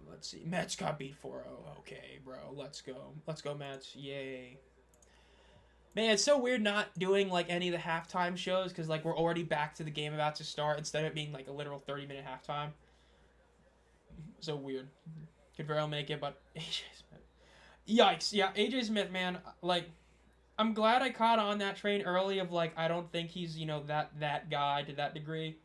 Let's see. Mets got beat 4-0. Okay, bro. Let's go. Let's go, Mets. Yay. Man, it's so weird not doing, like, any of the halftime shows because, like, we're already back to the game about to start instead of it being, like, a literal 30-minute halftime. So weird. Could very well make it, but AJ Smith. Yikes. Yeah, AJ Smith, man. Like, I'm glad I caught on that train early of, like, I don't think he's, you know, that guy to that degree.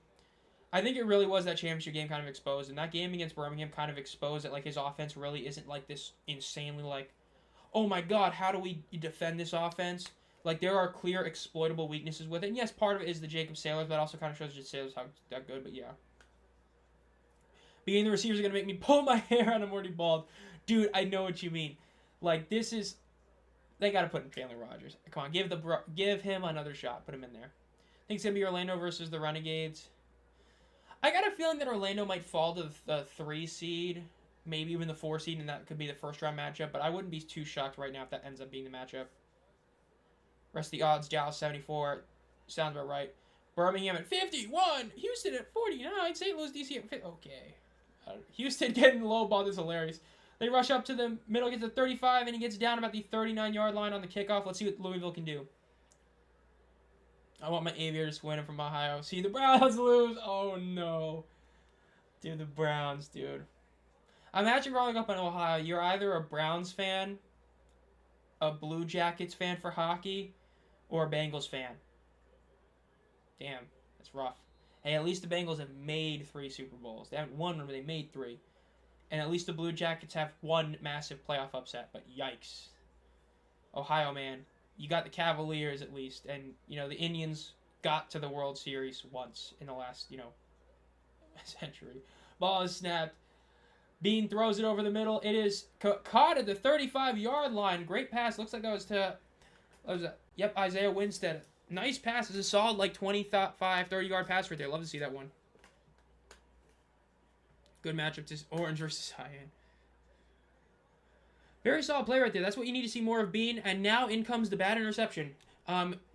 I think it really was that championship game kind of exposed, and that game against Birmingham kind of exposed that, like, his offense really isn't, like, this insanely, like, oh my God, how do we defend this offense? Like, there are clear exploitable weaknesses with it. And yes, part of it is the Jacob Sailors, but it also kind of shows just Sailors how that good, but yeah. Being the receivers are going to make me pull my hair and I'm already bald. Dude, I know what you mean. Like, this is... They got to put in Chandler Rogers. Come on, give him another shot. Put him in there. I think it's going to be Orlando versus the Renegades. I got a feeling that Orlando might fall to the 3 seed, maybe even the 4 seed, and that could be the first round matchup, but I wouldn't be too shocked right now if that ends up being the matchup. Rest of the odds, Dallas 74. Sounds about right. Birmingham at 51. Houston at 49. St. Louis, DC at 50. Okay. Houston getting low ball is hilarious. They rush up to the middle, gets to 35, and he gets down about the 39-yard line on the kickoff. Let's see what Louisville can do. I want my Aviators to win from Ohio. See the Browns lose. Oh, no. Dude, the Browns, dude. Imagine growing up in Ohio. You're either a Browns fan, a Blue Jackets fan for hockey, or a Bengals fan. Damn, that's rough. Hey, at least the Bengals have made 3 Super Bowls. They haven't won one, but they made 3. And at least the Blue Jackets have 1 massive playoff upset. But yikes. Ohio, man. You got the Cavaliers at least. And, you know, the Indians got to the World Series once in the last, you know, century. Ball is snapped. Bean throws it over the middle. It is caught at the 35-yard line. Great pass. Looks like that was to... What was that? Yep, Isaiah Winstead. Nice pass. It's a solid, like, 25, 30-yard pass right there. Love to see that one. Good matchup to orange versus cyan. Very solid play right there. That's what you need to see more of Bean. And now in comes the bad interception.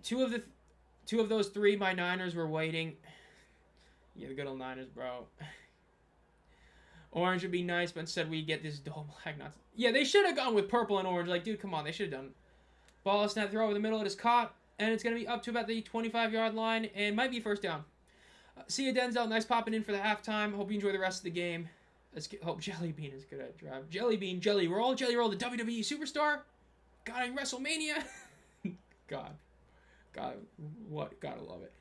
Two of those three, my Niners were waiting. Yeah, the good old Niners, bro. Orange would be nice, but instead we get this dull black. Yeah, they should have gone with purple and orange. Like, dude, come on. They should have done. Ball snap throw over the middle. It is caught. And it's going to be up to about the 25-yard line. And might be first down. See you, Denzel. Nice popping in for the halftime. Hope you enjoy the rest of the game. Hope Jelly Bean is good at drive. Jelly Bean, Jelly Roll. Jelly Roll, the WWE Superstar. God, in WrestleMania. God. What? Gotta love it.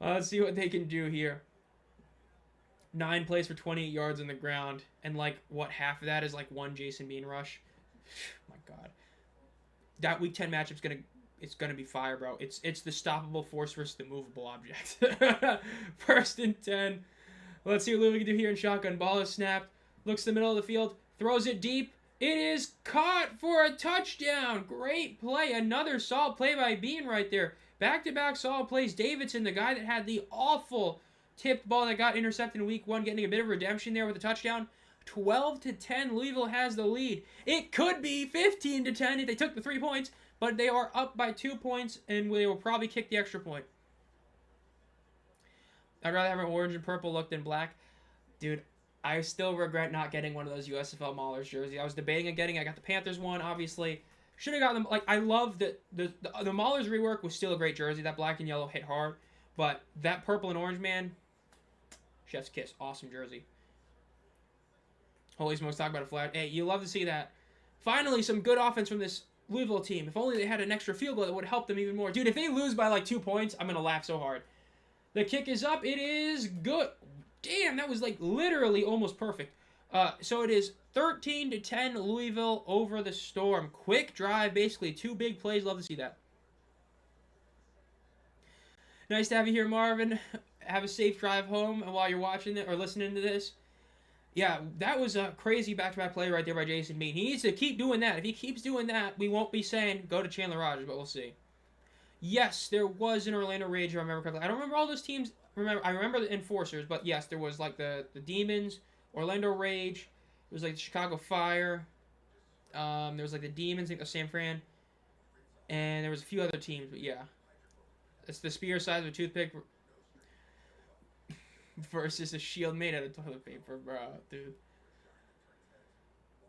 Let's see what they can do here. 9 plays for 28 yards on the ground. And, like, what, half of that is, like, one Jason Bean rush? My God. That Week 10 matchup's it's gonna be fire, bro. It's the stoppable force versus the movable object. 1st and 10. Let's see what Louisville can do here in shotgun. Ball is snapped. Looks to the middle of the field. Throws it deep. It is caught for a touchdown. Great play. Another solid play by Bean right there. Back-to-back solid plays. Davidson, the guy that had the awful tipped ball that got intercepted in week 1, getting a bit of redemption there with a touchdown. 12-10. Louisville has the lead. It could be 15-10 if they took the 3 points, but they are up by 2 points, and they will probably kick the extra point. I'd rather have an orange and purple look than black. Dude, I still regret not getting one of those USFL Maulers jersey. I was debating on getting. I got the Panthers one, obviously. Should have gotten them. Like, I love that the Maulers rework was still a great jersey. That black and yellow hit hard. But that purple and orange, man, chef's kiss. Awesome jersey. Holy smokes, talk about a flag. Hey, you love to see that. Finally, some good offense from this Louisville team. If only they had an extra field goal, that would help them even more. Dude, if they lose by like 2 points, I'm going to laugh so hard. The kick is up. It is good. Damn, that was like literally almost perfect. So it is 13-10 Louisville over the Storm. Quick drive, basically 2 big plays. Love to see that. Nice to have you here, Marvin. Have a safe drive home while you're watching it or listening to this. Yeah, that was a crazy back-to-back play right there by Jason Bean. He needs to keep doing that. If he keeps doing that, we won't be saying go to Chandler Rogers, but we'll see. Yes, there was an Orlando Rage, if I remember correctly. I don't remember all those teams. I remember the Enforcers, but yes, there was like the Demons, Orlando Rage. It was like the Chicago Fire. There was like the Demons, I think the San Fran. And there was a few other teams, but yeah. It's the spear size of a toothpick versus a shield made out of toilet paper, bro, dude.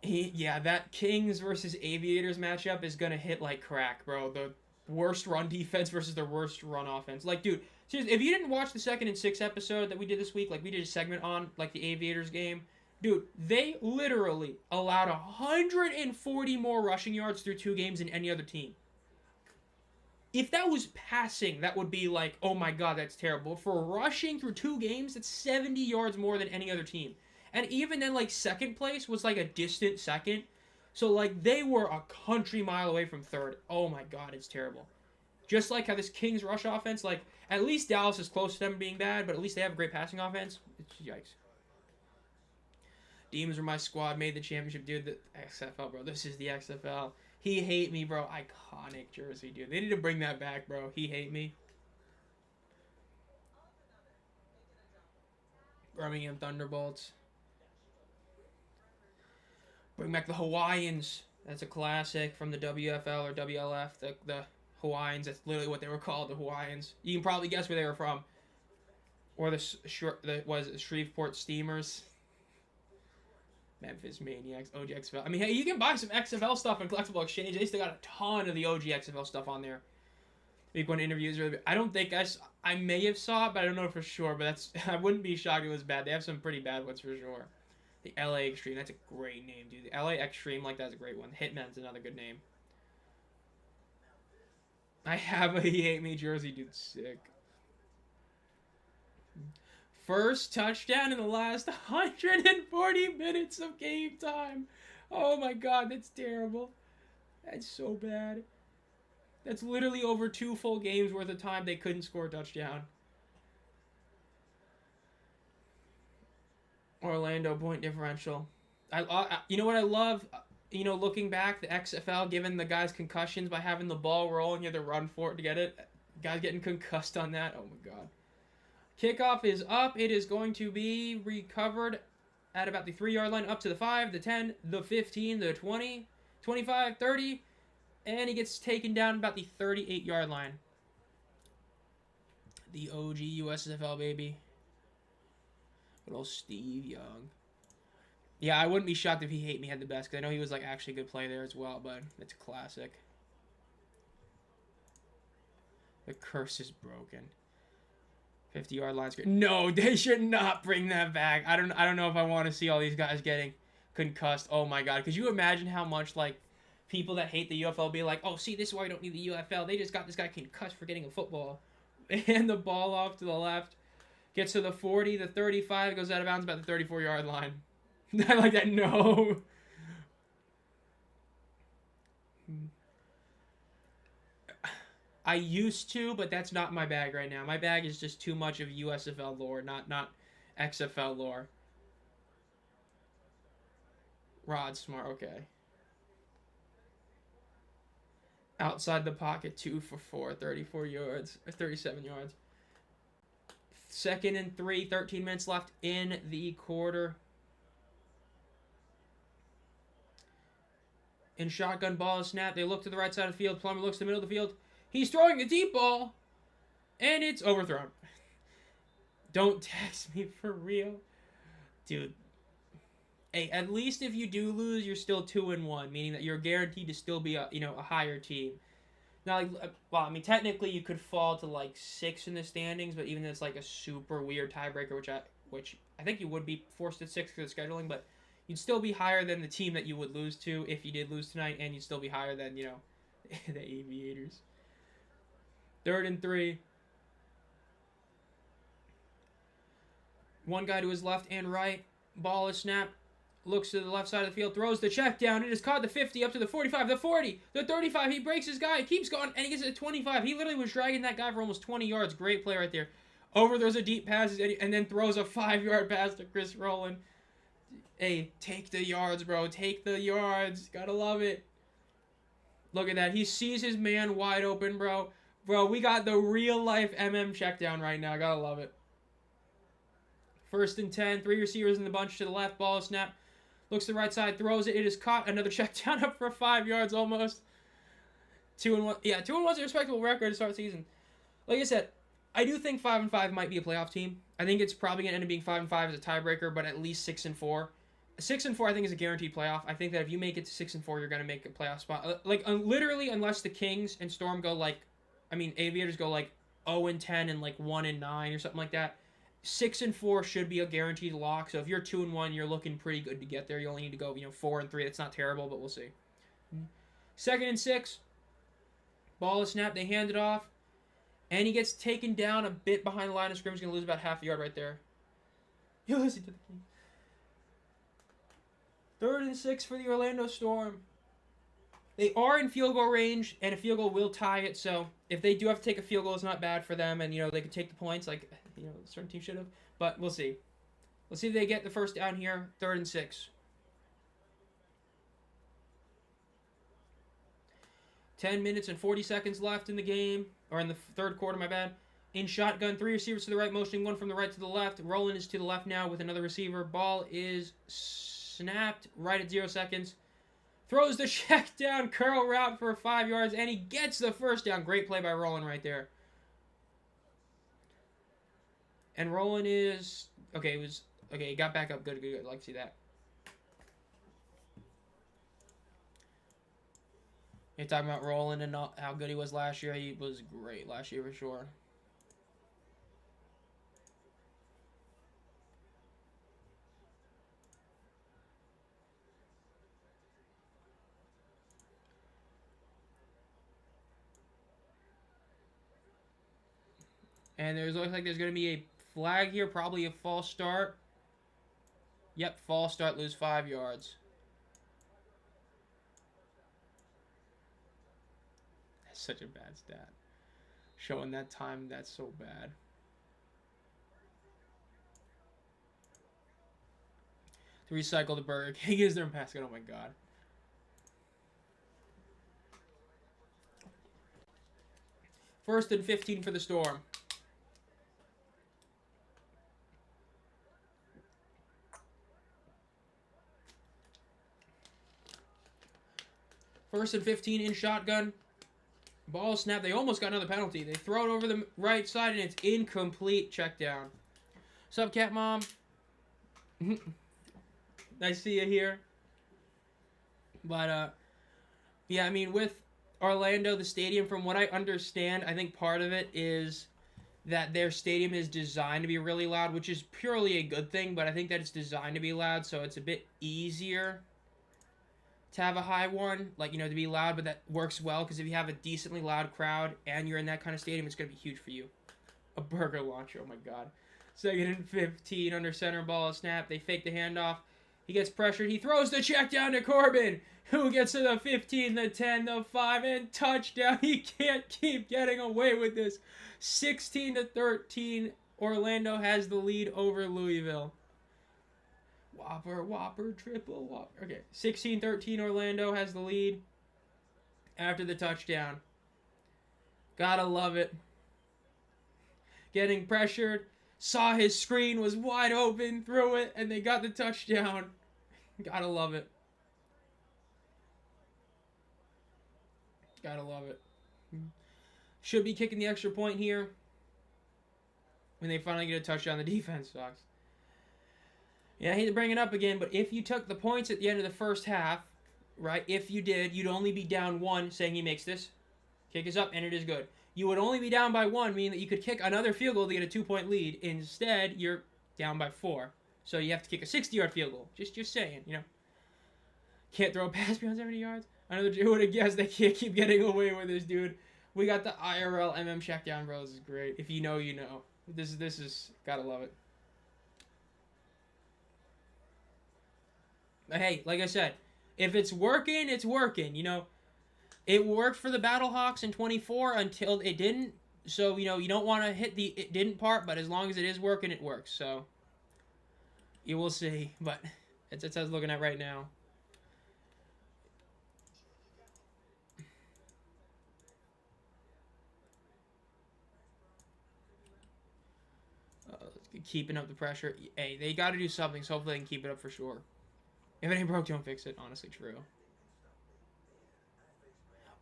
Yeah, that Kings versus Aviators matchup is going to hit like crack, bro. The worst run defense versus the worst run offense. Like, dude, seriously, if you didn't watch the 2nd and 6 episode that we did this week, like we did a segment on like the Aviators game, dude, they literally allowed 140 more rushing yards through 2 games than any other team. If that was passing, that would be like, oh my god, that's terrible. For rushing through 2 games, that's 70 yards more than any other team. And even then, like, 2nd place was like a distant 2nd. So, like, they were a country mile away from 3rd. Oh my god, it's terrible. Just like how this Kings rush offense, like, at least Dallas is close to them being bad, but at least they have a great passing offense. It's yikes. Demons were my squad, made the championship. Dude, the XFL, bro. This is the XFL. He hate me, bro. Iconic jersey, dude. They need to bring that back, bro. He hate me. Birmingham Thunderbolts. Bring back the Hawaiians. That's a classic from the WFL or WLF. The Hawaiians. That's literally what they were called, the Hawaiians. You can probably guess where they were from. Or the Shreveport Steamers. Memphis Maniacs, OG XFL. I mean, hey, you can buy some XFL stuff in Collectible Exchange. They still got a ton of the OG XFL stuff on there. Week 1 interviews. I don't think I may have saw it, but I don't know for sure. But that's I wouldn't be shocked if it was bad. They have some pretty bad ones for sure. The LA Extreme, that's a great name, dude. The LA Extreme, like, that's a great one. Hitman's another good name. I have a He Hate Me jersey, dude. Sick. First touchdown in the last 140 minutes of game time. Oh my god, that's terrible. That's so bad. That's literally over 2 full games worth of time they couldn't score a touchdown. Orlando point differential. You know what I love? You know, looking back, the XFL giving the guys concussions by having the ball roll and you have to run for it to get it. Guys getting concussed on that. Oh my god. Kickoff is up. It is going to be recovered at about the 3-yard line, up to the 5, the 10, the 15, the 20, 25, 30, and he gets taken down about the 38-yard line. The OG USFL, baby. Good old Steve Young. Yeah, I wouldn't be shocked if he Hate Me had the best, because I know he was like actually a good play there as well, but it's a classic. The curse is broken. 50-yard line screen. No, they should not bring that back. I don't know if I want to see all these guys getting concussed. Oh my god. Could you imagine how much like people that hate the UFL be like, oh, see, this is why we don't need the UFL. They just got this guy concussed for getting a football. And the ball off to the left. Gets to the 40, the 35, goes out of bounds about the 34-yard line. I like that. No. I used to, but that's not my bag right now. My bag is just too much of USFL lore, not XFL lore. Rod Smart, okay. Outside the pocket, 2 for 4, 34 yards, or 37 yards. 2nd and 3, 13 minutes left in the quarter. In shotgun ball snap, they look to the right side of the field. Plummer looks to the middle of the field. He's throwing a deep ball, and it's overthrown. Don't text me for real. Dude. Hey, at least if you do lose, you're still 2-1, meaning that you're guaranteed to still be a higher team. Now, like, well, I mean, technically you could fall to like 6 in the standings, but even though it's like a super weird tiebreaker, which I think you would be forced at 6 because of scheduling, but you'd still be higher than the team that you would lose to if you did lose tonight, and you'd still be higher than, the Aviators. 3rd and 3. One guy to his left and right. Ball is snapped. Looks to the left side of the field. Throws the check down. It is caught the 50 up to the 45, the 40, the 35. He breaks his guy. Keeps going, and he gets it to 25. He literally was dragging that guy for almost 20 yards. Great play right there. Overthrows a deep pass and then throws a 5-yard pass to Chris Rowland. Hey, take the yards, bro. Take the yards. Gotta love it. Look at that. He sees his man wide open, bro. Bro, we got the real-life check down right now. Gotta love it. 1st and 10. 3 receivers in the bunch to the left. Ball is snapped. Looks to the right side. Throws it. It is caught. Another check down up for 5 yards almost. 2-1. Yeah, 2-1's a respectable record to start the season. Like I said, I do think 5-5 might be a playoff team. I think it's probably going to end up being 5-5 as a tiebreaker, but at least 6-4. 6-4, I think, is a guaranteed playoff. I think that if you make it to 6-4, you're going to make a playoff spot. Literally, unless the Kings and Storm go Aviators go 0-10 and 1-9 or something like that. 6-4 should be a guaranteed lock. So if you're 2-1, you're looking pretty good to get there. You only need to go 4-3. That's not terrible, but we'll see. 2nd and 6. Ball is snapped. They hand it off, and he gets taken down a bit behind the line of scrimmage. He's gonna lose about half a yard right there. He loses it to the Kings. 3rd and 6 for the Orlando Storm. They are in field goal range, and a field goal will tie it. So if they do have to take a field goal, it's not bad for them, and they could take the points certain teams should have. But we'll see. Let's see if they get the first down here. 3rd and 6. 10 minutes and 40 seconds left in the game, or in the 3rd quarter, my bad. In shotgun, 3 receivers to the right, motioning 1 from the right to the left. Roland is to the left now with another receiver. Ball is snapped right at 0 seconds. Throws the check down, curl route for 5 yards, and he gets the first down. Great play by Roland right there. And Roland is... Okay, he got back up. Good. I'd like to see that. You're talking about Roland and how good he was last year. He was great last year for sure. And looks like there's going to be a flag here, probably a false start. Yep, false start, lose 5 yards. That's such a bad stat. Showing that time, that's so bad. To recycle the Burger King is their mascot, oh my god. First and 15 for the Storm. First and 15 in shotgun. Ball snap. They almost got another penalty. They throw it over the right side, and it's incomplete. Check down. Sup, Cat Mom? I see you here. But, yeah, I mean, with Orlando, the stadium, from what I understand, I think part of it is that their stadium is designed to be really loud, which is purely a good thing, but I think that it's designed to be loud, so it's a bit easier to have a high one, like, to be loud, but that works well, because if you have a decently loud crowd and you're in that kind of stadium, it's going to be huge for you. A burger launcher, oh my god. Second and 15, under center, ball snap. They fake the handoff. He gets pressured. He throws the check down to Corbin, who gets to the 15, the 10, the 5, and touchdown. He can't keep getting away with this. 16-13, Orlando has the lead over Louisville. Whopper, triple, whopper. Okay, 16-13, Orlando has the lead after the touchdown. Gotta love it. Getting pressured. Saw his screen was wide open, threw it, and they got the touchdown. Gotta love it. Gotta love it. Should be kicking the extra point here when they finally get a touchdown. The defense sucks. Yeah, I hate to bring it up again, but if you took the points at the end of the first half, right, if you did, you'd only be down 1, saying he makes this. Kick is up, and it is good. You would only be down by 1, meaning that you could kick another field goal to get a 2-point lead. Instead, you're down by 4. So you have to kick a 60-yard field goal. Just saying, Can't throw a pass beyond 70 yards. I know who would have guessed they can't keep getting away with this, dude. We got the IRL MM check down, bro. This is great. If you know, you know. This is gotta love it. But hey, like I said, if it's working, it's working. It worked for the Battlehawks in 24 until it didn't. So, you don't want to hit the it didn't part, but as long as it is working, it works. So, you will see. But it's what I was looking at right now. Keeping up the pressure. Hey, they got to do something, so hopefully they can keep it up for sure. If it ain't broke, don't fix it. Honestly, true.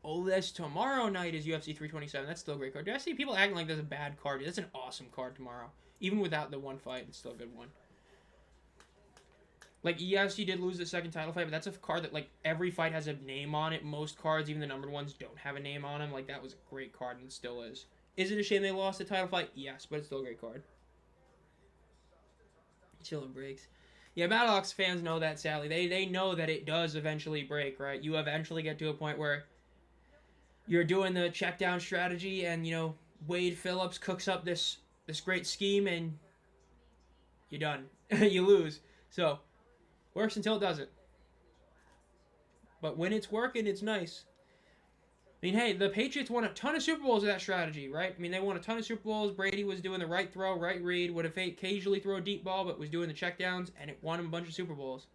Oh, that's tomorrow night is UFC 327. That's still a great card. Do I see people acting like that's a bad card? That's an awesome card tomorrow. Even without the one fight, it's still a good one. Like, yes, you did lose the second title fight, but that's a card that, like, every fight has a name on it. Most cards, even the numbered ones, don't have a name on them. Like, that was a great card, and it still is. Is it a shame they lost the title fight? Yes, but it's still a great card. Chiller breaks. Yeah, Battlehawks fans know that, sadly. They know that it does eventually break, right? You eventually get to a point where you're doing the check down strategy, and, Wade Phillips cooks up this great scheme, and you're done. You lose. So, works until it doesn't. But when it's working, it's nice. I mean, hey, the Patriots won a ton of Super Bowls with that strategy, right? I mean, they won a ton of Super Bowls. Brady was doing the right throw, right read, would have occasionally throw a deep ball, but was doing the checkdowns, and it won him a bunch of Super Bowls.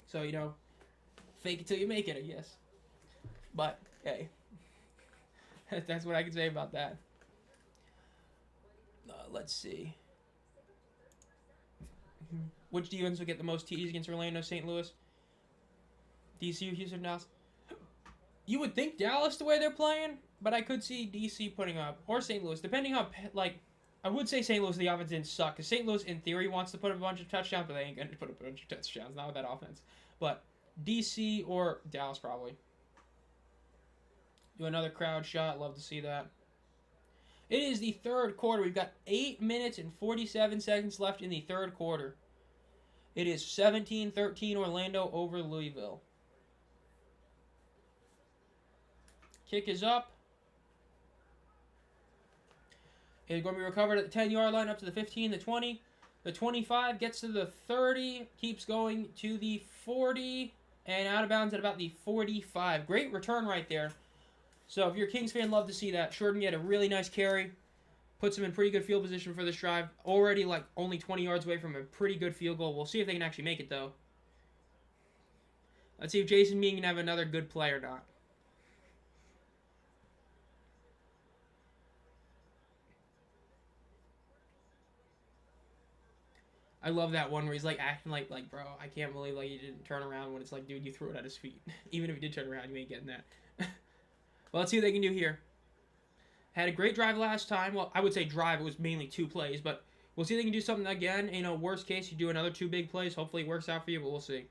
So, fake it till you make it, I guess. But, hey, that's what I can say about that. Let's see. Which defense will get the most TDs against Orlando, St. Louis? DC or Houston, Dallas? You would think Dallas the way they're playing, but I could see DC putting up, or St. Louis, depending how, I would say St. Louis, the offense didn't suck, because St. Louis, in theory, wants to put up a bunch of touchdowns, but they ain't going to put up a bunch of touchdowns, not with that offense. But DC or Dallas, probably. Do another crowd shot, love to see that. It is the third quarter. We've got 8 minutes and 47 seconds left in the third quarter. It is 17-13 Orlando over Louisville. Kick is up. It's going to be recovered at the 10-yard line, up to the 15, the 20, the 25, gets to the 30, keeps going to the 40, and out of bounds at about the 45. Great return right there. So if you're a Kings fan, love to see that. Shorten get a really nice carry. Puts him in pretty good field position for this drive. Already only 20 yards away from a pretty good field goal. We'll see if they can actually make it, though. Let's see if Jason Mean can have another good play or not. I love that one where he's like acting like bro, I can't believe like he didn't turn around when it's like, dude, you threw it at his feet. Even if he did turn around, you ain't getting that. Well, let's see what they can do here. Had a great drive last time. Well, I would say drive. It was mainly 2 plays, but we'll see if they can do something again. You know, worst case, you do another 2 big plays. Hopefully it works out for you, but we'll see.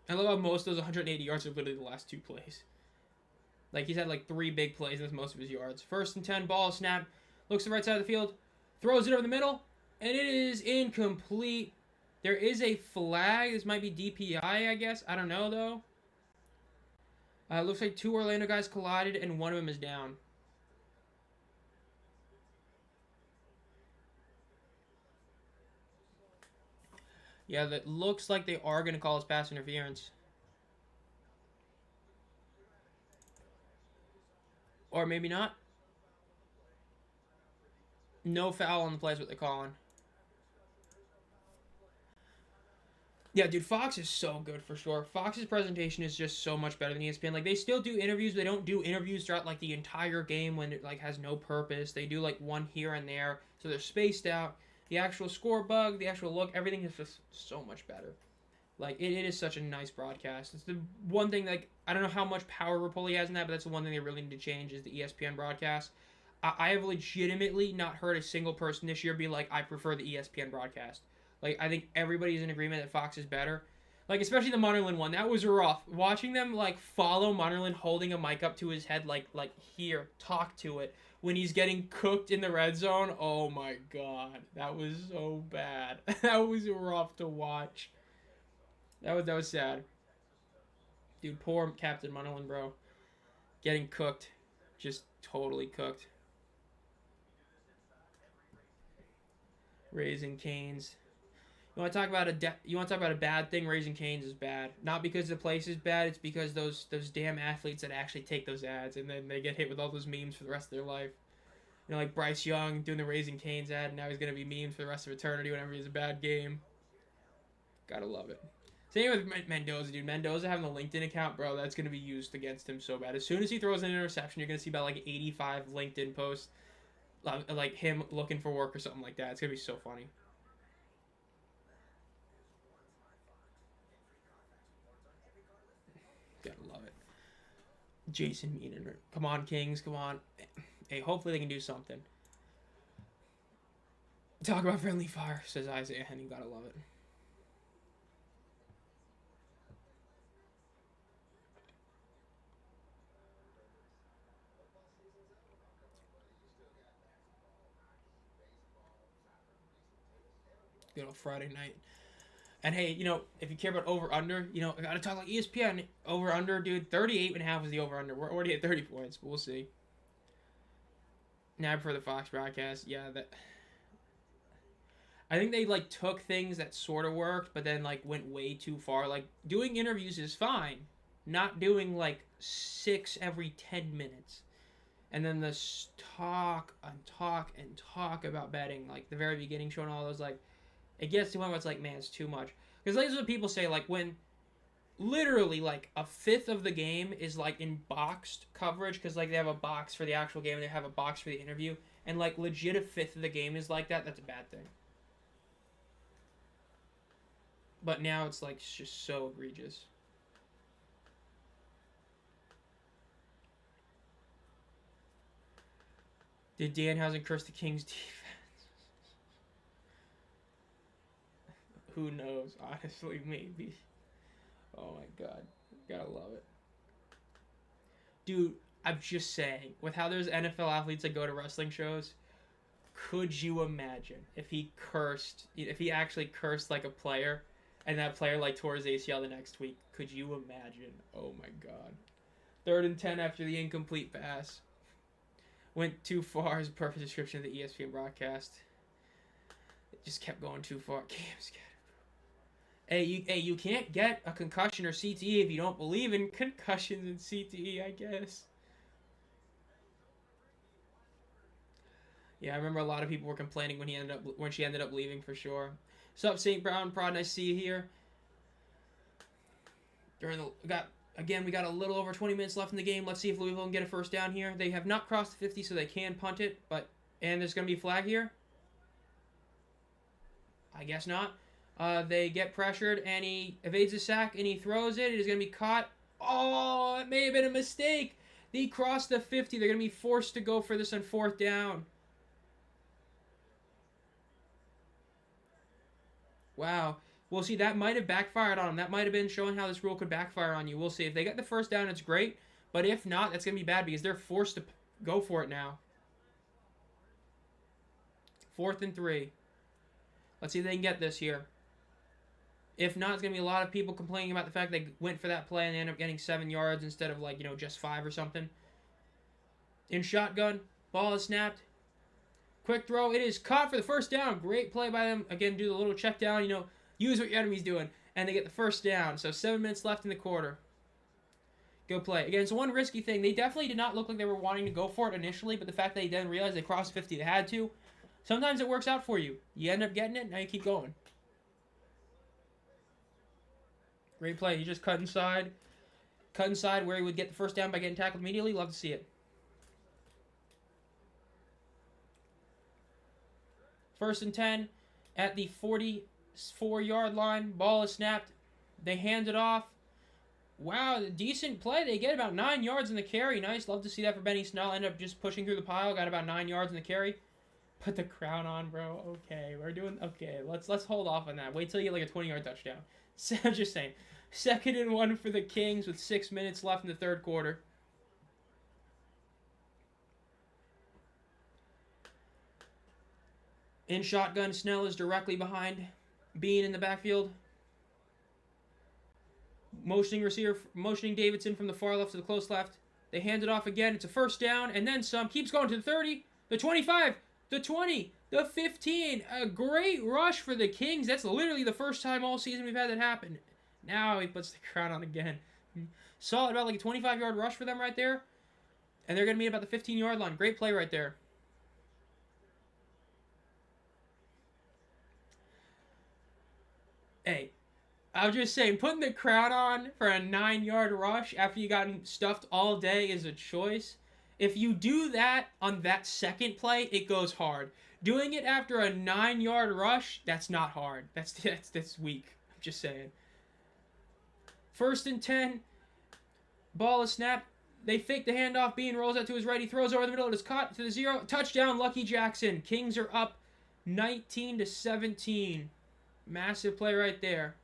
I love how most of those 180 yards are literally the last 2 plays. Like, he's had like 3 big plays with most of his yards. 1st and 10, ball snap. Looks to the right side of the field. Throws it over the middle. And it is incomplete. There is a flag. This might be DPI, I guess. I don't know, though. Looks like 2 Orlando guys collided, and one of them is down. Yeah, that looks like they are going to call us pass interference. Or maybe not. No foul on the play is what they're calling. Yeah, dude, Fox is so good for sure. Fox's presentation is just so much better than ESPN. Like, they still do interviews, but they don't do interviews throughout, like, the entire game when it, like, has no purpose. They do, like, one here and there, so they're spaced out. The actual score bug, the actual look, everything is just so much better. Like, it is such a nice broadcast. It's the one thing, like, I don't know how much power Rapoli has in that, but that's the one thing they really need to change is the ESPN broadcast. I have legitimately not heard a single person this year be like, I prefer the ESPN broadcast. Like, I think everybody's in agreement that Fox is better. Like, especially the Munnerlyn one. That was rough. Watching them, like, follow Munnerlyn holding a mic up to his head, like here, talk to it. When he's getting cooked in the red zone, oh my god. That was so bad. That was rough to watch. That was sad. Dude, poor Captain Munnerlyn, bro. Getting cooked. Just totally cooked. Raising Cane's. You want to talk about a bad thing? Raising Cane's is bad. Not because the place is bad. It's because those damn athletes that actually take those ads and then they get hit with all those memes for the rest of their life. You know, like Bryce Young doing the Raising Cane's ad, and now he's gonna be memes for the rest of eternity whenever he has a bad game. Gotta love it. Same with Mendoza, dude. Mendoza having the LinkedIn account, bro, that's gonna be used against him so bad. As soon as he throws an interception, you're gonna see about like 85 LinkedIn posts, like him looking for work or something like that. It's gonna be so funny. Gotta love it. Jason Meenan. Come on, Kings. Come on. Hey, hopefully they can do something. Talk about friendly fire, says Isaiah Henning. Gotta love it. Good old Friday night. And hey, you know, if you care about over-under, you know, I gotta talk like ESPN. Over-under, dude, 38.5 was the over-under. We're already at 30 points, but we'll see. Now I prefer the Fox broadcast. Yeah, that... I think they, like, took things that sort of worked, but then, like, went way too far. Like, doing interviews is fine. Not doing, like, 6 every 10 minutes. And then this talk about betting. Like, the very beginning showing all those, like... It gets to one where it's like, man, it's too much. Because like, this is what people say, like, when literally, like, a fifth of the game is, like, in boxed coverage, because, like, they have a box for the actual game, and they have a box for the interview, and, like, legit a fifth of the game is like that, that's a bad thing. But now it's, like, just so egregious. Did Danhausen curse the Kings' defense? Who knows? Honestly, maybe. Oh my god. Gotta love it. Dude, I'm just saying, with how there's NFL athletes that go to wrestling shows, could you imagine if he actually cursed like a player, and that player like tore his ACL the next week? Could you imagine? Oh my god. 3rd and 10 after the incomplete pass. Went too far is a perfect description of the ESPN broadcast. It just kept going too far. Hey, you can't get a concussion or CTE if you don't believe in concussions and CTE, I guess. Yeah, I remember a lot of people were complaining when she ended up leaving for sure. What's up, St. Brown? Prod, nice to see you here. We got a little over 20 minutes left in the game. Let's see if Louisville can get a first down here. They have not crossed the 50, so they can punt it, but And there's going to be a flag here? I guess not. They get pressured, and he evades the sack, and he throws it. It is going to be caught. Oh, it may have been a mistake. They crossed the 50. They're going to be forced to go for this on 4th down. Wow. We'll see. That might have backfired on them. That might have been showing how this rule could backfire on you. We'll see. If they get the 1st down, it's great. But if not, that's going to be bad because they're forced to go for it now. 4th and 3. Let's see if they can get this here. If not, it's going to be a lot of people complaining about the fact they went for that play and they end up getting 7 yards instead of, like, just 5 or something. In shotgun. Ball is snapped. Quick throw. It is caught for the 1st down. Great play by them. Again, do the little check down. Use what your enemy's doing. And they get the 1st down. So 7 minutes left in the quarter. Go play. Again, it's one risky thing. They definitely did not look like they were wanting to go for it initially, but the fact that they then realized they crossed 50, they had to. Sometimes it works out for you. You end up getting it, now you keep going. Great play. He just cut inside. Cut inside where he would get the 1st down by getting tackled immediately. Love to see it. 1st and 10 at the 44-yard line. Ball is snapped. They hand it off. Wow, decent play. They get about 9 yards in the carry. Nice. Love to see that for Benny Snell. Ended up just pushing through the pile. Got about 9 yards in the carry. Put the crown on, bro. Okay, we're doing... Okay, let's hold off on that. Wait till you get like a 20-yard touchdown. So, I'm just saying. 2nd and 1 for the Kings with 6 minutes left in the 3rd quarter. In shotgun, Snell is directly behind Bean in the backfield. Motioning Davidson from the far left to the close left. They hand it off again. It's a 1st down, and then some. Keeps going to the 30, the 25, the 20, the 15. A great rush for the Kings. That's literally the 1st time all season we've had that happen. Now he puts the crown on again. Solid, about like a 25-yard rush for them right there. And they're going to meet about the 15-yard line. Great play right there. Hey, I was just saying, putting the crown on for a 9-yard rush after you gotten stuffed all day is a choice. If you do that on that 2nd play, it goes hard. Doing it after a 9-yard rush, that's not hard. That's weak. I'm just saying. 1st and 10. Ball is snapped. They fake the handoff. Bean rolls out to his right. He throws over the middle. It is caught to the 0. Touchdown, Lucky Jackson. Kings are up 19-17. Massive play right there.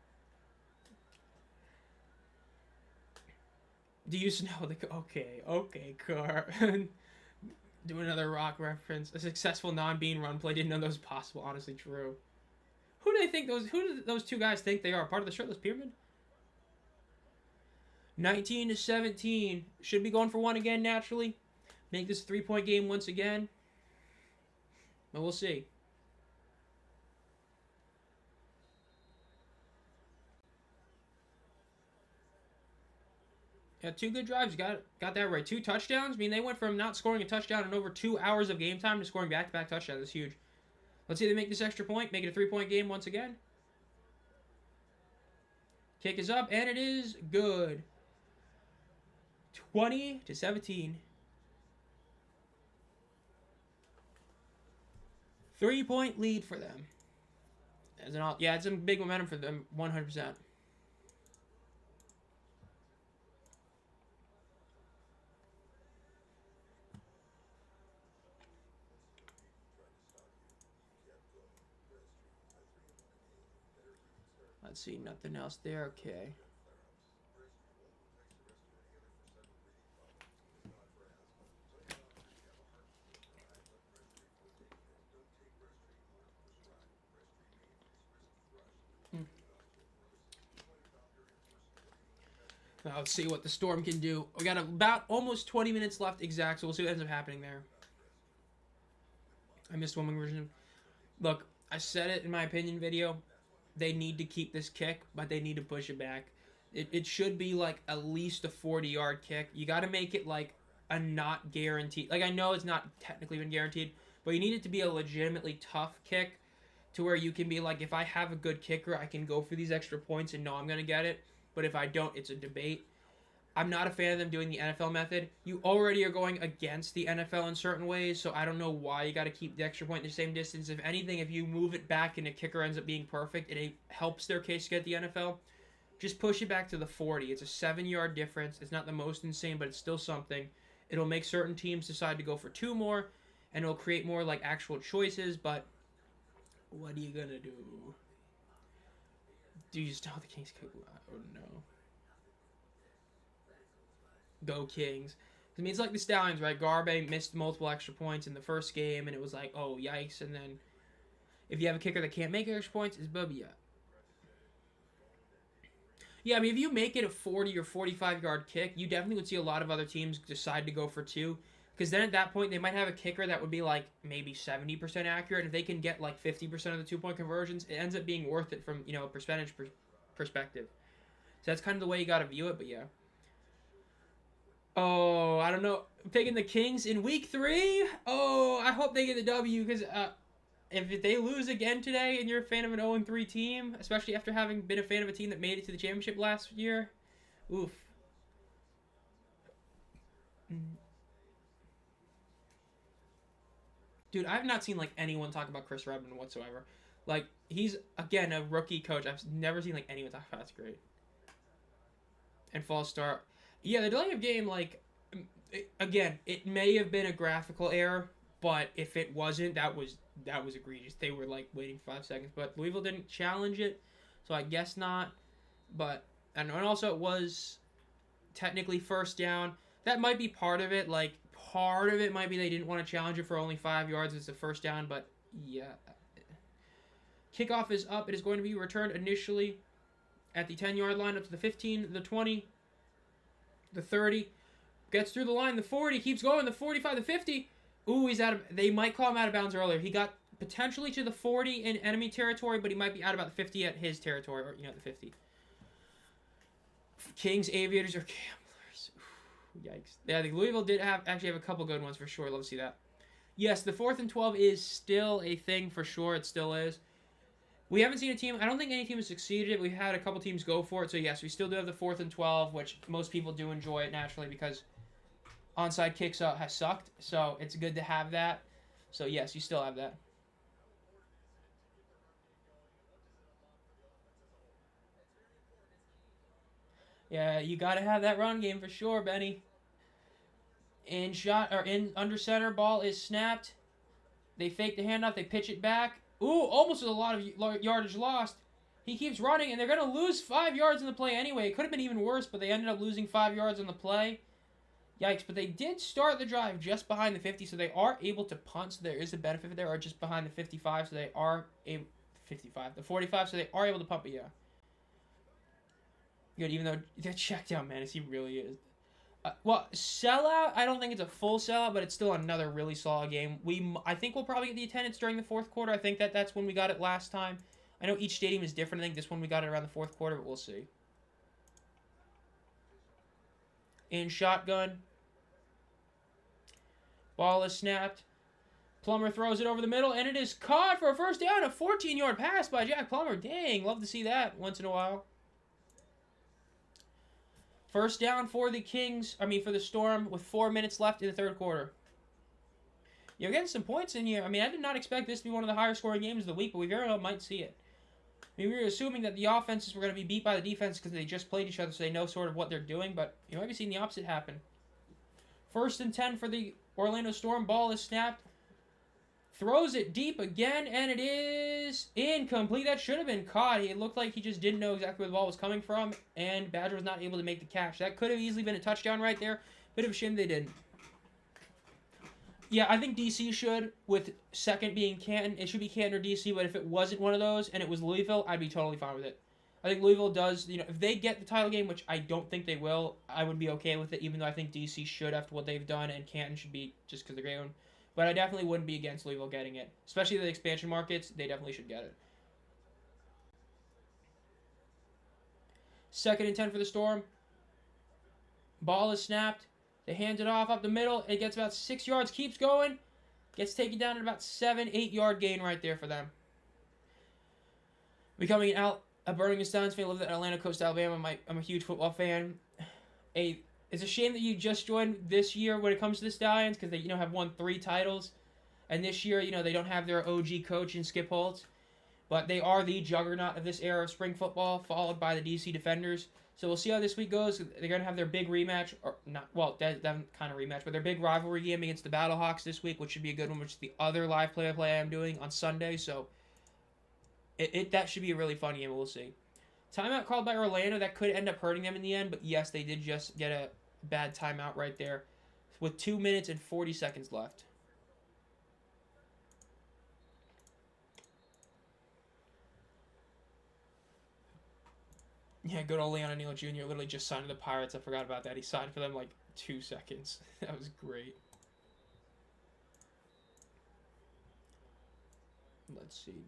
Do you know the... Okay, Car. Do another Rock reference. A successful non-Bean run play. Didn't know that was possible. Honestly, true. Who do those 2 guys think they are? Part of the shirtless pyramid? 19-17. Should be going for 1 again, naturally. Make this a 3-point game once again. But we'll see. Yeah, 2 good drives. Got that right. 2 touchdowns. I mean, they went from not scoring a touchdown in over 2 hours of game time to scoring back-to-back touchdowns. That's huge. Let's see if they make this extra point. Make it a 3-point game once again. Kick is up, and it is good. 20-17. 3-point lead for them. Yeah, it's a big momentum for them, 100%. Let's see, nothing else there. Okay. Now let's see what the Storm can do. We got about almost 20 minutes left exact, so we'll see what ends up happening there. I missed one more version. Look, I said it in my opinion video. They need to keep this kick, but they need to push it back. It should be like at least a 40-yard kick. You got to make it like a not guaranteed. Like, I know it's not technically been guaranteed, but you need it to be a legitimately tough kick to where you can be like, if I have a good kicker, I can go for these extra points and know I'm going to get it. But if I don't, it's a debate. I'm not a fan of them doing the NFL method. You already are going against the NFL in certain ways, so I don't know why you got to keep the extra point the same distance. If anything, if you move it back and a kicker ends up being perfect, it helps their case to get the NFL. Just push it back to the 40. It's a 7-yard difference. It's not the most insane, but it's still something. It'll make certain teams decide to go for 2 more, and it'll create more like actual choices, but what are you going to do? Do you just know the Kings could? I don't know. Go Kings. I mean, it's like the Stallions, right? Garbe missed multiple extra points in the first game, and it was like, oh, yikes. And then if you have a kicker that can't make extra points, it's Bubba. Yeah, I mean, if you make it a 40 or 45-yard kick, you definitely would see a lot of other teams decide to go for 2. Because then at that point, they might have a kicker that would be like maybe 70% accurate. If they can get like 50% of the 2-point conversions, it ends up being worth it from, a percentage perspective. So that's kind of the way you got to view it, but yeah. Oh, I don't know. I'm taking the Kings in week 3. Oh, I hope they get the W because if they lose again today and you're a fan of an 0-3 team, especially after having been a fan of a team that made it to the championship last year, oof. Dude, I've not seen like anyone talk about Chris Redmond whatsoever. Like, he's again a rookie coach. I've never seen like anyone talk about that's great. And false start. Yeah, the delay of game, like, again, it may have been a graphical error, but if it wasn't, that was egregious. They were like waiting 5 seconds, but Louisville didn't challenge it, so I guess not. But and also it was technically first down. That might be part of it. Like, part of it might be they didn't want to challenge it for only 5 yards. It's a first down, but yeah. Kickoff is up. It is going to be returned initially at the 10-yard line up to the 15, the 20, the 30. Gets through the line, the 40, keeps going, the 45, the 50. Ooh, he's out of... They might call him out of bounds earlier. He got potentially to the 40 in enemy territory, but he might be out about the 50 at his territory, or, the 50. Kings, Aviators, or Gamblers. Ooh, yikes. Yeah, I think Louisville did actually have a couple good ones for sure. Love to see that. Yes, the 4th and 12 is still a thing for sure. It still is. We haven't seen a team... I don't think any team has succeeded it. We've had a couple teams go for it. So, yes, we still do have the 4th and 12, which most people do enjoy it naturally because onside kicks has sucked. So, it's good to have that. So, yes, you still have that. Yeah, you got to have that run game for sure, Benny. In under center, ball is snapped. They fake the handoff. They pitch it back. Ooh, almost a lot of yardage lost. He keeps running, and they're going to lose 5 yards in the play anyway. It could have been even worse, but they ended up losing 5 yards on the play. Yikes, but they did start the drive just behind the 50, so they are able to punt, so there is a benefit there, or just behind the 55, so they are able... 55, the 45, so they are able to pump it, yeah. Good, even though that check down, man, he really is. Well, sellout, I don't think it's a full sellout, but it's still another really solid game. I think we'll probably get the attendance during the 4th quarter. I think that's when we got it last time. I know each stadium is different. I think this one we got it around the 4th quarter, but we'll see. In shotgun. Ball is snapped. Plummer throws it over the middle, and it is caught for a first down. A 14-yard pass by Jack Plummer. Dang, love to see that once in a while. First down for the for the Storm with 4 minutes left in the 3rd quarter. You're getting some points in here. I mean, I did not expect this to be one of the higher scoring games of the week, but we very well might see it. I mean, we were assuming that the offenses were going to be beat by the defense because they just played each other, so they know sort of what they're doing, but you might be seeing the opposite happen. 1st and 10 for the Orlando Storm. Ball is snapped. Throws it deep again, and it is incomplete. That should have been caught. It looked like he just didn't know exactly where the ball was coming from, and Badger was not able to make the catch. That could have easily been a touchdown right there. Bit of a shame they didn't. Yeah, I think DC should, with 2nd being Canton. It should be Canton or DC, but if it wasn't one of those and it was Louisville, I'd be totally fine with it. I think Louisville does, if they get the title game, which I don't think they will, I would be okay with it, even though I think DC should after what they've done, and Canton should be just because they're great one. But I definitely wouldn't be against Louisville getting it. Especially the expansion markets, they definitely should get it. 2nd and 10 for the Storm. Ball is snapped. They hand it off up the middle. It gets about 6 yards, keeps going. Gets taken down at about 7-8 yard gain right there for them. Becoming a Birmingham Stallions fan, live in Atlanta Coast, Alabama. I'm a huge football fan. It's a shame that you just joined this year when it comes to the Stallions because they have won 3 titles, and this year they don't have their OG coach in Skip Holtz, but they are the juggernaut of this era of spring football, followed by the DC Defenders. So we'll see how this week goes. They're gonna have their big rematch, or not? Well, that kind of rematch, but their big rivalry game against the Battlehawks this week, which should be a good one. Which is the other live play-by-play I'm doing on Sunday. So that should be a really fun game. We'll see. Timeout called by Orlando that could end up hurting them in the end, but yes, they did just get a bad timeout right there, with 2 minutes and 40 seconds left. Yeah, good old Leon O'Neal Jr. literally just signed to the Pirates. I forgot about that. He signed for them like 2 seconds. That was great. Let's see.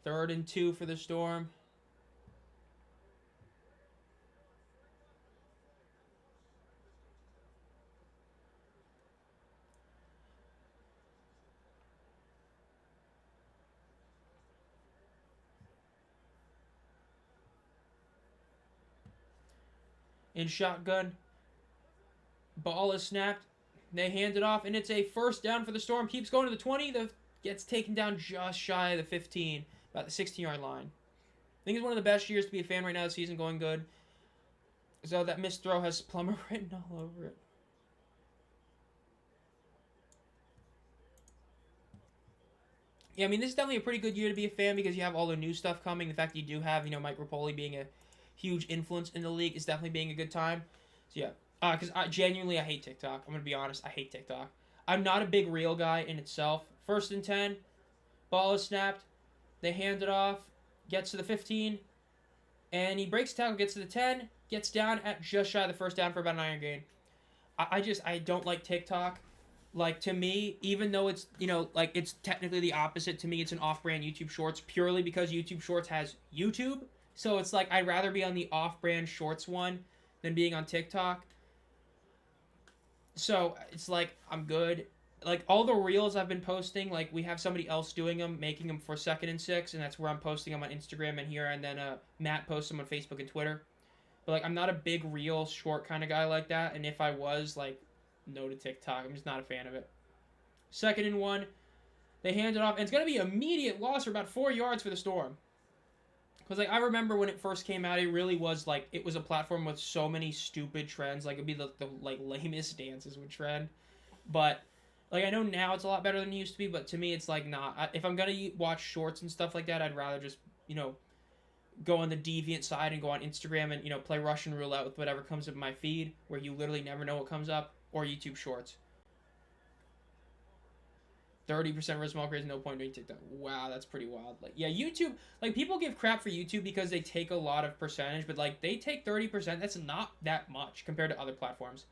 Third and 2 for the Storm. In shotgun. Ball is snapped. They hand it off, and it's a first down for the Storm. Keeps going to the 20. Gets taken down just shy of the 15, about the 16-yard line. I think it's one of the best years to be a fan right now. The season going good. So that missed throw has Plummer written all over it. Yeah, I mean, this is definitely a pretty good year to be a fan because you have all the new stuff coming. The fact that you do have, Mike Rapoli being a huge influence in the league is definitely being a good time. So, yeah. Because I hate TikTok. I'm going to be honest. I hate TikTok. I'm not a big reel guy in itself. First and 10. Ball is snapped. They hand it off. Gets to the 15. And he breaks tackle. Gets to the 10. Gets down at just shy of the first down for about a 9-yard gain. I don't like TikTok. Like, to me, even though it's, it's technically the opposite. To me, it's an off-brand YouTube Shorts purely because YouTube Shorts has YouTube. So it's like I'd rather be on the off-brand Shorts one than being on TikTok. So it's like I'm good. Like all the reels I've been posting, like we have somebody else doing them, making them for 2nd and 6, and that's where I'm posting them on Instagram and here, and then Matt posts them on Facebook and Twitter. But like I'm not a big reel short kind of guy like that, and if I was, like, no to TikTok. I'm just not a fan of it. 2nd and 1, they hand it off, and it's gonna be immediate loss for about 4 yards for the Storm. Because, like, I remember when it first came out, it really was, like, it was a platform with so many stupid trends. Like, it'd be the like, lamest dances would trend. But, like, I know now it's a lot better than it used to be, but to me, it's, like, not. If I'm going to watch shorts and stuff like that, I'd rather just, go on the deviant side and go on Instagram and, play Russian roulette with whatever comes up in my feed, where you literally never know what comes up, or YouTube Shorts. 30% risk small creators, no point doing TikTok. Wow, that's pretty wild. Like, yeah, YouTube, like, people give crap for YouTube because they take a lot of percentage, but, like, they take 30%. That's not that much compared to other platforms.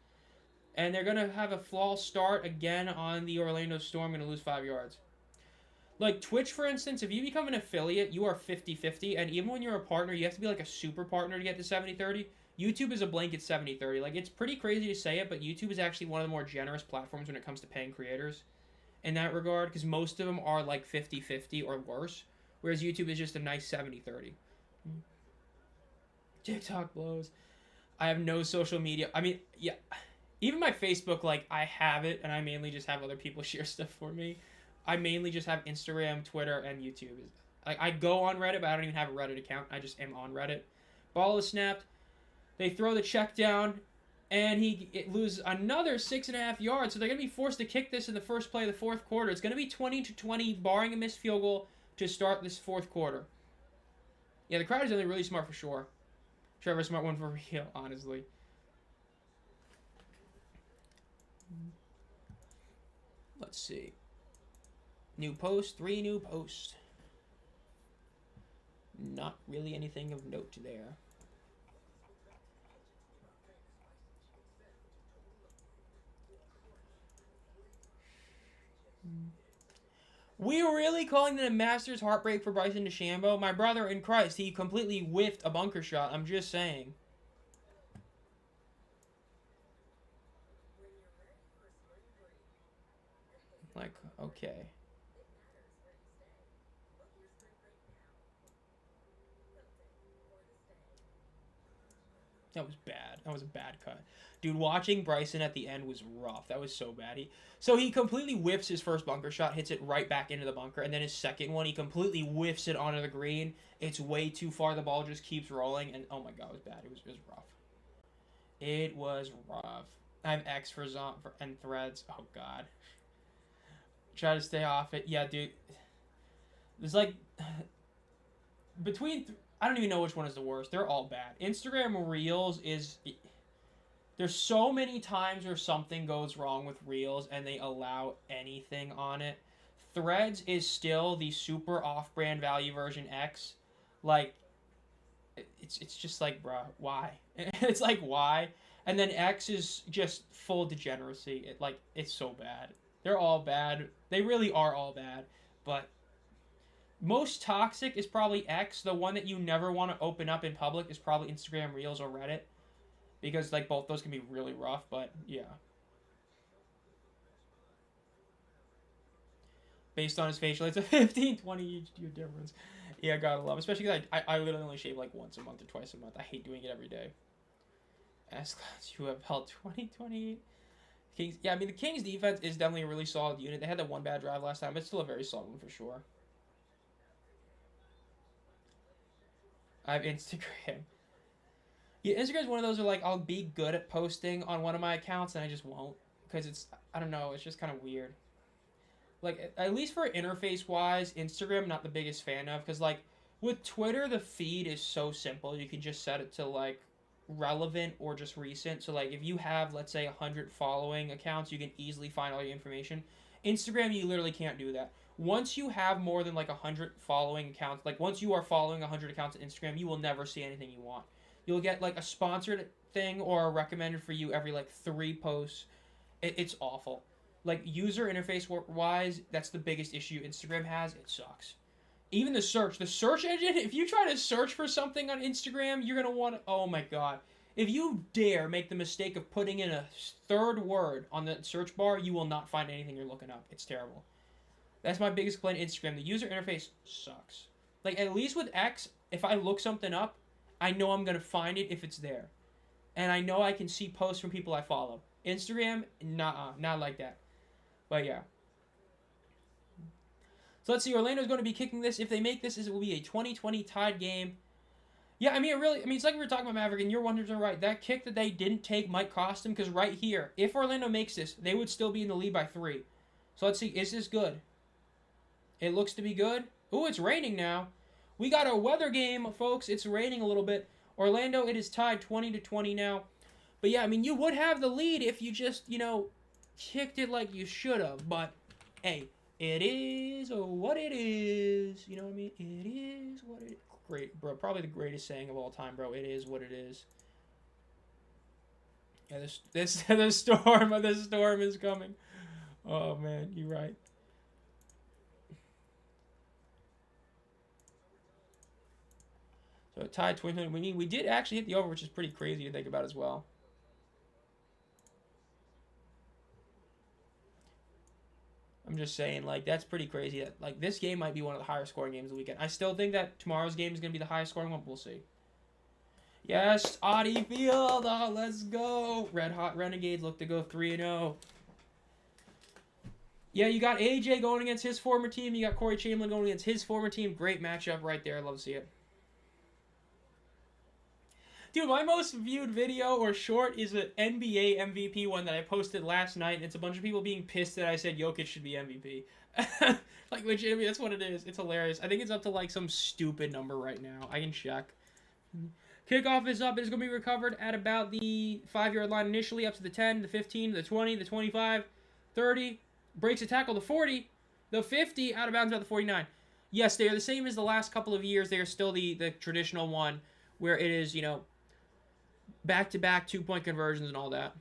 And they're going to have a false start again on the Orlando Storm, going to lose 5 yards. Like, Twitch, for instance, if you become an affiliate, you are 50-50, and even when you're a partner, you have to be, like, a super partner to get to 70-30. YouTube is a blanket 70-30. Like, it's pretty crazy to say it, but YouTube is actually one of the more generous platforms when it comes to paying creators in that regard, because most of them are like 50-50 or worse, whereas YouTube is just a nice 70-30. TikTok blows. I have no social media. I mean, yeah, even my Facebook, like, I have it, and I mainly just have other people share stuff for me. I mainly just have Instagram, Twitter, and YouTube. Like, I go on Reddit, but I don't even have a Reddit account. I just am on Reddit. Ball is snapped. They throw the check down, and it loses another 6.5 yards. So they're going to be forced to kick this in the first play of the fourth quarter. It's going to be 20-20, barring a missed field goal, to start this fourth quarter. Yeah, the crowd is only really smart for sure. Trevor Smart one for real, honestly. Let's see. New post, 3 new posts. Not really anything of note there. We were really calling it a Masters heartbreak for Bryson DeChambeau. My brother in Christ, he completely whiffed a bunker shot. I'm just saying. Like, okay. That was bad. That was a bad cut. Dude, watching Bryson at the end was rough. That was so bad. He completely whiffs his first bunker shot, hits it right back into the bunker, and then his second one, he completely whiffs it onto the green. It's way too far. The ball just keeps rolling, and oh my god, it was bad. It was rough. It was rough. I have X for Zomb and threads. Oh god. Try to stay off it. Yeah, dude. There's like between I don't even know which one is the worst. They're all bad. Instagram Reels is there's so many times where something goes wrong with Reels and they allow anything on it. Threads is still the super off-brand value version X. Like it's just like, bruh, why? It's like why? And then X is just full degeneracy. It's so bad. They're all bad. They really are all bad. But most toxic is probably X. The one that you never want to open up in public is probably Instagram Reels or Reddit. Because like both those can be really rough, but yeah. Based on his facial, it's a 15-20 each difference. Yeah, gotta love, especially because I literally only shave like once a month or twice a month. I hate doing it every day. S-Class UFL 2020. Kings, yeah, I mean the Kings defense is definitely a really solid unit. They had that one bad drive last time, but it's still a very solid one for sure. I have Instagram. Yeah, Instagram is one of those where like I'll be good at posting on one of my accounts and I just won't because I don't know, it's just kind of weird. Like at least for interface wise, Instagram I'm not the biggest fan of because like with Twitter the feed is so simple. You can just set it to like relevant or just recent. So like if you have let's say 100 following accounts, you can easily find all your information. Instagram you literally can't do that. Once you have more than like 100 following accounts, like once you are following 100 accounts on Instagram, you will never see anything you want. You'll get like a sponsored thing or a recommended for you every like 3 posts. It's awful. Like user interface wise, that's the biggest issue Instagram has. It sucks. Even the search engine, if you try to search for something on Instagram, you're going to want to, oh my god. If you dare make the mistake of putting in a third word on the search bar, you will not find anything you're looking up. It's terrible. That's my biggest complaint in Instagram. The user interface sucks. Like at least with X, if I look something up, I know I'm going to find it if it's there. And I know I can see posts from people I follow. Instagram, not like that. But yeah. So let's see. Orlando's going to be kicking this. If they make this, it will be a 20-20 tied game. Yeah, I mean, it's like we were talking about Maverick, and you're 100% right. That kick that they didn't take might cost them, because right here, if Orlando makes this, they would still be in the lead by 3. So let's see. Is this good? It looks to be good. Ooh, it's raining now. We got a weather game, folks. It's raining a little bit. Orlando, it is tied 20-20 now. But yeah, I mean, you would have the lead if you just, kicked it like you should have. But, hey, it is what it is. You know what I mean? It is what it is. Great, bro. Probably the greatest saying of all time, bro. It is what it is. Yeah, the storm is coming. Oh, man, you're right. So tied 20-20. We did actually hit the over, which is pretty crazy to think about as well. I'm just saying, like, that's pretty crazy. That like this game might be one of the higher scoring games of the weekend. I still think that tomorrow's game is going to be the highest scoring one. We'll see. Yes, Audi Field. Oh, let's go. Red Hot Renegades look to go 3-0. Yeah, you got AJ going against his former team. You got Corey Chamberlain going against his former team. Great matchup right there. I love to see it. Dude, my most viewed video or short is an NBA MVP one that I posted last night. And it's a bunch of people being pissed that I said Jokic should be MVP. Like, legitimately, that's what it is. It's hilarious. I think it's up to, like, some stupid number right now. I can check. Kickoff is up. It's going to be recovered at about the 5-yard line initially, up to the 10, the 15, the 20, the 25, 30. Breaks a tackle, the 40, the 50, out of bounds about the 49. Yes, they are the same as the last couple of years. They are still the traditional one where it is, back-to-back 2-point conversions and all that.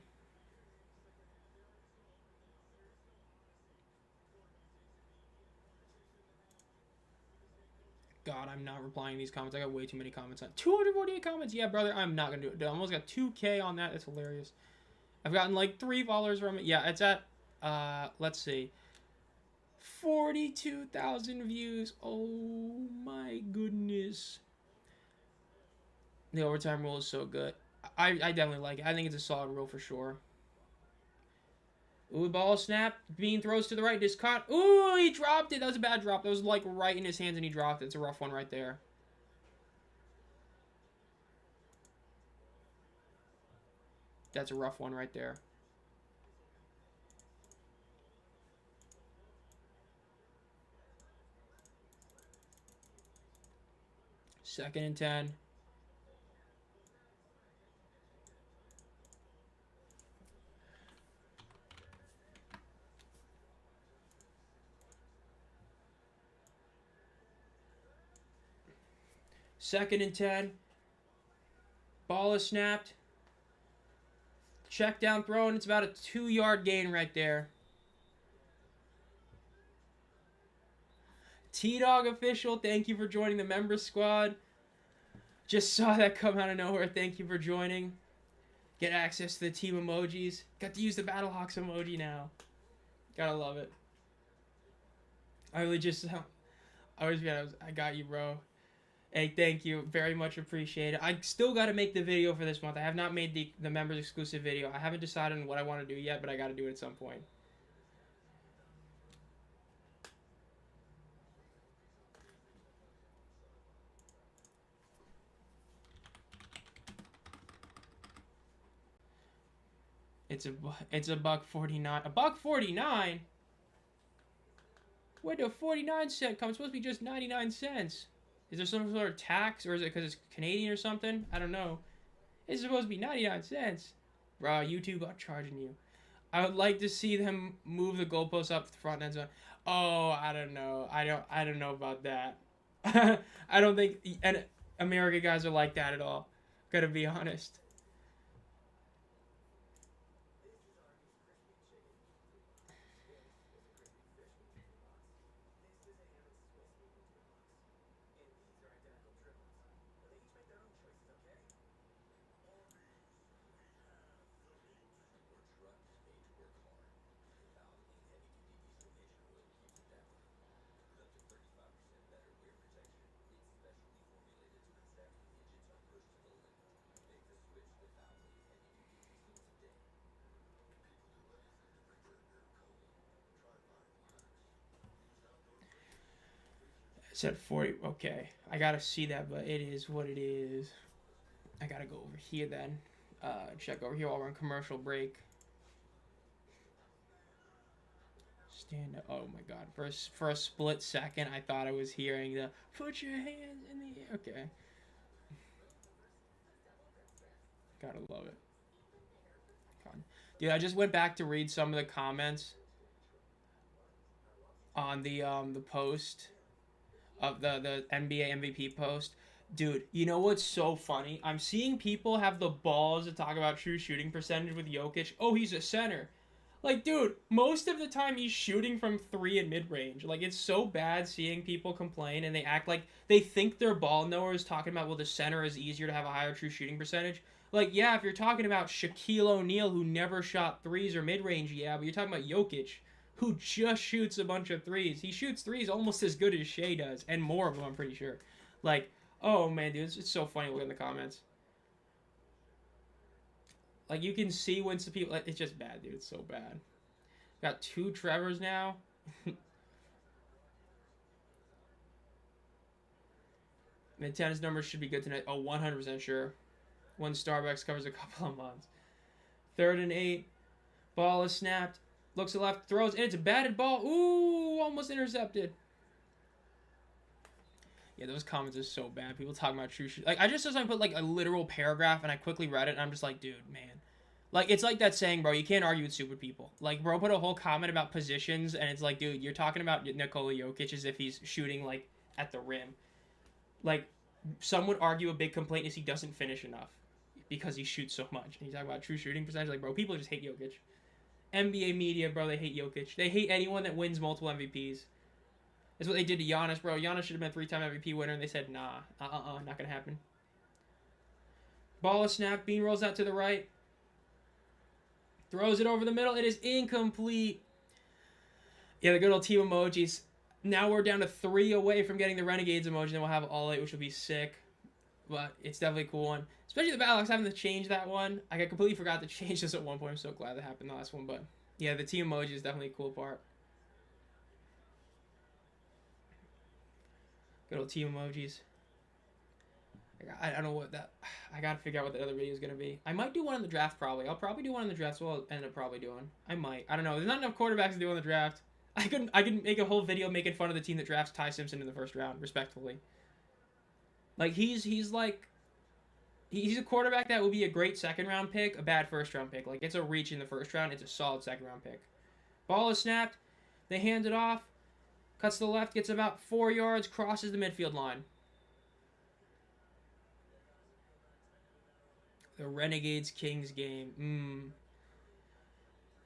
God, I'm not replying to these comments. I got way too many comments on 248 comments. Yeah, brother, I'm not going to do it. I almost got 2K on that. That's hilarious. I've gotten like 3 followers from it. Yeah, it's at, let's see. 42,000 views. Oh my goodness. The overtime rule is so good. I definitely like it. I think it's a solid rule for sure. Ooh, ball snap. Bean throws to the right. Just caught. Ooh, he dropped it. That was a bad drop. That was like right in his hands and he dropped it. It's a rough one right there. That's a rough one right there. Second and 10. Second and 10. Ball is snapped. Check down throw, and it's about a 2-yard gain right there. T-Dog official, thank you for joining the member squad. Just saw that come out of nowhere. Thank you for joining. Get access to the team emojis. Got to use the Battlehawks emoji now. Gotta love it. I got you, bro. Hey, thank you. Very much appreciated. I still got to make the video for this month. I have not made the members exclusive video. I haven't decided on what I want to do yet, but I got to do it at some point. It's a buck 49. A buck 49? Where the 49-cent come? It's supposed to be just 99 cents. Is there some sort of tax, or is it because it's Canadian or something? I don't know. It's supposed to be 99 cents. Bro, YouTube are charging you. I would like to see them move the goalposts up the front end zone. Oh, I don't know. I don't know about that. I don't think and America guys are like that at all. Gotta be honest. It said 40. Okay, I gotta see that, but it is what it is. I gotta go over here then. Check over here while we're on commercial break. Stand up. Oh my god. For a split second, I thought I was hearing the put your hands in the air. Okay. Gotta love it. God. Dude, I just went back to read some of the comments on the post of the NBA MVP post. Dude, you know what's so funny? I'm seeing people have the balls to talk about true shooting percentage with Jokic. Oh, he's a center. Like, dude, most of the time he's shooting from 3 and mid-range. Like, it's so bad seeing people complain and they act like they think their ball knowers talking about, well, the center is easier to have a higher true shooting percentage. Like, yeah, if you're talking about Shaquille O'Neal, who never shot threes or mid-range, yeah, but you're talking about Jokic, who just shoots a bunch of threes. He shoots threes almost as good as Shea does, and more of them, I'm pretty sure. Like, oh, man, dude, it's so funny looking in the comments. Like, you can see when some people... Like, it's just bad, dude. It's so bad. Got 2 Trevors now. The tennis numbers should be good tonight. Oh, 100% sure. One Starbucks covers a couple of months. 3rd and 8. Ball is snapped. Looks to the left. Throws. And it's a batted ball. Ooh, almost intercepted. Yeah, those comments are so bad. People talking about true shooting. Like, I just put like a literal paragraph and I quickly read it and I'm just like, dude, man. Like, it's like that saying, bro, you can't argue with stupid people. Like, bro put a whole comment about positions and it's like, dude, you're talking about Nikola Jokic as if he's shooting, like, at the rim. Like, some would argue a big complaint is he doesn't finish enough because he shoots so much. And you talk about true shooting percentage, like, bro, people just hate Jokic. NBA media, bro, they hate Jokic. They hate anyone that wins multiple MVPs. That's what they did to Giannis, bro. Giannis should have been a 3-time MVP winner, and they said, nah, not gonna happen. Ball is snapped. Bean rolls out to the right. Throws it over the middle. It is incomplete. Yeah, the good old team emojis. Now we're down to 3 away from getting the Renegades emoji, then we'll have all 8, which will be sick. But it's definitely a cool one. Especially the Battle having to change that one. I completely forgot to change this at one point. I'm so glad that happened the last one. But yeah, the team emoji is definitely a cool part. Good old team emojis. I don't know what that... I gotta figure out what the other video is gonna be. I might do one in the draft probably. I'll probably do one in the draft, so I'll end up probably doing. I might. I don't know. There's not enough quarterbacks to do in the draft. I could make a whole video making fun of the team that drafts Ty Simpson in the first round, respectfully. Like, he's a quarterback that would be a great second-round pick, a bad first-round pick. Like, it's a reach in the first round. It's a solid second-round pick. Ball is snapped. They hand it off. Cuts to the left. Gets about 4 yards. Crosses the midfield line. The Renegades-Kings game.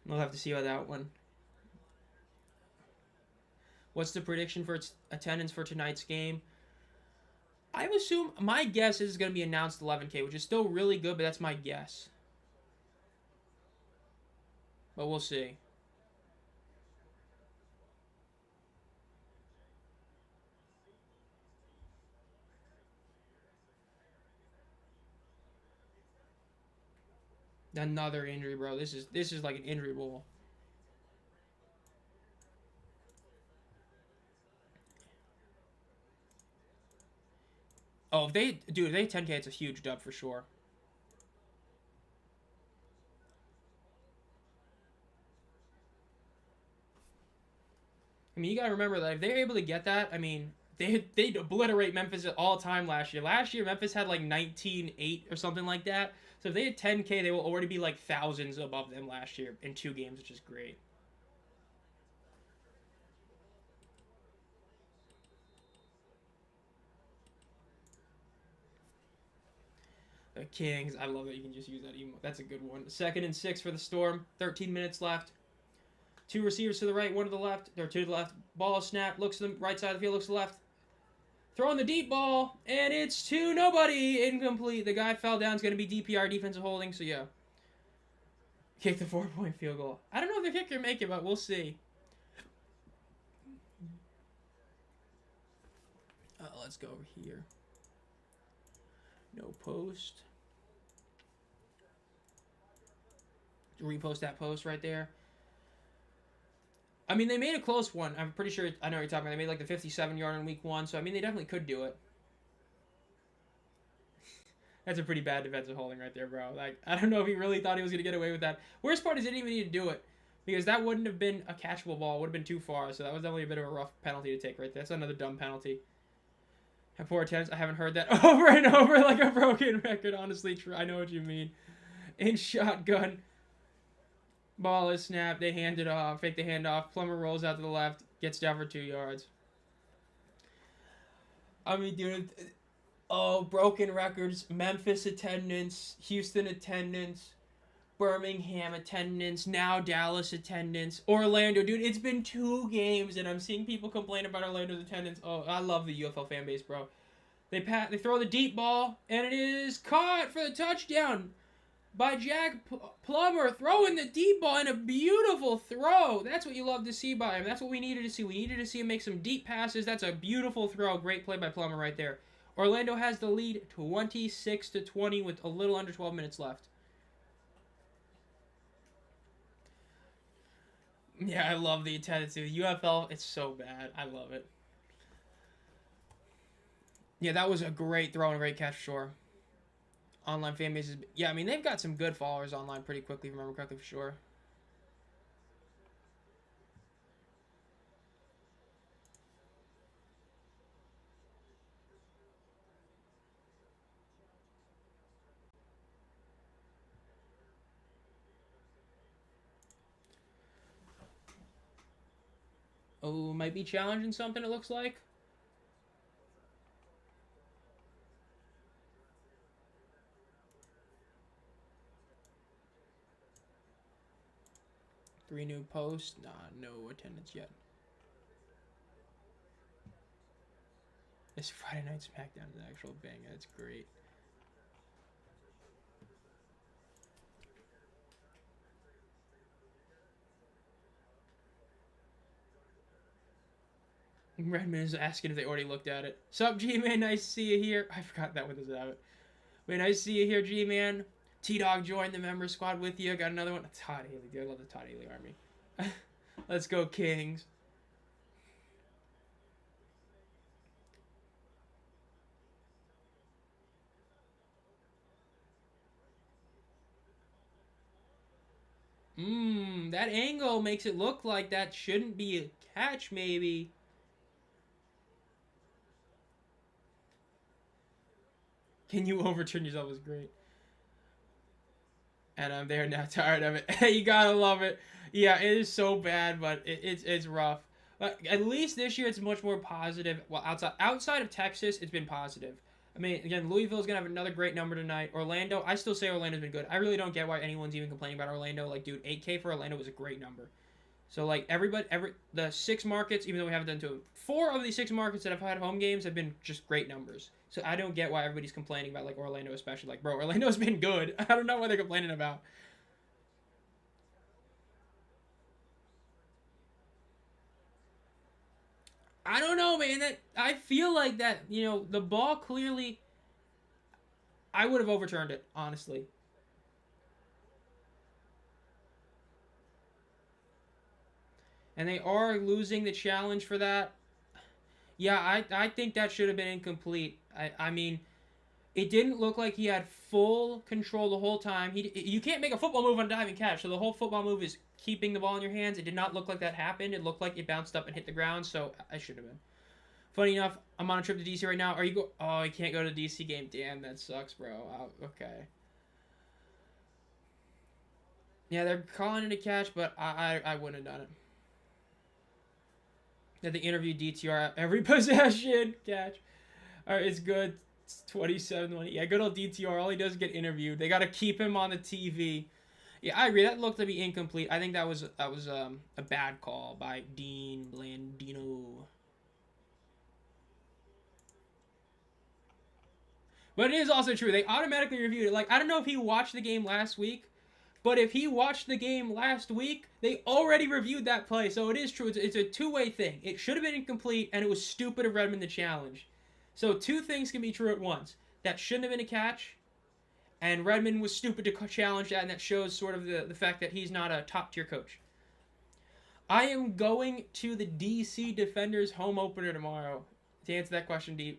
We'll have to see about that one. What's the prediction for its attendance for tonight's game? I assume, my guess is it's going to be announced 11K, which is still really good, but that's my guess. But we'll see. Another injury, bro. This is like an injury bowl. Oh, if they 10K, it's a huge dub for sure. I mean, you gotta remember that if they're able to get that, I mean, they'd obliterate Memphis at all time last year. Last year, Memphis had like 19-8 or something like that. So if they had 10K, they will already be like thousands above them last year in 2 games, which is great. The Kings, I love that you can just use that emote. That's a good one. 2nd and 6 for the Storm. 13 minutes left. 2 receivers to the right, 1 to the left. Or 2 to the left. Ball snapped. Looks to the right side of the field. Looks to the left. Throwing the deep ball. And it's to nobody. Incomplete. The guy fell down. It's going to be DPR, defensive holding. So, yeah. Kick the 4-point field goal. I don't know if the kicker can make it, but we'll see. Let's go over here. No post. Repost that post right there. I mean, they made a close one. I'm pretty sure. I know what you're talking about. They made like the 57-yard in week 1. So, I mean, they definitely could do it. That's a pretty bad defensive holding right there, bro. Like, I don't know if he really thought he was going to get away with that. Worst part is he didn't even need to do it. Because that wouldn't have been a catchable ball. It would have been too far. So, that was definitely a bit of a rough penalty to take right there. That's another dumb penalty. Have 4 attempts. I haven't heard that over and over like a broken record. Honestly, I know what you mean. In shotgun. Ball is snapped. They hand it off. Fake the handoff. Plummer rolls out to the left. Gets down for 2 yards. I mean, dude. Oh, broken records. Memphis attendance. Houston attendance. Birmingham attendance. Now Dallas attendance. Orlando. Dude, it's been 2 games, and I'm seeing people complain about Orlando's attendance. Oh, I love the UFL fan base, bro. They throw the deep ball, and it is caught for the touchdown by Jack Plummer, throwing the deep ball in a beautiful throw. That's what you love to see by him. That's what we needed to see. We needed to see him make some deep passes. That's a beautiful throw. Great play by Plummer right there. Orlando has the lead 26-20 with a little under 12 minutes left. Yeah, I love the attendance. The UFL, it's so bad. I love it. Yeah, that was a great throw and a great catch for sure. Online fan bases. Yeah, I mean, they've got some good followers online pretty quickly, if I remember correctly, for sure. Oh, might be challenging something, it looks like. Three new posts. Nah, no attendance yet. This Friday Night SmackDown is an actual banger. It's great. Redmond is asking if they already looked at it. Sup, G-Man? Nice to see you here. I forgot that one doesn't have it. Wait, nice to see you here, G-Man. T-Dog joined the member squad with you. Got another one. Todd Haley, dude. I love the Todd Haley army. Let's go, Kings. That angle makes it look like that shouldn't be a catch, maybe. Can you overturn yourself is great. And I'm there now, tired of it. You gotta love it. Yeah, it is so bad, but it's rough. But at least this year it's much more positive. Well, outside of Texas, it's been positive. I mean, again, Louisville's gonna have another great number tonight. Orlando, I still say Orlando's been good. I really don't get why anyone's even complaining about Orlando. Like, dude, 8K for Orlando was a great number. So like the 6 markets, even though we haven't done 2, 4 of the 6 markets that have had home games have been just great numbers. So I don't get why everybody's complaining about like Orlando, especially. Like, bro, Orlando's been good. I don't know what they're complaining about. I don't know, man. That I feel like that. The ball clearly. I would have overturned it, honestly. And they are losing the challenge for that. Yeah, I think that should have been incomplete. I mean, it didn't look like he had full control the whole time. You can't make a football move on a diving catch, so the whole football move is keeping the ball in your hands. It did not look like that happened. It looked like it bounced up and hit the ground, so I should have been. Funny enough, I'm on a trip to DC right now. Are you go? Oh, I can't go to the DC game. Damn, that sucks, bro. Okay. Yeah, they're calling it a catch, but I wouldn't have done it. Yeah, they interview DTR every possession catch. All right, it's good. It's 27-20. Yeah, good old DTR. All he does is get interviewed. They got to keep him on the TV. Yeah, I agree. That looked to be incomplete. I think that was a bad call by Dean Blandino. But it is also true. They automatically reviewed it. Like, I don't know if he watched the game last week, but if he watched the game last week, they already reviewed that play. So it is true. It's a two-way thing. It should have been incomplete, and it was stupid of Redmond to challenge. So 2 things can be true at once. That shouldn't have been a catch, and Redmond was stupid to challenge that, and that shows sort of the fact that he's not a top-tier coach. I am going to the DC Defenders home opener tomorrow. To answer that question,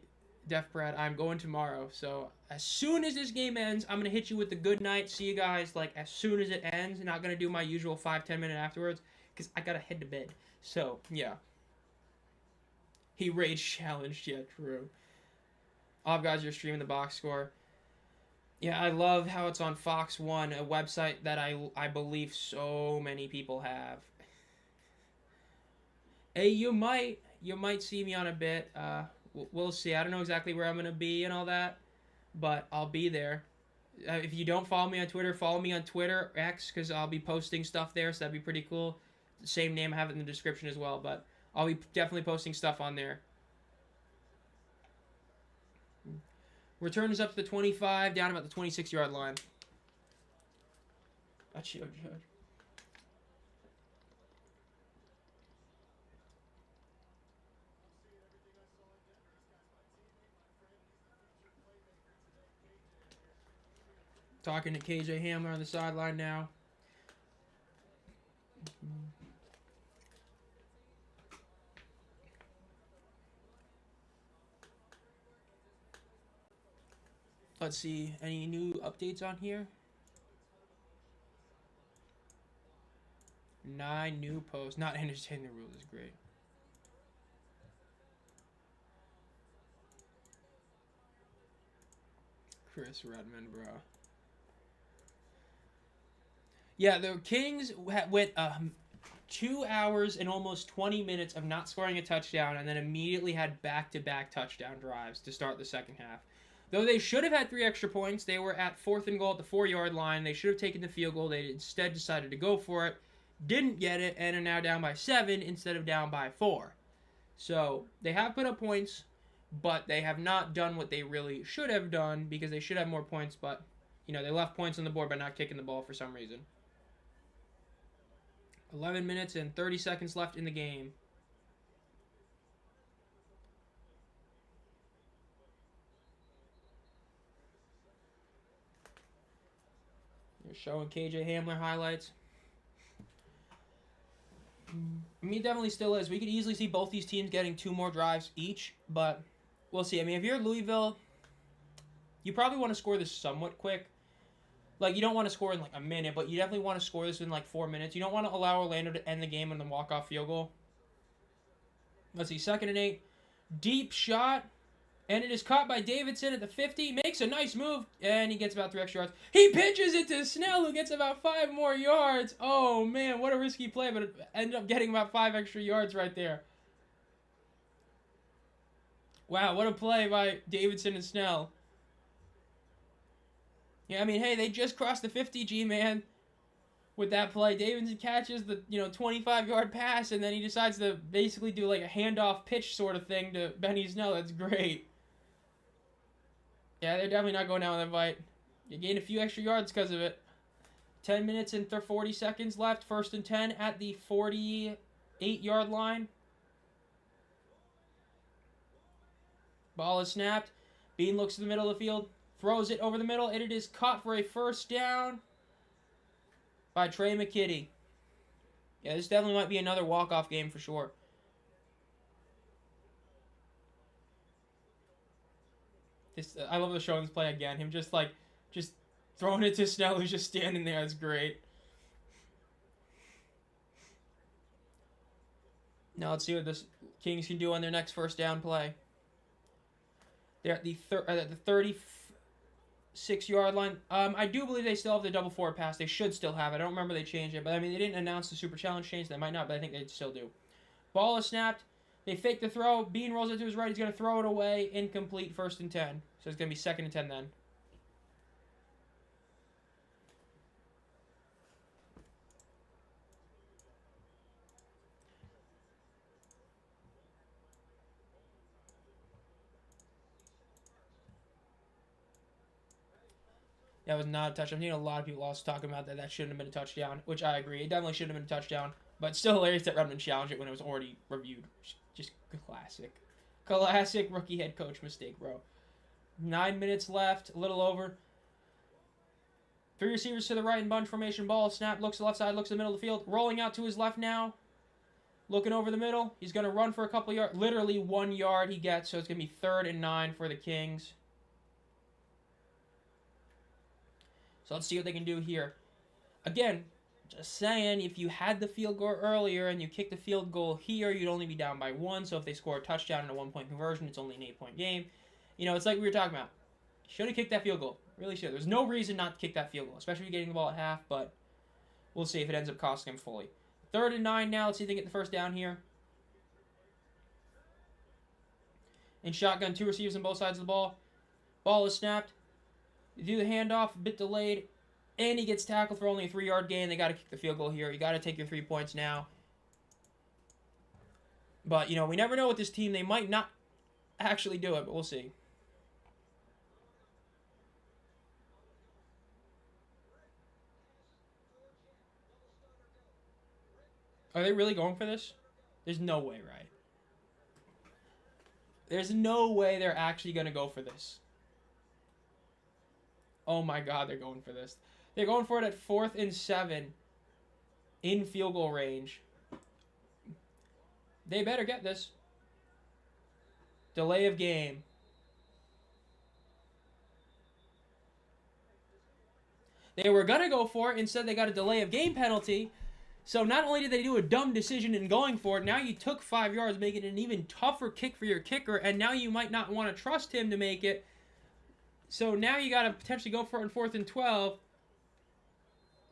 Def Brad, I'm going tomorrow. So as soon as this game ends, I'm gonna hit you with the good night. See you guys like as soon as it ends. Not gonna do my usual 5-10 minute afterwards because I gotta head to bed. So yeah, he rage challenged. Yeah, true. All guys are streaming the box score. Yeah, I love how it's on Fox One, a website that I believe so many people have. Hey, you might see me on a bit. We'll see. I don't know exactly where I'm going to be and all that, but I'll be there. If you don't follow me on Twitter, follow me on Twitter, X, because I'll be posting stuff there, so that'd be pretty cool. Same name, I have it in the description as well, but I'll be definitely posting stuff on there. Return is up to the 25, down about the 26-yard line. That's you, Judge. Talking to KJ Hamler on the sideline now. Let's see, any new updates on here? 9 new posts. Not understanding the rules is great. Chris Redmond, bro. Yeah, the Kings went 2 hours and almost 20 minutes of not scoring a touchdown and then immediately had back-to-back touchdown drives to start the second half. Though they should have had 3 extra points, they were at 4th and goal at the 4-yard line. They should have taken the field goal. They instead decided to go for it, didn't get it, and are now down by 7 instead of down by 4. So they have put up points, but they have not done what they really should have done because they should have more points, but they left points on the board by not kicking the ball for some reason. 11 minutes and 30 seconds left in the game. Showing KJ Hamler highlights. I mean, it definitely still is. We could easily see both these teams getting 2 more drives each, but we'll see. I mean, if you're Louisville, you probably want to score this somewhat quick. Like, you don't want to score in, like, a minute, but you definitely want to score this in, like, 4 minutes. You don't want to allow Orlando to end the game on the walk-off field goal. Let's see, 2nd and 8. Deep shot. And it is caught by Davidson at the 50. Makes a nice move. And he gets about 3 extra yards. He pitches it to Snell, who gets about 5 more yards. Oh, man, what a risky play. But it ended up getting about 5 extra yards right there. Wow, what a play by Davidson and Snell. Yeah, I mean, hey, they just crossed the 50, G-man, with that play. Davidson catches the, 25-yard pass, and then he decides to basically do, like, a handoff pitch sort of thing to Benny Snell. That's great. Yeah, they're definitely not going down with that fight. You gain a few extra yards because of it. 10 minutes and 40 seconds left. 1st and 10 at the 48-yard line. Ball is snapped. Bean looks to the middle of the field. Throws it over the middle, and it is caught for a 1st down by Trey McKitty. Yeah, this definitely might be another walk-off game for sure. I love the showing this play again. Him just throwing it to Snell, who's just standing there. That's great. Now let's see what the Kings can do on their next 1st down play. They're at the 36-yard line. I do believe they still have the double forward pass. They should still have it. I don't remember they changed it, but I mean, they didn't announce the Super Challenge change. They might not, but I think they still do. Ball is snapped. They fake the throw. Bean rolls it to his right. He's going to throw it away. Incomplete. 1st and 10. So it's going to be 2nd and 10 then. That was not a touchdown. I'm seeing a lot of people also talking about that shouldn't have been a touchdown, which I agree. It definitely shouldn't have been a touchdown. But still hilarious that Redmond challenged it when it was already reviewed. Just classic. Classic rookie head coach mistake, bro. 9 minutes left. A little over. 3 receivers to the right in bunch formation. Ball snap. Looks to the left side. Looks to the middle of the field. Rolling out to his left now. Looking over the middle. He's going to run for a couple yards. Literally 1 yard he gets. So it's going to be 3rd and 9 for the Kings. So let's see what they can do here. Again, just saying, if you had the field goal earlier and you kick the field goal here, you'd only be down by 1. So if they score a touchdown and a 1-point conversion, it's only an 8-point game. It's like we were talking about. Should have kicked that field goal. Really should. There's no reason not to kick that field goal, especially if you're getting the ball at half, but we'll see if it ends up costing them fully. 3rd and 9 now. Let's see if they get the 1st down here. In shotgun, 2 receivers on both sides of the ball. Ball is snapped. They do the handoff, a bit delayed, and he gets tackled for only a 3-yard gain. They got to kick the field goal here. You got to take your 3 points now. But, we never know with this team. They might not actually do it, but we'll see. Are they really going for this? There's no way, right? There's no way they're actually going to go for this. Oh my God, they're going for this. They're going for it at 4th and 7 in field goal range. They better get this. Delay of game. They were going to go for it. Instead, they got a delay of game penalty. So not only did they do a dumb decision in going for it, now you took 5 yards, making it an even tougher kick for your kicker, and now you might not want to trust him to make it. So now you got to potentially go for it in 4th and 12.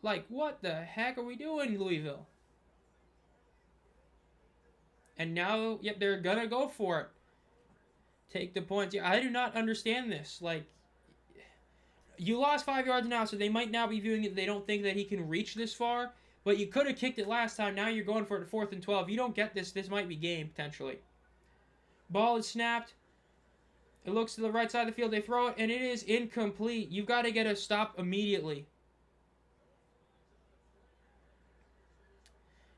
Like, what the heck are we doing, Louisville? And now, yep, they're going to go for it. Take the points. Yeah, I do not understand this. Like, you lost 5 yards now, so they might now be viewing it. They don't think that he can reach this far. But you could have kicked it last time. Now you're going for it at 4th and 12. You don't get this. This might be game, potentially. Ball is snapped. It looks to the right side of the field. They throw it, and it is incomplete. You've got to get a stop immediately.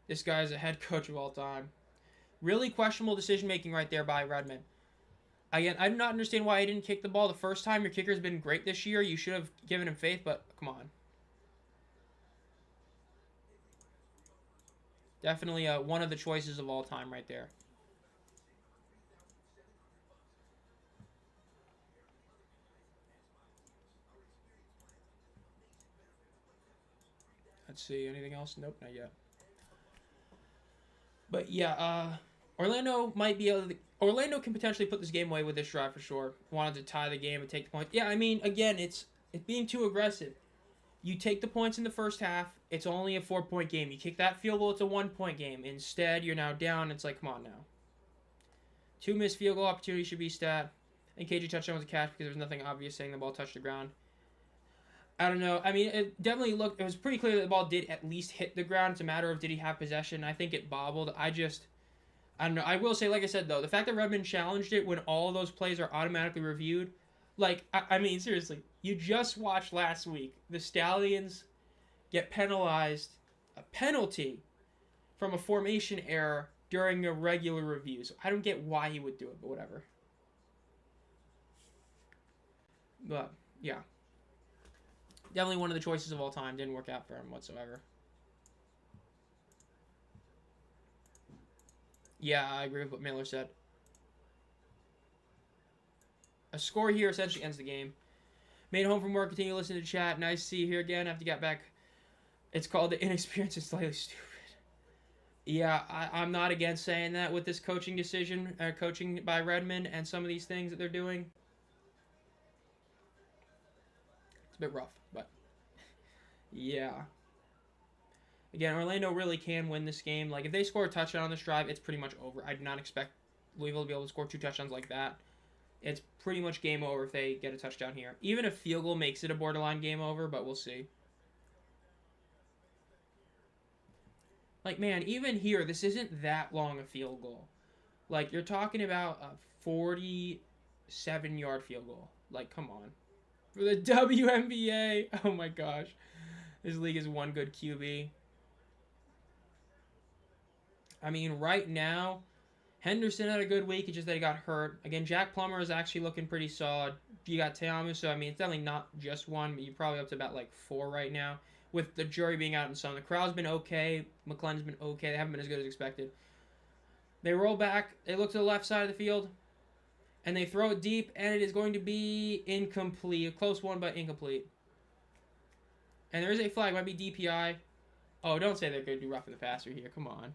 This guy is a head coach of all time. Really questionable decision-making right there by Redmond. Again, I do not understand why he didn't kick the ball the first time. Your kicker's been great this year. You should have given him faith, but come on. Definitely one of the choices of all time right there. Let's see. Anything else? Nope, not yet. But yeah, Orlando might be able to. Orlando can potentially put this game away with this drive for sure. Wanted to tie the game and take the point. Yeah, I mean, again, it's being too aggressive. You take the points in the first half. It's only a 4-point game. You kick that field goal. It's a 1-point game. Instead, you're now down. It's like, come on now. 2 missed field goal opportunities should be stat. And KJ touchdown was a catch because there was nothing obvious saying the ball touched the ground. I don't know. I mean, it definitely looked. It was pretty clear that the ball did at least hit the ground. It's a matter of did he have possession. I think it bobbled. I don't know. I will say, like I said though, the fact that Redmond challenged it when all of those plays are automatically reviewed, like I mean, seriously, you just watched last week the Stallions get penalized, a penalty from a formation error during a regular review. So I don't get why he would do it, but whatever. But yeah. Definitely one of the choices of all time. Didn't work out for him whatsoever. Yeah, I agree with what Miller said. A score here essentially ends the game. Made home from work, continue listening to chat. Nice to see you here again after you got back. It's called the inexperience is slightly stupid. Yeah, I'm not against saying that with this coaching decision, coaching by Redmond and some of these things that they're doing. It's a bit rough, but yeah. Again, Orlando really can win this game. Like, if they score a touchdown on this drive, it's pretty much over. I do not expect Louisville to be able to score 2 touchdowns like that. It's pretty much game over if they get a touchdown here. Even a field goal makes it a borderline game over, but we'll see. Like, man, even here, this isn't that long a field goal. Like, you're talking about a 47-yard field goal. Like, come on. For the WNBA. Oh, my gosh. This league is one good QB. I mean, right now, Henderson had a good week. It's just that he got hurt. Again, Jack Plummer is actually looking pretty solid. You got Teamu, so I mean, it's definitely not just one, but you're probably up to about like 4 right now. With the jury being out in the sun, the crowd's been okay. McClellan's been okay. They haven't been as good as expected. They roll back. They look to the left side of the field, and they throw it deep, and it is going to be incomplete. A close one, but incomplete. And there is a flag. It might be DPI. Oh, don't say they're going to do roughing the passer here. Come on.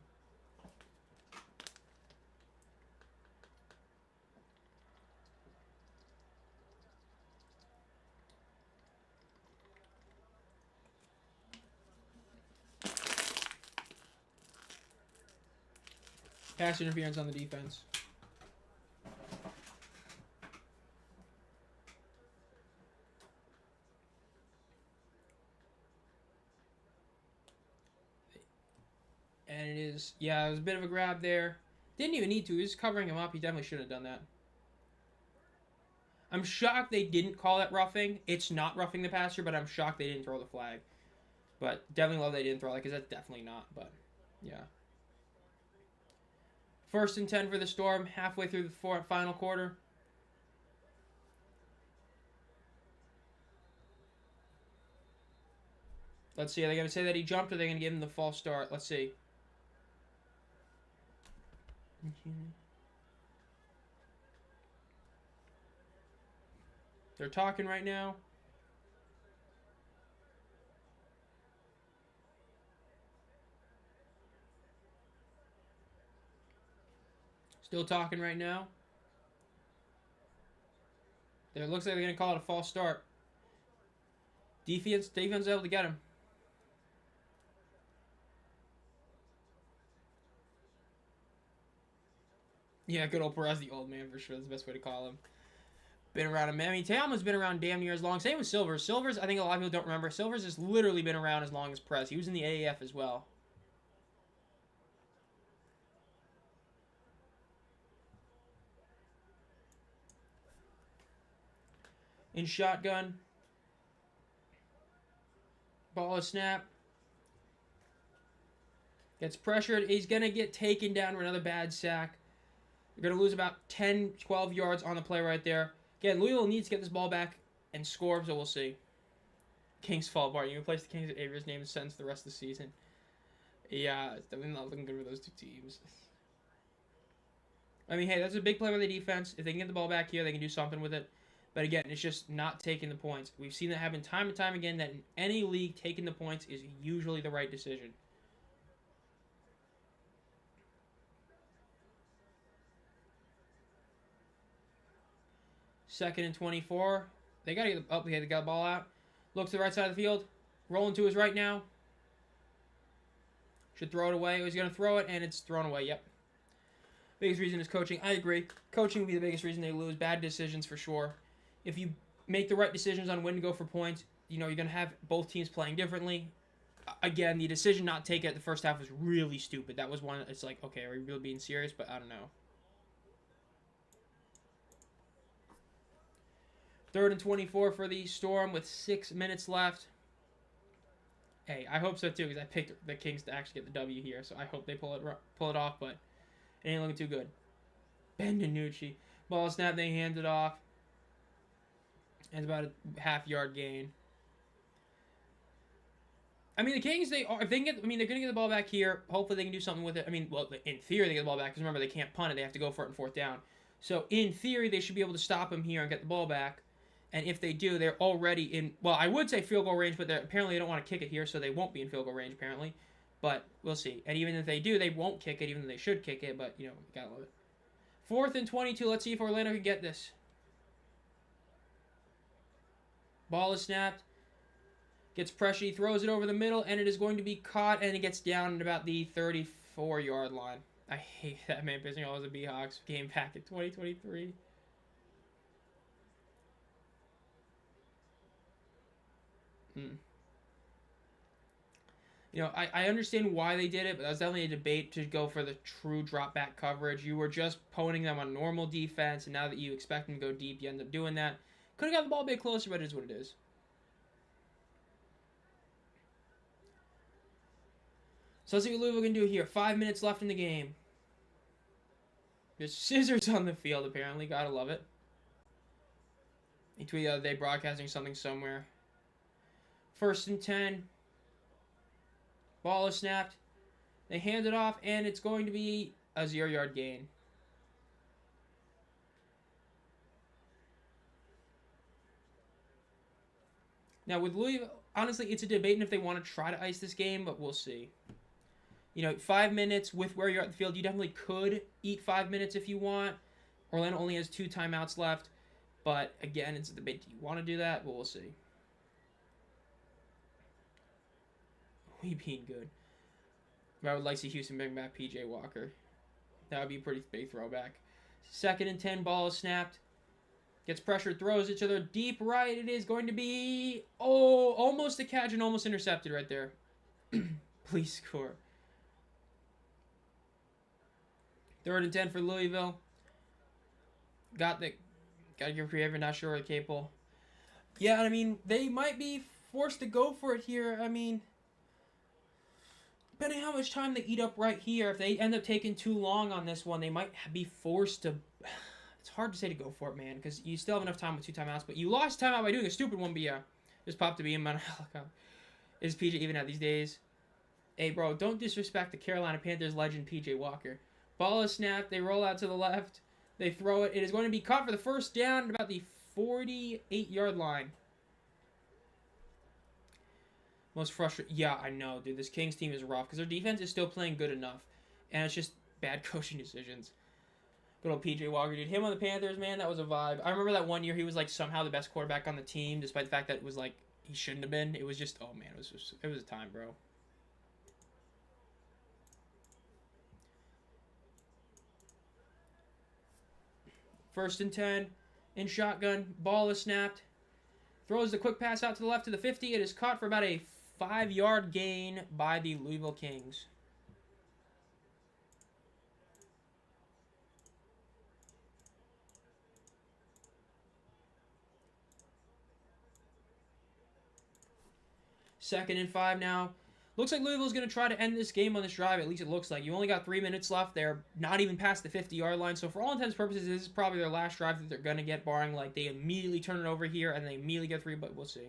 Pass interference on the defense. And it is, yeah, it was a bit of a grab there. Didn't even need to. He was covering him up. He definitely shouldn't have done that. I'm shocked they didn't call that roughing. It's not roughing the passer, but I'm shocked they didn't throw the flag. But definitely love they didn't throw it, because that's definitely not. But, yeah. 1st and 10 for the Storm, halfway through the final quarter. Let's see. Are they going to say that he jumped, or are they going to give him the false start? Let's see. They're talking right now. Still talking right now. It looks like they're going to call it a false start. Defense able to get him. Yeah, good old Perez, the old man for sure. That's the best way to call him. Been around him. I mean, Teamu's been around damn near as long. Same with Silvers. Silvers, I think a lot of people don't remember. Silvers has literally been around as long as Perez. He was in the AAF as well. In shotgun. Ball is snap. Gets pressured. He's going to get taken down for another bad sack. They're going to lose about 10, 12 yards on the play right there. Again, Louisville needs to get this ball back and score, so we'll see. Kings fall apart. You can place the Kings at Avery's name and sentence the rest of the season. Yeah, it's definitely not looking good for those two teams. I mean, hey, that's a big play by the defense. If they can get the ball back here, they can do something with it. But again, it's just not taking the points. We've seen that happen time and time again, that in any league, taking the points is usually the right decision. Second and 24. They got to get up. They got the ball out. Looks to the right side of the field. Rolling to his right now. Should throw it away. He's going to throw it, and it's thrown away. Yep. Biggest reason is coaching. I agree. Coaching would be the biggest reason they lose. Bad decisions for sure. If you make the right decisions on when to go for points, you're going to have both teams playing differently. Again, the decision not to take it at the first half was really stupid. That was one. It's like, okay, are we really being serious? But I don't know. Third and 24 for the Storm with 6 minutes left. Hey, I hope so too, because I picked the Kings to actually get the W here, so I hope they pull it off, but it ain't looking too good. Ben DiNucci. Ball snap, they hand it off. It's about a half-yard gain. I mean, the Kings, they're going to get the ball back here. Hopefully they can do something with it. I mean, well, in theory they get the ball back, because remember, they can't punt it. They have to go for it in fourth down. So, in theory, they should be able to stop them here and get the ball back. And if they do, they're already in, well, I would say field goal range, but apparently they don't want to kick it here, so they won't be in field goal range, apparently. But we'll see. And even if they do, they won't kick it, even though they should kick it, but, gotta love it. Fourth and 22. Let's see if Orlando can get this. Ball is snapped. Gets pressure. He throws it over the middle, and it is going to be caught, and it gets down at about the 34-yard line. I hate that, man. Pissing all the Seahawks game back in 2023. I understand why they did it, but that was definitely a debate to go for the true drop back coverage. You were just poning them on normal defense, and now that you expect them to go deep, you end up doing that. Could have got the ball a bit closer, but it is what it is. So let's see what Louisville can do here. 5 minutes left in the game. There's scissors on the field, apparently. Gotta love it. He tweeted the other day broadcasting something somewhere. First and 10. Ball is snapped. They hand it off, and it's going to be a 0-yard gain. Now, with Louisville, honestly, it's a debate if they want to try to ice this game, but we'll see. 5 minutes with where you're at the field, you definitely could eat 5 minutes if you want. Orlando only has 2 timeouts left. But, again, it's a debate. Do you want to do that? Well, we'll see. We being good. I would like to see Houston bring back P.J. Walker. That would be a pretty big throwback. Second and 10, ball is snapped. Gets pressured, throws it to the deep right. It is going to be, almost a catch and almost intercepted right there. Please score. Third and 10 for Louisville. Gotta give Creator, not sure they're capable. Yeah, I mean, they might be forced to go for it here. I mean, depending on how much time they eat up right here, if they end up taking too long on this one, they might be forced to. It's hard to say to go for it, man, because you still have enough time with 2 timeouts. But you lost timeout by doing a stupid one, but yeah. Just popped to be in my helicopter. Is PJ even at these days? Hey, bro, don't disrespect the Carolina Panthers legend PJ Walker. Ball is snapped. They roll out to the left. They throw it. It is going to be caught for the first down at about the 48-yard line. Most frustrating. Yeah, I know, dude. This Kings team is rough because their defense is still playing good enough. And it's just bad coaching decisions. Good old PJ Walker, dude. Him on the Panthers, man, that was a vibe. I remember that one year he was like somehow the best quarterback on the team, despite the fact that it was like he shouldn't have been. It was just, oh man, it was a time, bro. First and 10, in shotgun, ball is snapped. Throws the quick pass out to the left to the 50. It is caught for about a 5-yard gain by the Louisville Kings. Second and 5 now. Looks like Louisville's going to try to end this game on this drive. At least it looks like. You only got 3 minutes left. They're not even past the 50-yard line. So for all intents and purposes, this is probably their last drive that they're going to get, barring like they immediately turn it over here and they immediately get 3, but we'll see.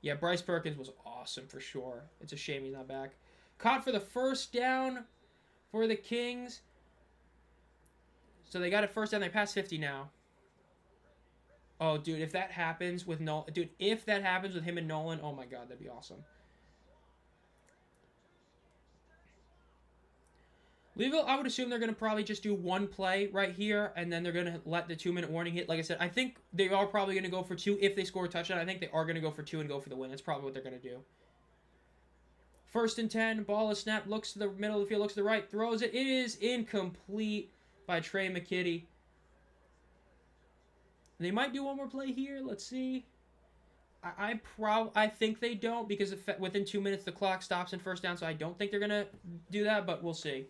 Yeah, Bryce Perkins was awesome for sure. It's a shame he's not back. Caught for the first down for the Kings. So they got it first down. They passed 50 now. Oh, dude, if that happens with Nolan... Dude, if that happens with him and Nolan, oh my god, that'd be awesome. Louisville, I would assume they're going to probably just do one play right here, and then they're going to let the 2-minute warning hit. Like I said, I think they are probably going to go for 2 if they score a touchdown. I think they are going to go for 2 and go for the win. That's probably what they're going to do. 1st and 10, ball is snapped, looks to the middle of the field, looks to the right, throws it. It is incomplete by Trey McKitty. They might do one more play here. Let's see. I think they don't because within 2 minutes the clock stops in first down, so I don't think they're going to do that, but we'll see.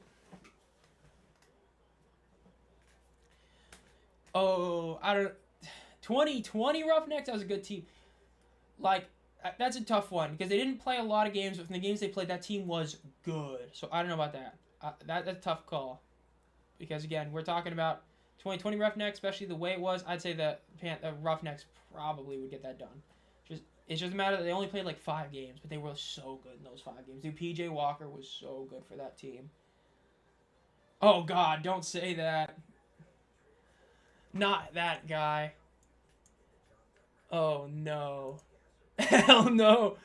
Oh, I don't... 2020 Roughnecks, that was a good team. Like, that's a tough one because they didn't play a lot of games, but from the games they played, that team was good. So I don't know about that. That's a tough call. Because, again, we're talking about 2020 Roughnecks, especially the way it was. I'd say the Roughnecks probably would get that done. It's just a matter that they only played like 5 games, but they were so good in those 5 games. Dude, P.J. Walker was so good for that team. Oh, God, don't say that. Not that guy. Oh, no. Hell no.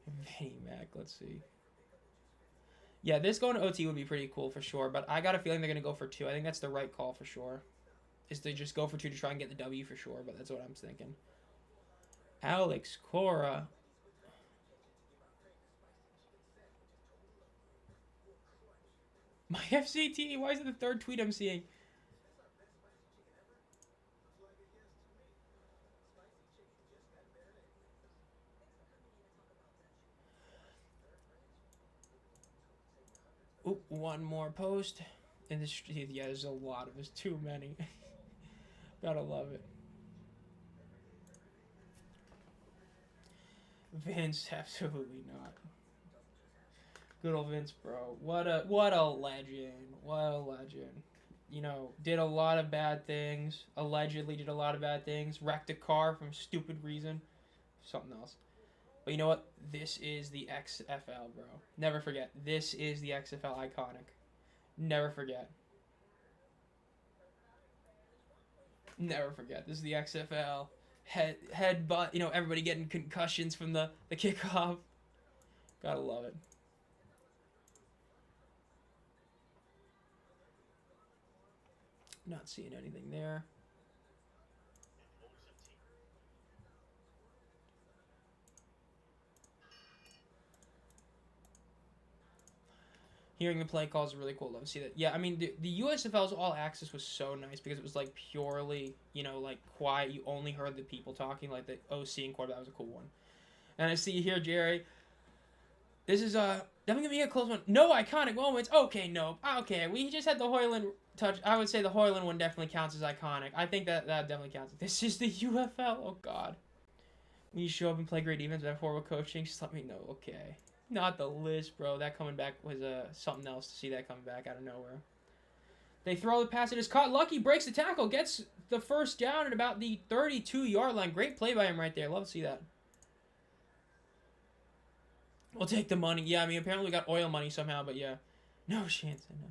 Vinnie Mac, let's see. Yeah, this going to OT would be pretty cool for sure, but I got a feeling they're going to go for 2. I think that's the right call for sure. Is to just go for 2 to try and get the W for sure, but that's what I'm thinking. Alex Cora. My FCT, why is it the 3rd tweet I'm seeing? Oop, one more post. And this, yeah, there's a lot of, there's too many. Gotta love it. Vince, absolutely not. Good old Vince, bro. What a legend. What a legend. You know, did a lot of bad things. Allegedly did a lot of bad things. Wrecked a car from stupid reason. Something else. But you know what? This is the XFL, bro. Never forget. This is the XFL iconic. Never forget. Never forget. This is the XFL. Headbutt. You know, everybody getting concussions from the kickoff. Gotta love it. Not seeing anything there. Hearing the play calls is really cool. Love to see that. Yeah, I mean, the USFL's All Access was so nice because it was, like, purely, you know, like, quiet. You only heard the people talking, like the OC and quarterback. That was a cool one. And I see here, Jerry. This is, definitely going to be a close one. No iconic moments. Okay, no. Okay, we just had the Hoyland touch. I would say the Hoyland one definitely counts as iconic. I think that definitely counts. This is the UFL. Oh, God. When you show up and play great defense with horrible coaching, just let me know. Okay. Not the list, bro. That coming back was something else to see that coming back out of nowhere. They throw the pass. It is caught. Lucky breaks the tackle. Gets the first down at about the 32-yard line. Great play by him right there. Love to see that. We'll take the money. Yeah, I mean, apparently we got oil money somehow, but yeah. No chance. No.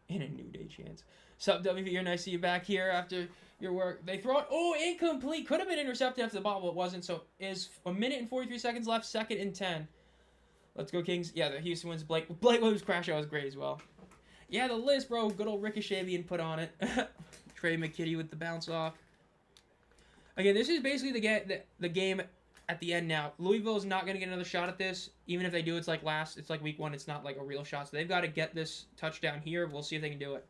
In a New Day chance. Sup, WV? Nice to see you back here after your work. They throw it. Oh, incomplete. Could have been intercepted after the ball, but it wasn't. So is 1 minute and 43 seconds left. 2nd and 10. Let's go, Kings. Yeah, the Houston wins. Blake Williams crash out was great as well. Yeah, the list, bro. Good old Ricochet being put on it. Trey McKitty with the bounce off. Again, this is basically the game at the end now. Louisville is not going to get another shot at this. Even if they do, it's like week 1. It's not like a real shot. So they've got to get this touchdown here. We'll see if they can do it.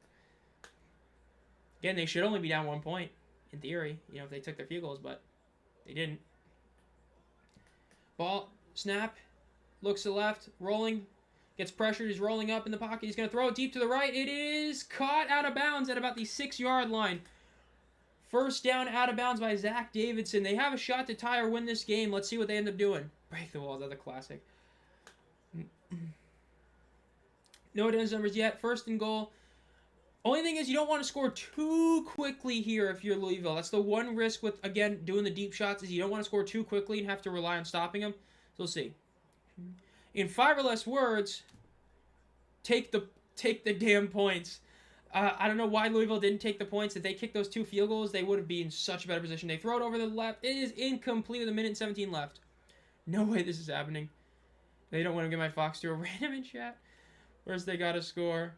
Again, they should only be down 1 point, in theory, you know, if they took their field goals, but they didn't. Ball, snap, looks to the left, rolling, gets pressured, he's rolling up in the pocket, he's going to throw it deep to the right. It is caught out of bounds at about the 6-yard line. First down out of bounds by Zach Davidson. They have a shot to tie or win this game. Let's see what they end up doing. Break the wall, another classic. No attendance numbers yet. First and goal. Only thing is you don't want to score too quickly here if you're Louisville. That's the one risk with, again, doing the deep shots is you don't want to score too quickly and have to rely on stopping them. So we'll see. In 5 or less words, take the damn points. I don't know why Louisville didn't take the points. If they kicked those 2 field goals, they would have been in such a better position. They throw it over the left. It is incomplete with 1:17 left. No way this is happening. They don't want to get my Fox to a random in chat. First, they got to score.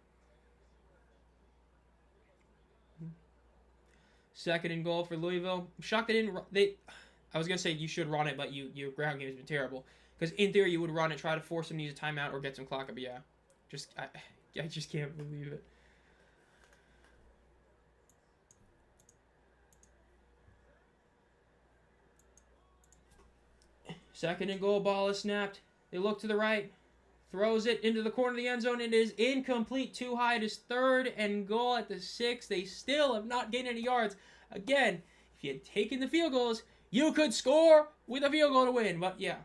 Second and goal for Louisville. I'm shocked they didn't. I was gonna say you should run it, but your ground game has been terrible. Because in theory you would run it, try to force them to use a timeout or get some clock up. But yeah, I just can't believe it. Second and goal. Ball is snapped. They look to the right. Throws it into the corner of the end zone. It is incomplete. Too high. It is third and goal at the 6. They still have not gained any yards. Again, if you had taken the field goals, you could score with a field goal to win. But yeah.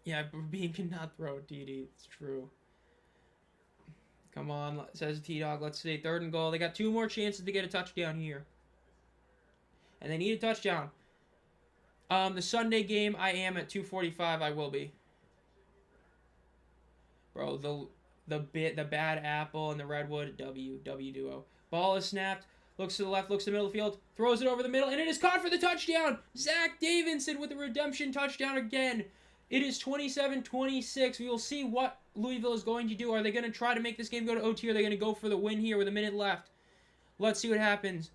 Yeah, Bean cannot throw a TD. It's true. Come on, says T-Dog. Let's see. Third and goal. They got 2 more chances to get a touchdown here. And they need a touchdown. The Sunday game, I am at 2:45. I will be. Bro, the bad apple and the redwood W duo. Ball is snapped. Looks to the left. Looks to the middle of the field. Throws it over the middle, and it is caught for the touchdown. Zach Davidson with the redemption touchdown again. It is 27-26. We will see what Louisville is going to do. Are they going to try to make this game go to OT? Or are they going to go for the win here with a minute left? Let's see what happens.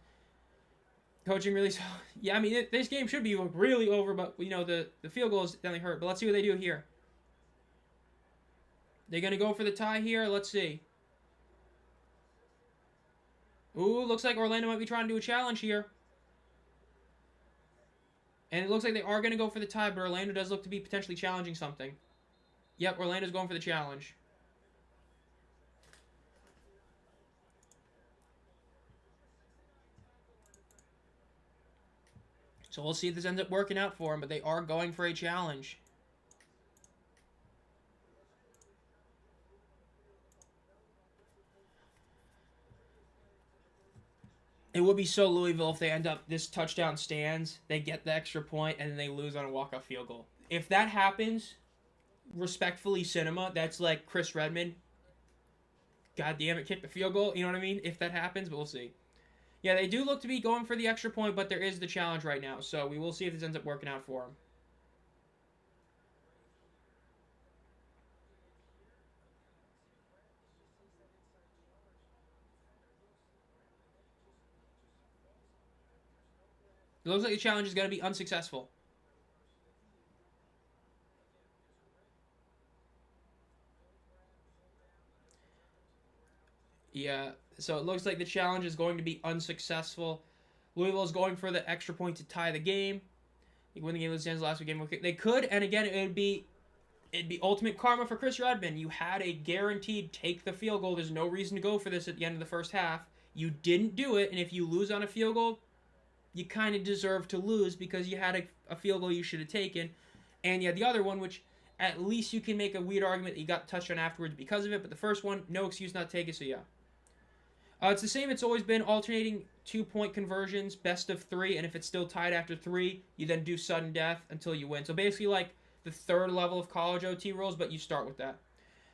Coaching really... Yeah, I mean, this game should be really over, but, you know, the field goals definitely hurt. But let's see what they do here. They're going to go for the tie here. Let's see. Ooh, looks like Orlando might be trying to do a challenge here. And it looks like they are going to go for the tie, but Orlando does look to be potentially challenging something. Yep, Orlando's going for the challenge. So we'll see if this ends up working out for them, but they are going for a challenge. It would be so Louisville if they end up, this touchdown stands, they get the extra point, and then they lose on a walk-off field goal. If that happens, respectfully, Cinema, that's like Chris Redmond. God damn it, kick the field goal. You know what I mean? If that happens, but we'll see. Yeah, they do look to be going for the extra point, but there is the challenge right now. So we will see if this ends up working out for them. It looks like the challenge is going to be unsuccessful. Yeah, so it looks like the challenge is going to be unsuccessful. Louisville is going for the extra point to tie the game. They win the game with the last week game. They could, and again, it'd be ultimate karma for Chris Redmond. You had a guaranteed take the field goal. There's no reason to go for this at the end of the first half. You didn't do it, and if you lose on a field goal, you kind of deserve to lose because you had a field goal you should have taken. And you had the other one, which at least you can make a weird argument that you got touched on afterwards because of it. But the first one, no excuse not to take it, so yeah. It's the same. It's always been alternating 2-point conversions, best of 3, and if it's still tied after 3, you then do sudden death until you win. So basically like the third level of college OT rules, but you start with that.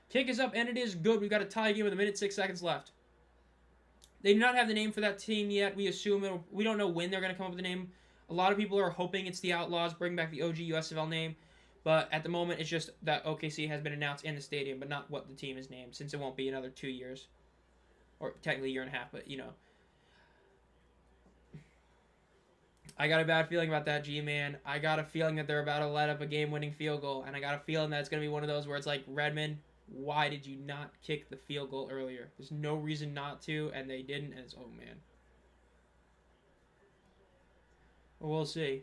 Kick is up, and it is good. We've got a tie game with 1:06 left. They do not have the name for that team yet. We assume we don't know when they're going to come up with the name. A lot of people are hoping it's the Outlaws, bring back the OG USFL name. But at the moment, it's just that OKC has been announced in the stadium, but not what the team is named, since it won't be another 2 years. Or technically a year and a half, but, you know. I got a bad feeling about that, G-Man. I got a feeling that they're about to let up a game-winning field goal, and I got a feeling that it's going to be one of those where it's like, Redmond, why did you not kick the field goal earlier? There's no reason not to, and they didn't, and it's, oh, man. We'll see.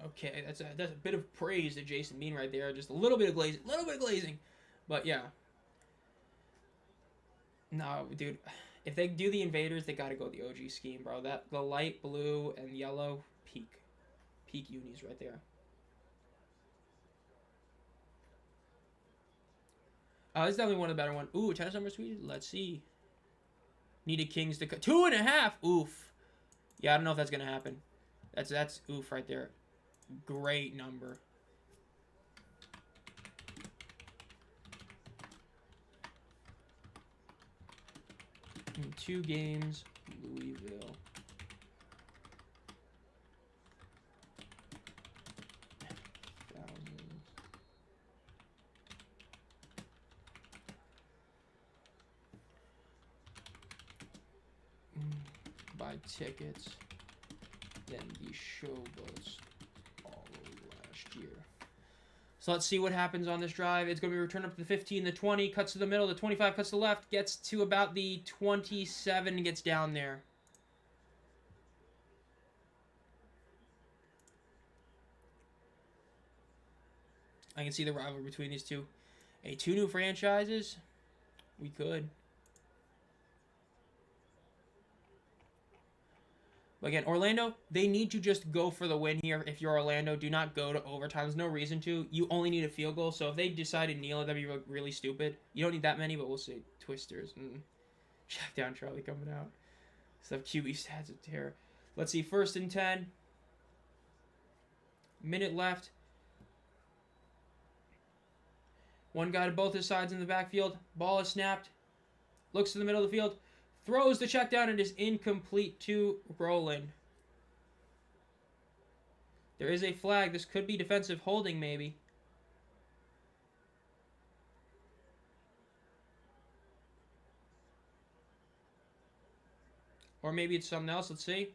Okay, that's a bit of praise to Jason Bean right there. Just a little bit of glazing. But yeah. No, dude. If they do the invaders, they gotta go the OG scheme, bro. The light blue and yellow peak unis right there. It's definitely one of the better ones. Ooh, tennis number sweet. Let's see. Needed kings to cut 2.5. Oof. Yeah, I don't know if that's gonna happen. That's oof right there. Great number. In 2 games, Louisville. Thousands. Buy tickets. Then the showboats all over last year. So let's see what happens on this drive. It's going to be returned up to the 15, the 20, cuts to the middle, the 25 cuts to the left, gets to about the 27 and gets down there. I can see the rivalry between these two. Hey, 2 new franchises? We could. But again, Orlando, they need to just go for the win here. If you're Orlando, do not go to overtime. There's no reason to. You only need a field goal. So if they decide to kneel it, that'd be really stupid. You don't need that many, but we'll see. Twisters. Check down Charlie coming out. Stuff QB stats of terror. Let's see. 1st and 10. Minute left. One guy to both his sides in the backfield. Ball is snapped. Looks to the middle of the field. Throws the check down and is incomplete to Roland. There is a flag. This could be defensive holding, maybe. Or maybe it's something else. Let's see.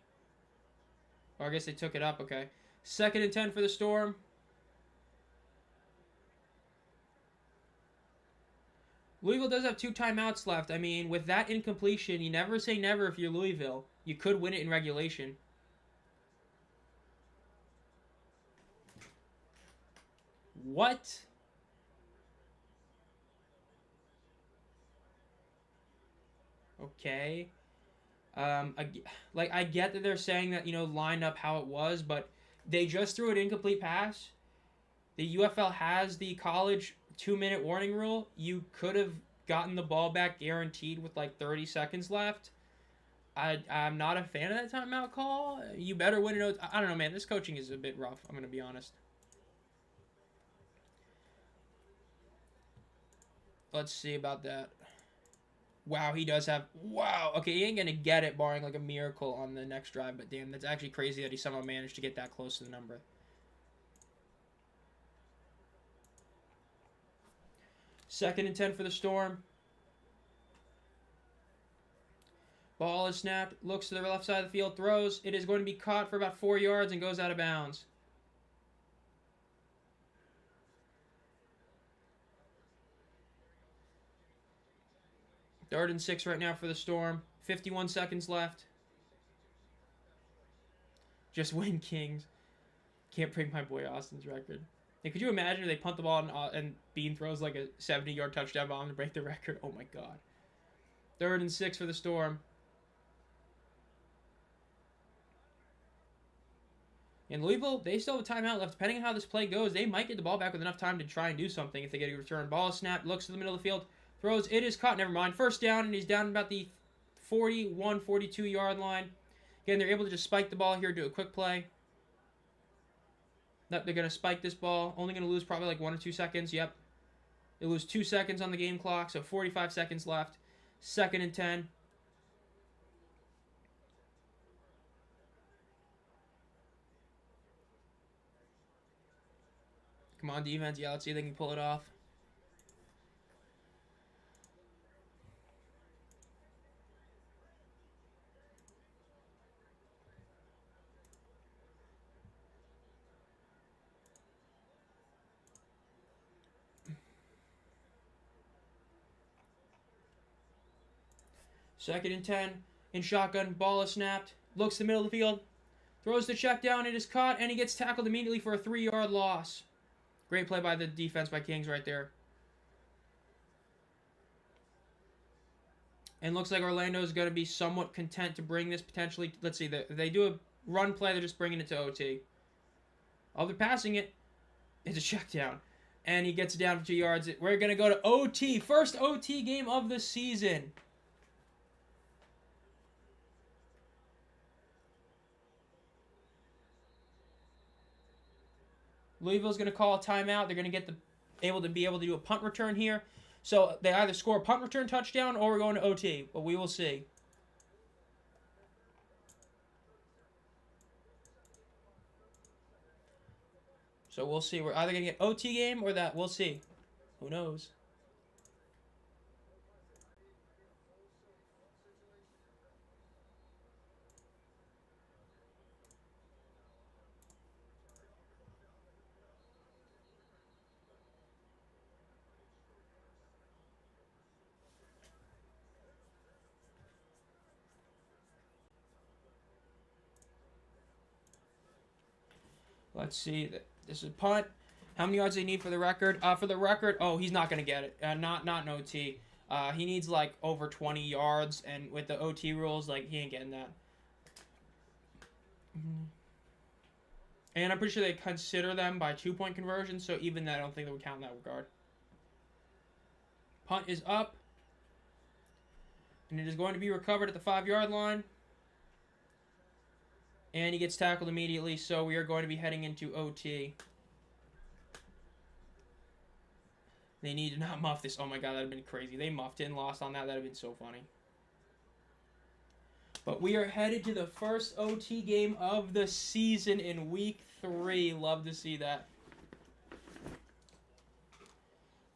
Or I guess they took it up. Okay. 2nd and 10 for the Storm. Louisville does have 2 timeouts left. I mean, with that incompletion, you never say never if you're Louisville. You could win it in regulation. What? Okay. I get that they're saying that, line up how it was, but they just threw an incomplete pass. The UFL has the college 2-minute warning rule. You could have gotten the ball back guaranteed with like 30 seconds left. I'm not a fan of that timeout call. You better win it. I don't know, man. This coaching is a bit rough. I'm going to be honest. Let's see about that. Wow, he does have... Wow. Okay, he ain't going to get it barring like a miracle on the next drive. But damn, that's actually crazy that he somehow managed to get that close to the number. Second and 10 for the Storm. Ball is snapped. Looks to the left side of the field. Throws. It is going to be caught for about 4 yards and goes out of bounds. Third and 6 right now for the Storm. 51 seconds left. Just win, Kings. Can't break my boy Austin's record. Hey, could you imagine if they punt the ball and Bean throws like a 70-yard touchdown bomb to break the record? Oh, my God. 3rd and 6 for the Storm. In Louisville, they still have a timeout left. Depending on how this play goes, they might get the ball back with enough time to try and do something if they get a return. Ball is snapped. Looks to the middle of the field. Throws. It is caught. Never mind. 1st down, and he's down about the 41, 42-yard line. Again, they're able to just spike the ball here, do a quick play. Nope, they're going to spike this ball. Only going to lose probably like 1 or 2 seconds. Yep. They lose 2 seconds on the game clock, so 45 seconds left. 2nd and 10. Come on, defense. Yeah, let's see if they can pull it off. Second and 10. In shotgun. Ball is snapped. Looks to the middle of the field. Throws the check down. It is caught, and he gets tackled immediately for a 3-yard loss. Great play by the defense by Kings right there. And looks like Orlando is going to be somewhat content to bring this potentially. Let's see. If they do a run play, they're just bringing it to OT. Oh, they're passing it. It's a check down. And he gets it down for 2 yards. We're going to go to OT. First OT game of the season. Louisville's going to call a timeout. They're going to get able to do a punt return here. So they either score a punt return touchdown or we're going to OT. But we will see. So we'll see. We're either going to get OT game or that. We'll see. Who knows? Let's see. This is a punt. How many yards do they need for the record? For the record, he's not going to get it. Not an OT. He needs like over 20 yards, and with the OT rules, like he ain't getting that. And I'm pretty sure they consider them by 2-point conversions, so even that I don't think they would count in that regard. Punt is up. And it is going to be recovered at the 5-yard line. And he gets tackled immediately, so we are going to be heading into OT. They need to not muff this. Oh my god, that would have been crazy. They muffed it and lost on that. That would have been so funny. But we are headed to the first OT game of the season in week 3. Love to see that.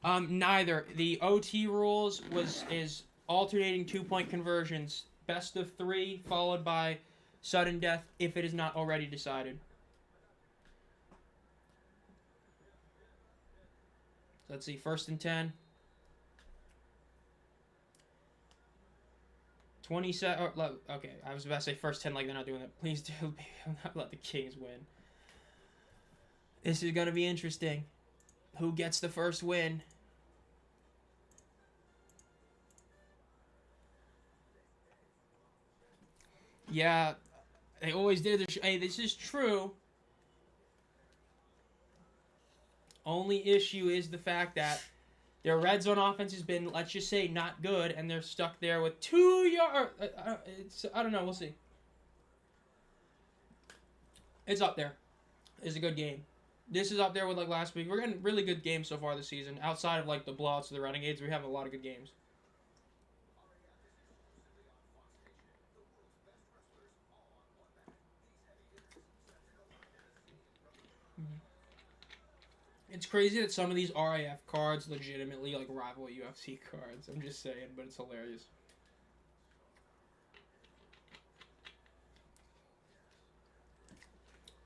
Neither. The OT rules is alternating 2-point conversions. Best of 3 followed by sudden death if it is not already decided. Let's see, 1st and 10. 27. Okay, I was about to say 1st 10 like they're not doing that. Please do not let the Kings win. This is going to be interesting. Who gets the first win? Yeah, they always did. Hey, this is true. Only issue is the fact that their red zone offense has been, let's just say, not good, and they're stuck there with 2 yards. I don't know. We'll see. It's up there. It's a good game. This is up there with like last week. We're getting really good games so far this season. Outside of like the blowouts of the Renegades, we have a lot of good games. It's crazy that some of these RAF cards legitimately like rival UFC cards. I'm just saying, but it's hilarious.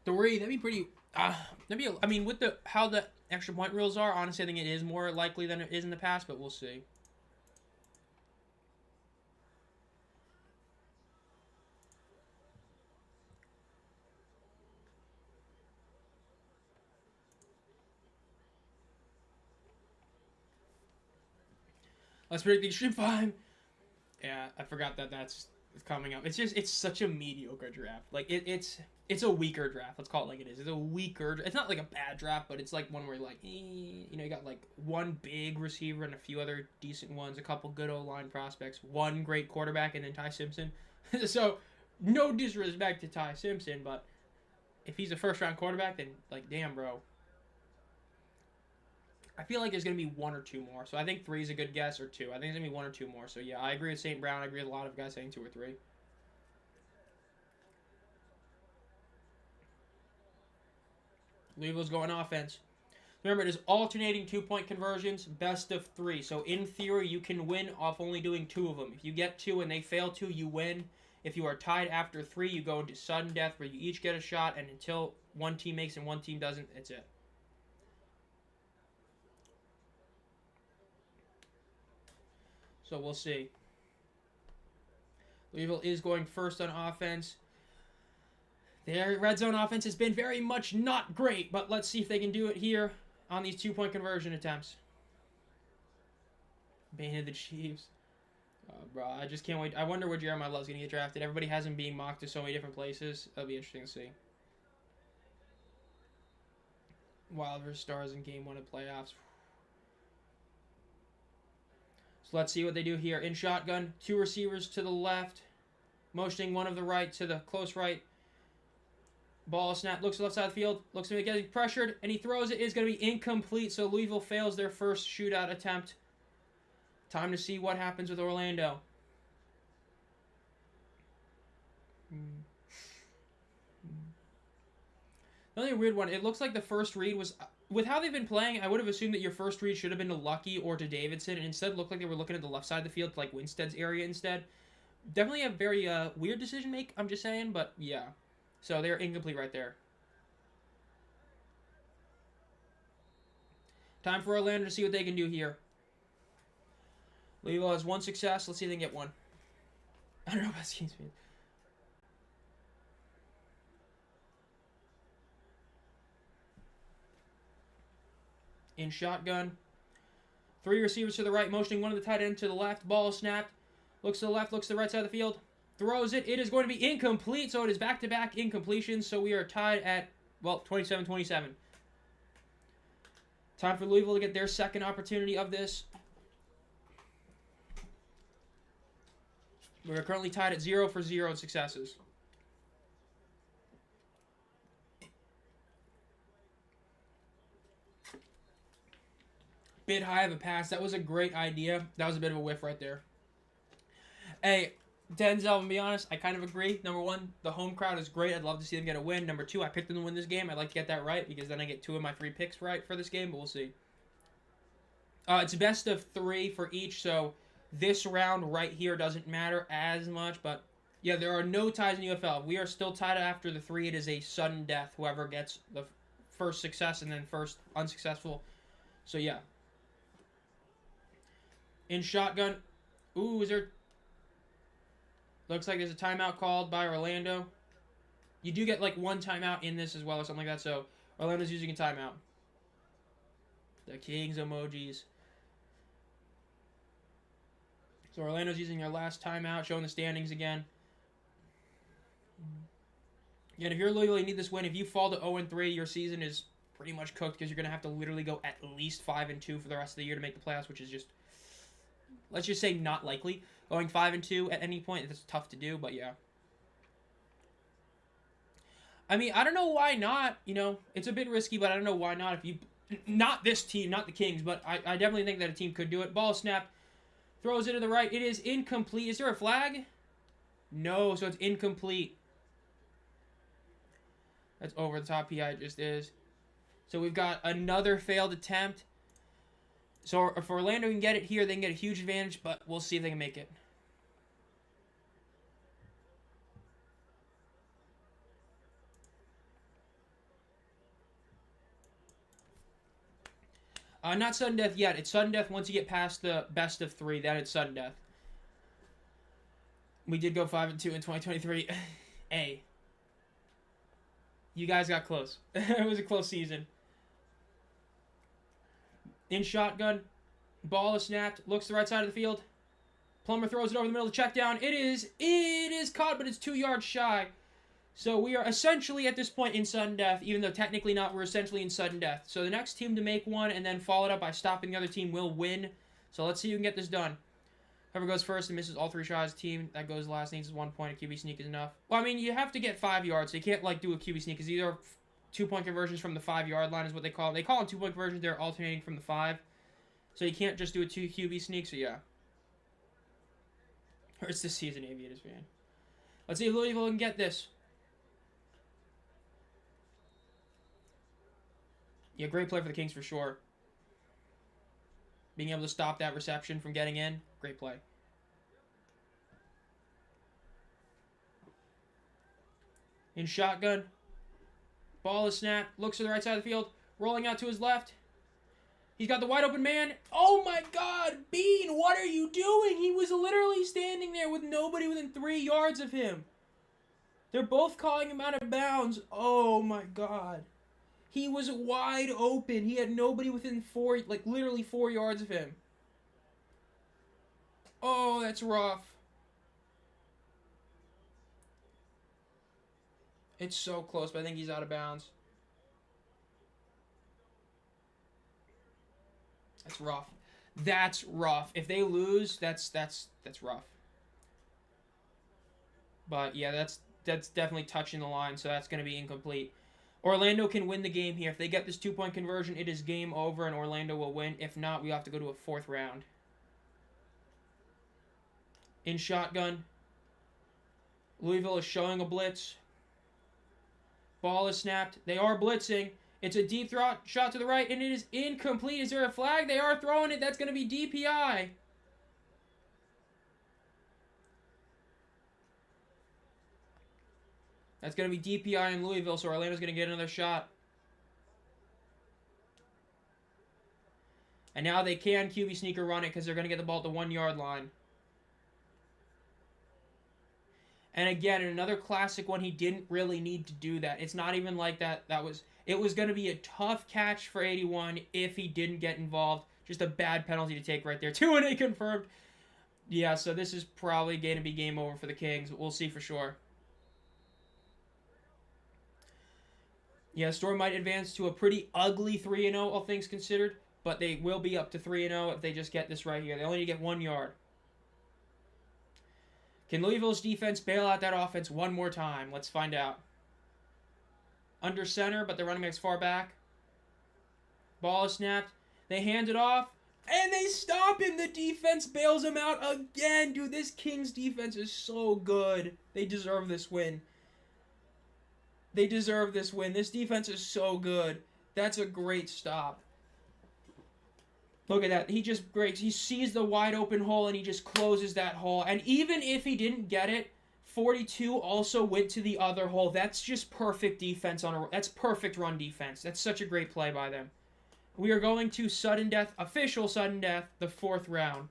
That'd be pretty. I mean, with how the extra point rules are, honestly, I think it is more likely than it is in the past, but we'll see. Let's predict the Extreme 5. Yeah, I forgot that's coming up. It's such a mediocre draft. Like, it's a weaker draft. Let's call it like it is. It's a weaker. It's not like a bad draft, but it's like one where like, you got like one big receiver and a few other decent ones, a couple good O-line prospects, one great quarterback, and then Ty Simpson. So, no disrespect to Ty Simpson, but if he's a first-round quarterback, then like, damn, bro. I feel like there's going to be 1 or 2 more. So I think 3 is a good guess, or 2. I think there's going to be 1 or 2 more. So yeah, I agree with St. Brown. I agree with a lot of guys saying 2 or 3. Louisville's going offense. Remember, it is alternating 2-point conversions, best of 3. So in theory, you can win off only doing 2 of them. If you get 2 and they fail 2, you win. If you are tied after 3, you go into sudden death where you each get a shot, and until one team makes and one team doesn't, it's it. So we'll see. Louisville is going first on offense. Their red zone offense has been very much not great, but let's see if they can do it here on these 2-point conversion attempts. Bane of the Chiefs. Bro, I just can't wait. I wonder where Jeremiah Love's going to get drafted. Everybody has him being mocked to so many different places. That'll be interesting to see. Wild versus Stars in Game 1 of playoffs. So let's see what they do here. In shotgun, 2 receivers to the left. Motioning one of the right to the close right. Ball snap, looks to the left side of the field. Looks to be getting pressured, and he throws it. It's going to be incomplete, so Louisville fails their first shootout attempt. Time to see what happens with Orlando. The only weird one, it looks like the first read was... With how they've been playing, I would have assumed that your first read should have been to Lucky or to Davidson, and instead it looked like they were looking at the left side of the field, like Winstead's area instead. Definitely a very weird decision make, I'm just saying, but yeah. So they're incomplete right there. Time for Orlando to see what they can do here. Louisville has 1 success. Let's see if they can get 1. I don't know about Kings fans. In shotgun. 3 receivers to the right, motioning one of the tight end to the left. Ball snapped. Looks to the left, looks to the right side of the field. Throws it. It is going to be incomplete, so it is back-to-back incompletions. So we are tied at, well, 27-27. Time for Louisville to get their second opportunity of this. We're currently tied at 0 for 0 in successes. Bit high of a pass. That was a great idea. That was a bit of a whiff right there. Hey, Denzel, to be honest, I kind of agree. Number 1, the home crowd is great. I'd love to see them get a win. Number 2, I picked them to win this game. I'd like to get that right because then I get 2 of my 3 picks right for this game, but we'll see. It's best of 3 for each, so this round right here doesn't matter as much, but yeah, there are no ties in UFL. We are still tied after the 3. It is a sudden death, whoever gets the first success and then first unsuccessful. So yeah. In shotgun. Ooh, is there... Looks like there's a timeout called by Orlando. You do get like 1 timeout in this as well or something like that, so Orlando's using a timeout. The Kings emojis. So Orlando's using their last timeout, showing the standings again. And if you're Louisville, you need this win. If you fall to 0-3, your season is pretty much cooked because you're going to have to literally go at least 5-2 for the rest of the year to make the playoffs, which is just, let's just say, not likely. Going 5-2 at any point, it's tough to do, but yeah. I mean, I don't know why not. You know, it's a bit risky, but I don't know why not. If you, not this team, not the Kings, but I definitely think that a team could do it. Ball snap, throws it to the right. It is incomplete. Is there a flag? No, so it's incomplete. That's over the top. PI just is. So we've got another failed attempt. So if Orlando can get it here, they can get a huge advantage, but we'll see if they can make it. Not sudden death yet. It's sudden death once you get past the best of 3. Then it's sudden death. We did go 5-2 in 2023. Hey. You guys got close. It was a close season. In shotgun. Ball is snapped. Looks to the right side of the field. Plummer throws it over the middle of the check down. It is caught, but it's 2 yards shy. So we are essentially at this point in sudden death, even though technically not, we're essentially in sudden death. So the next team to make one and then follow it up by stopping the other team will win. So let's see who can get this done. Whoever goes first and misses all 3 shots, team that goes last needs 1 point. A QB sneak is enough. Well, I mean, you have to get 5 yards. So you can't, like, do a QB sneak because these are 2-point conversions from the 5-yard line is what they call it. They call them 2-point conversions. They're alternating from the 5. So you can't just do a 2 QB sneak, so yeah. Hurts this season, Aviators fan. Let's see if Louisville can get this. Yeah, great play for the Kings for sure. Being able to stop that reception from getting in, great play. In shotgun. Ball is snapped. Looks to the right side of the field. Rolling out to his left. He's got the wide open man. Oh my God, Bean, what are you doing? He was literally standing there with nobody within 3 yards of him. They're both calling him out of bounds. Oh my God. He was wide open. He had nobody within literally 4 yards of him. Oh, that's rough. It's so close, but I think he's out of bounds. That's rough. That's rough. If they lose, that's rough. But yeah, that's definitely touching the line, so that's going to be incomplete. Orlando can win the game here. If they get this 2-point conversion, it is game over and Orlando will win. If not, we have to go to a 4th round. In shotgun. Louisville is showing a blitz. Ball is snapped. They are blitzing. It's a deep shot to the right, and it is incomplete. Is there a flag? They are throwing it. That's going to be DPI. That's going to be DPI in Louisville, so Orlando's going to get another shot. And now they can QB sneaker run it because they're going to get the ball at the 1-yard line. And again, in another classic one, he didn't really need to do that. It's not even like that. It was going to be a tough catch for 81 if he didn't get involved. Just a bad penalty to take right there. 2-8 confirmed. Yeah, so this is probably going to be game over for the Kings. We'll see for sure. Yeah, Storm might advance to a pretty ugly 3-0, all things considered. But they will be up to 3-0 if they just get this right here. They only need to get 1 yard. Can Louisville's defense bail out that offense one more time? Let's find out. Under center, but the running back's far back. Ball is snapped. They hand it off. And they stop him. The defense bails him out again. Dude, this Kings defense is so good. They deserve this win. They deserve this win. This defense is so good. That's a great stop. Look at that. He just breaks. He sees the wide open hole and he just closes that hole. And even if he didn't get it, 42 also went to the other hole. That's just perfect defense that's perfect run defense. That's such a great play by them. We are going to sudden death, official sudden death, the 4th round.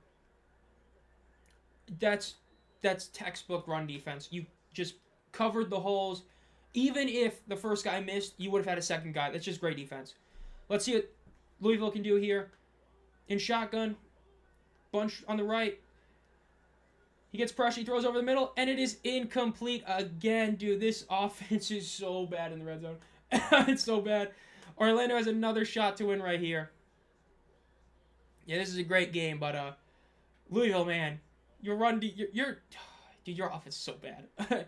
That's textbook run defense. You just covered the holes. Even if the first guy missed, you would have had a second guy. That's just great defense. Let's see what Louisville can do here. In shotgun, bunch on the right. He gets pressure, he throws over the middle, and it is incomplete again. Dude, this offense is so bad in the red zone. It's so bad. Orlando has another shot to win right here. Yeah, this is a great game, but Louisville, man, your run, dude, your offense is so bad.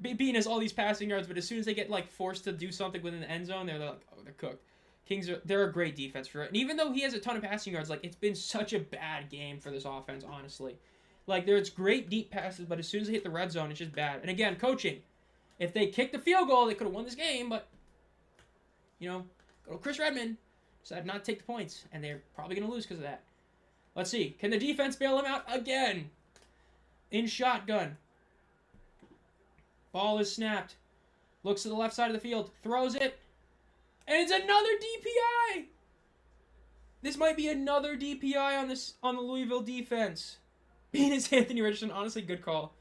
Bean has all these passing yards, but as soon as they get like forced to do something within the end zone, they're like, oh, they're cooked. Kings they're a great defense for it. And even though he has a ton of passing yards, like it's been such a bad game for this offense, honestly. Like there's great deep passes, but as soon as they hit the red zone, it's just bad. And again, coaching. If they kicked the field goal, they could have won this game, but Chris Redmond decided not to take the points, and they're probably gonna lose because of that. Let's see. Can the defense bail him out again? In shotgun. Ball is snapped. Looks to the left side of the field. Throws it. And it's another DPI. This might be another DPI on the Louisville defense. Being is Anthony Richardson. Honestly, good call.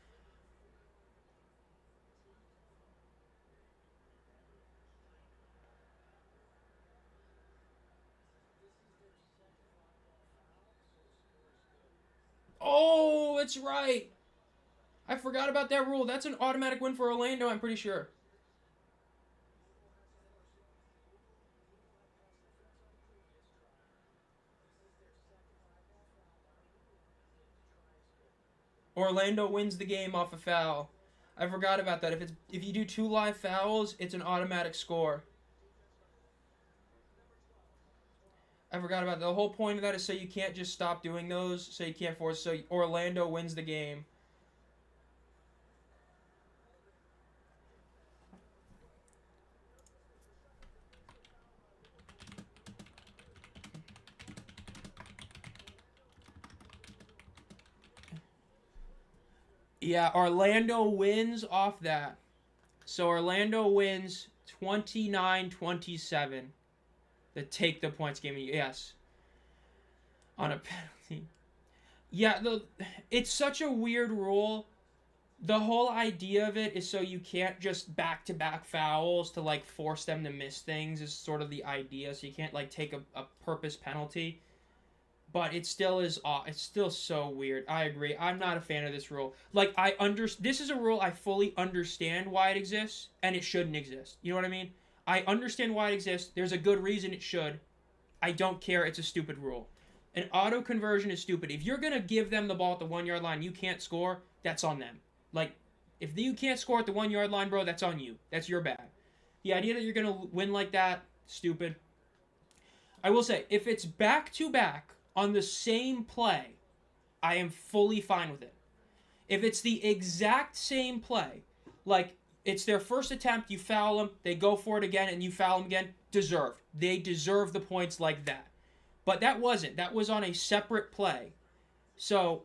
Oh, that's right. I forgot about that rule. That's an automatic win for Orlando, I'm pretty sure. Orlando wins the game off a foul. I forgot about that. If you do 2 live fouls, it's an automatic score. I forgot about that. The whole point of that is so you can't just stop doing those, so you can't force. So Orlando wins the game. Yeah, Orlando wins off that. So Orlando wins 29-27. The take the points game. Yes. On a penalty. Yeah, it's such a weird rule. The whole idea of it is so you can't just back-to-back fouls to like force them to miss things is sort of the idea. So you can't like take a purpose penalty. but it still is. It's still so weird. I agree. I'm not a fan of this rule. Like this is a rule I fully understand why it exists, and it shouldn't exist. You know what I mean? I understand why it exists. There's a good reason it should. I don't care. It's a stupid rule. An auto conversion is stupid. If you're gonna give them the ball at the 1 yard line, you can't score. That's on them. Like, if you can't score at the 1 yard line, bro, that's on you. That's your bad. The idea that you're gonna win like that, stupid. I will say, if it's back to back on the same play, I am fully fine with it. If it's the exact same play, like it's their first attempt, you foul them, they go for it again, and you foul them again, deserved. They deserve the points like that. But that wasn't. That was on a separate play. So,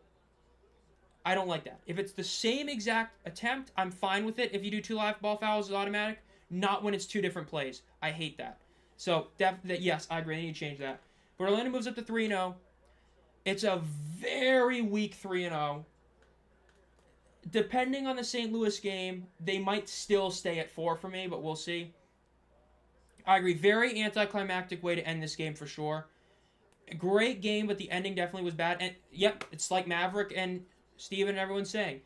I don't like that. If it's the same exact attempt, I'm fine with it. If you do 2 live ball fouls, it's automatic. Not when it's 2 different plays. I hate that. So, yes, I agree. I need to change that. But Orlando moves up to 3-0. It's a very weak 3-0. Depending on the St. Louis game, they might still stay at 4 for me, but we'll see. I agree. Very anticlimactic way to end this game for sure. A great game, but the ending definitely was bad. And, yep, it's like Maverick and Steven and everyone's saying.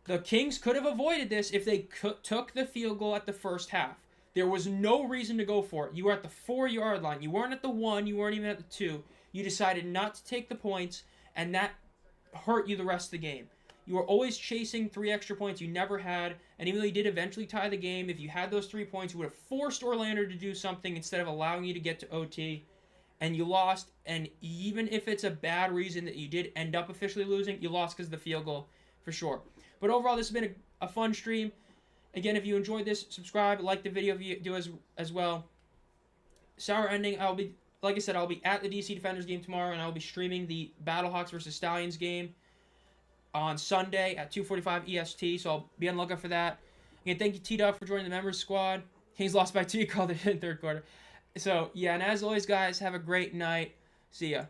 The Kings could have avoided this if they took the field goal at the first half. There was no reason to go for it. You were at the 4 yard line. You weren't at the 1. You weren't even at the 2. You decided not to take the points, and that hurt you the rest of the game. You were always chasing 3 extra points you never had, and even though you did eventually tie the game, if you had those 3 points, you would have forced Orlando to do something instead of allowing you to get to OT, and you lost. And even if it's a bad reason that you did end up officially losing, you lost because of the field goal for sure. But overall, this has been a fun stream. Again, if you enjoyed this, subscribe, like the video if you do as well. Sour ending, like I said, I'll be at the DC Defenders game tomorrow, and I'll be streaming the Battlehawks versus Stallions game on Sunday at 2:45 EST, so I'll be on the lookout for that. Again, thank you, T-Dog, for joining the members squad. Kings lost by 2, called it in third quarter. So, yeah, and as always, guys, have a great night. See ya.